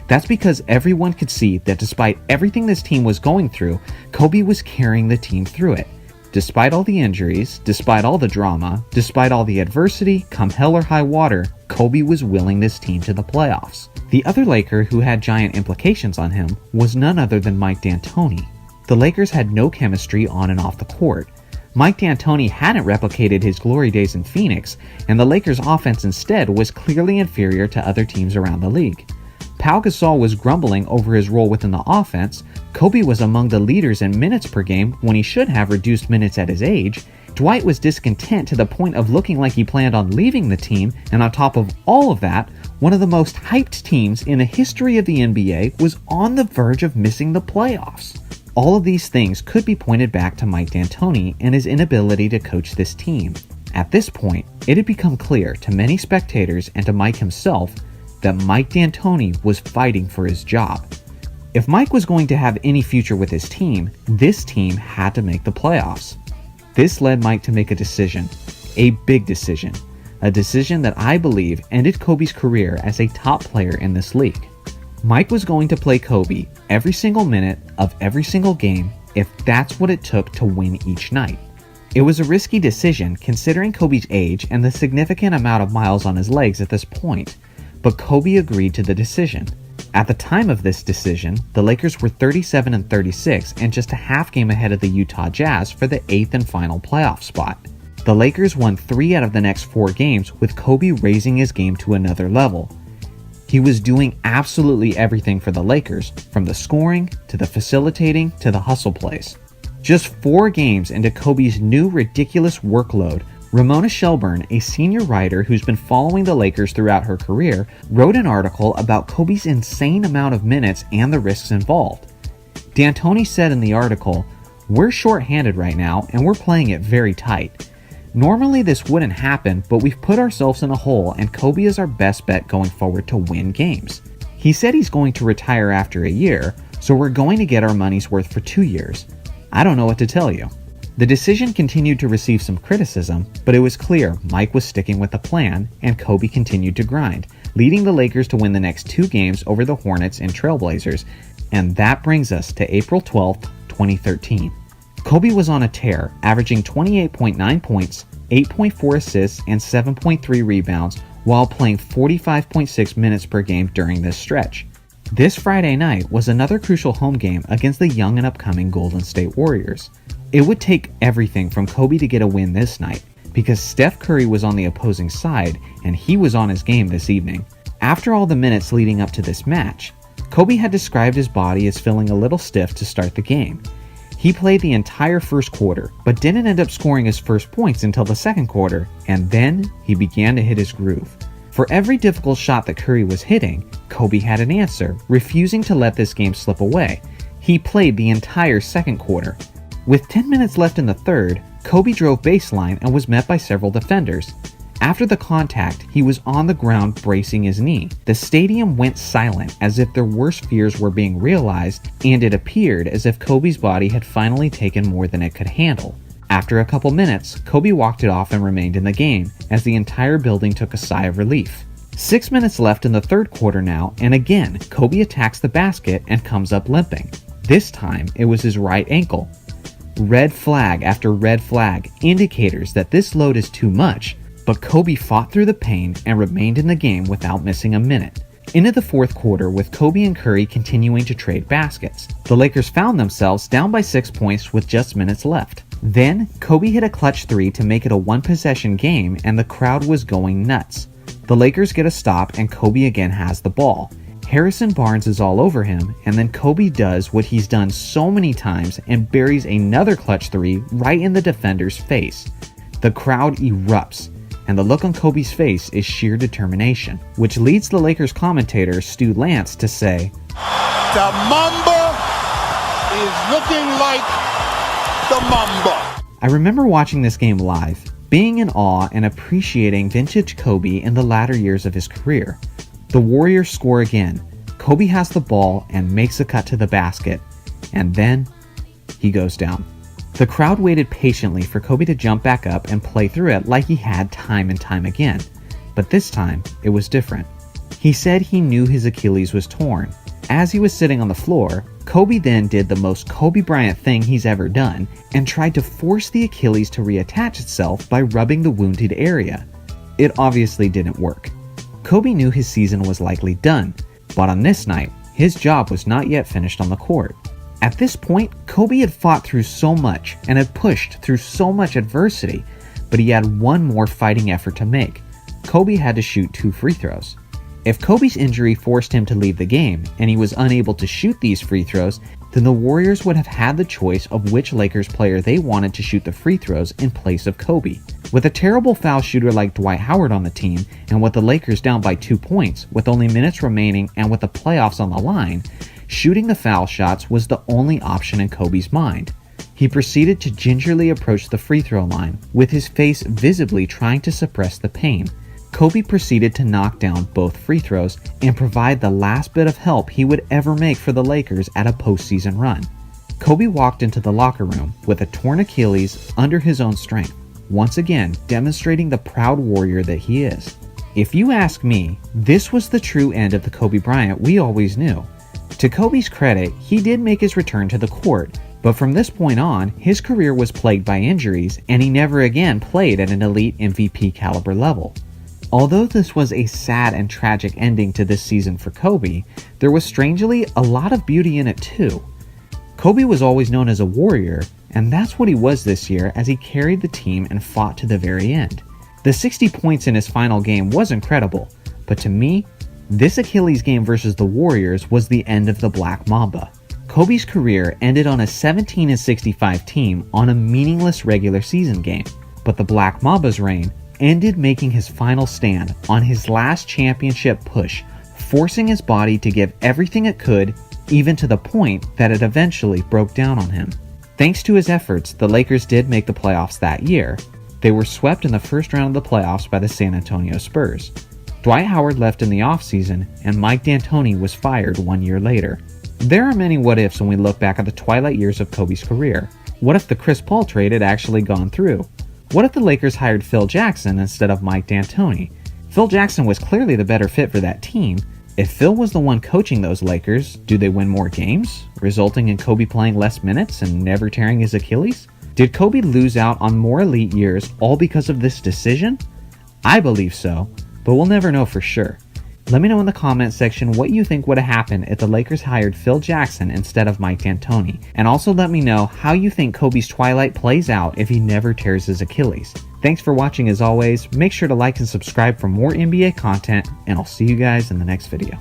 That's because everyone could see that despite everything this team was going through, Kobe was carrying the team through it. Despite all the injuries, despite all the drama, despite all the adversity, come hell or high water, Kobe was willing this team to the playoffs. The other Laker who had giant implications on him was none other than Mike D'Antoni. The Lakers had no chemistry on and off the court. Mike D'Antoni hadn't replicated his glory days in Phoenix, and the Lakers' offense instead was clearly inferior to other teams around the league. Pau Gasol was grumbling over his role within the offense, Kobe was among the leaders in minutes per game when he should have reduced minutes at his age, Dwight was discontent to the point of looking like he planned on leaving the team, and on top of all of that, one of the most hyped teams in the history of the NBA was on the verge of missing the playoffs. All of these things could be pointed back to Mike D'Antoni and his inability to coach this team. At this point, it had become clear to many spectators and to Mike himself that Mike D'Antoni was fighting for his job. If Mike was going to have any future with his team, this team had to make the playoffs. This led Mike to make a decision, a big decision, a decision that I believe ended Kobe's career as a top player in this league. Mike was going to play Kobe every single minute of every single game if that's what it took to win each night. It was a risky decision considering Kobe's age and the significant amount of miles on his legs at this point, but Kobe agreed to the decision. At the time of this decision, the Lakers were 37-36 and just a half game ahead of the Utah Jazz for the 8th and final playoff spot. The Lakers won 3 out of the next 4 games, with Kobe raising his game to another level. He was doing absolutely everything for the Lakers, from the scoring to the facilitating to the hustle plays. Just 4 games into Kobe's new ridiculous workload, Ramona Shelburne, a senior writer who's been following the Lakers throughout her career, wrote an article about Kobe's insane amount of minutes and the risks involved. D'Antoni said in the article, "We're short-handed right now and we're playing it very tight. Normally this wouldn't happen, but we've put ourselves in a hole and Kobe is our best bet going forward to win games. He said he's going to retire after a year, so we're going to get our money's worth for 2 years. I don't know what to tell you." The decision continued to receive some criticism, but it was clear Mike was sticking with the plan and Kobe continued to grind, leading the Lakers to win the next 2 games over the Hornets and Trailblazers. And that brings us to April 12th, 2013. Kobe was on a tear, averaging 28.9 points, 8.4 assists, and 7.3 rebounds while playing 45.6 minutes per game during this stretch. This Friday night was another crucial home game against the young and upcoming Golden State Warriors. It would take everything from Kobe to get a win this night, because Steph Curry was on the opposing side and he was on his game this evening. After all the minutes leading up to this match, Kobe had described his body as feeling a little stiff to start the game. He played the entire first quarter, but didn't end up scoring his first points until the second quarter, and then he began to hit his groove. For every difficult shot that Curry was hitting, Kobe had an answer, refusing to let this game slip away. He played the entire second quarter. With 10 minutes left in the third, Kobe drove baseline and was met by several defenders. After the contact, he was on the ground bracing his knee. The stadium went silent as if their worst fears were being realized, and it appeared as if Kobe's body had finally taken more than it could handle. After a couple minutes, Kobe walked it off and remained in the game, as the entire building took a sigh of relief. 6 minutes left in the third quarter now, and again, Kobe attacks the basket and comes up limping. This time, it was his right ankle. Red flag after red flag, indicators that this load is too much, but Kobe fought through the pain and remained in the game without missing a minute. Into the fourth quarter, with Kobe and Curry continuing to trade baskets, the Lakers found themselves down by 6 points with just minutes left. Then, Kobe hit a clutch 3 to make it a one-possession game, and the crowd was going nuts. The Lakers get a stop and Kobe again has the ball. Harrison Barnes is all over him, and then Kobe does what he's done so many times and buries another clutch 3 right in the defender's face. The crowd erupts, and the look on Kobe's face is sheer determination, which leads the Lakers commentator Stu Lance to say, "The Mamba is looking like the Mamba." I remember watching this game live, being in awe and appreciating vintage Kobe in the latter years of his career. The Warriors score again. Kobe has the ball and makes a cut to the basket, and then he goes down. The crowd waited patiently for Kobe to jump back up and play through it like he had time and time again, but this time it was different. He said he knew his Achilles was torn. As he was sitting on the floor, Kobe then did the most Kobe Bryant thing he's ever done and tried to force the Achilles to reattach itself by rubbing the wounded area. It obviously didn't work. Kobe knew his season was likely done, but on this night, his job was not yet finished on the court. At this point, Kobe had fought through so much and had pushed through so much adversity, but he had one more fighting effort to make. Kobe had to shoot 2 free throws. If Kobe's injury forced him to leave the game and he was unable to shoot these free throws, then the Warriors would have had the choice of which Lakers player they wanted to shoot the free throws in place of Kobe. With a terrible foul shooter like Dwight Howard on the team, and with the Lakers down by 2 points, with only minutes remaining and with the playoffs on the line, shooting the foul shots was the only option in Kobe's mind. He proceeded to gingerly approach the free throw line, with his face visibly trying to suppress the pain. Kobe proceeded to knock down both free throws and provide the last bit of help he would ever make for the Lakers at a postseason run. Kobe walked into the locker room with a torn Achilles under his own strength, once again demonstrating the proud warrior that he is. If you ask me, this was the true end of the Kobe Bryant we always knew. To Kobe's credit, he did make his return to the court, but from this point on, his career was plagued by injuries, and he never again played at an elite MVP caliber level. Although this was a sad and tragic ending to this season for Kobe, there was strangely a lot of beauty in it too. Kobe was always known as a warrior, and that's what he was this year as he carried the team and fought to the very end. The 60 points in his final game was incredible, but to me, this Achilles game versus the Warriors was the end of the Black Mamba. Kobe's career ended on a 17-65 team on a meaningless regular season game, but the Black Mamba's reign ended making his final stand on his last championship push, forcing his body to give everything it could, even to the point that it eventually broke down on him. Thanks to his efforts, the Lakers did make the playoffs that year. They were swept in the first round of the playoffs by the San Antonio Spurs. Dwight Howard left in the offseason, and Mike D'Antoni was fired 1 year later. There are many what-ifs when we look back at the twilight years of Kobe's career. What if the Chris Paul trade had actually gone through? What if the Lakers hired Phil Jackson instead of Mike D'Antoni? Phil Jackson was clearly the better fit for that team. If Phil was the one coaching those Lakers, do they win more games, resulting in Kobe playing less minutes and never tearing his Achilles? Did Kobe lose out on more elite years all because of this decision? I believe so, but we'll never know for sure. Let me know in the comment section what you think would have happened if the Lakers hired Phil Jackson instead of Mike D'Antoni, and also let me know how you think Kobe's twilight plays out if he never tears his Achilles. Thanks for watching as always, make sure to like and subscribe for more NBA content, and I'll see you guys in the next video.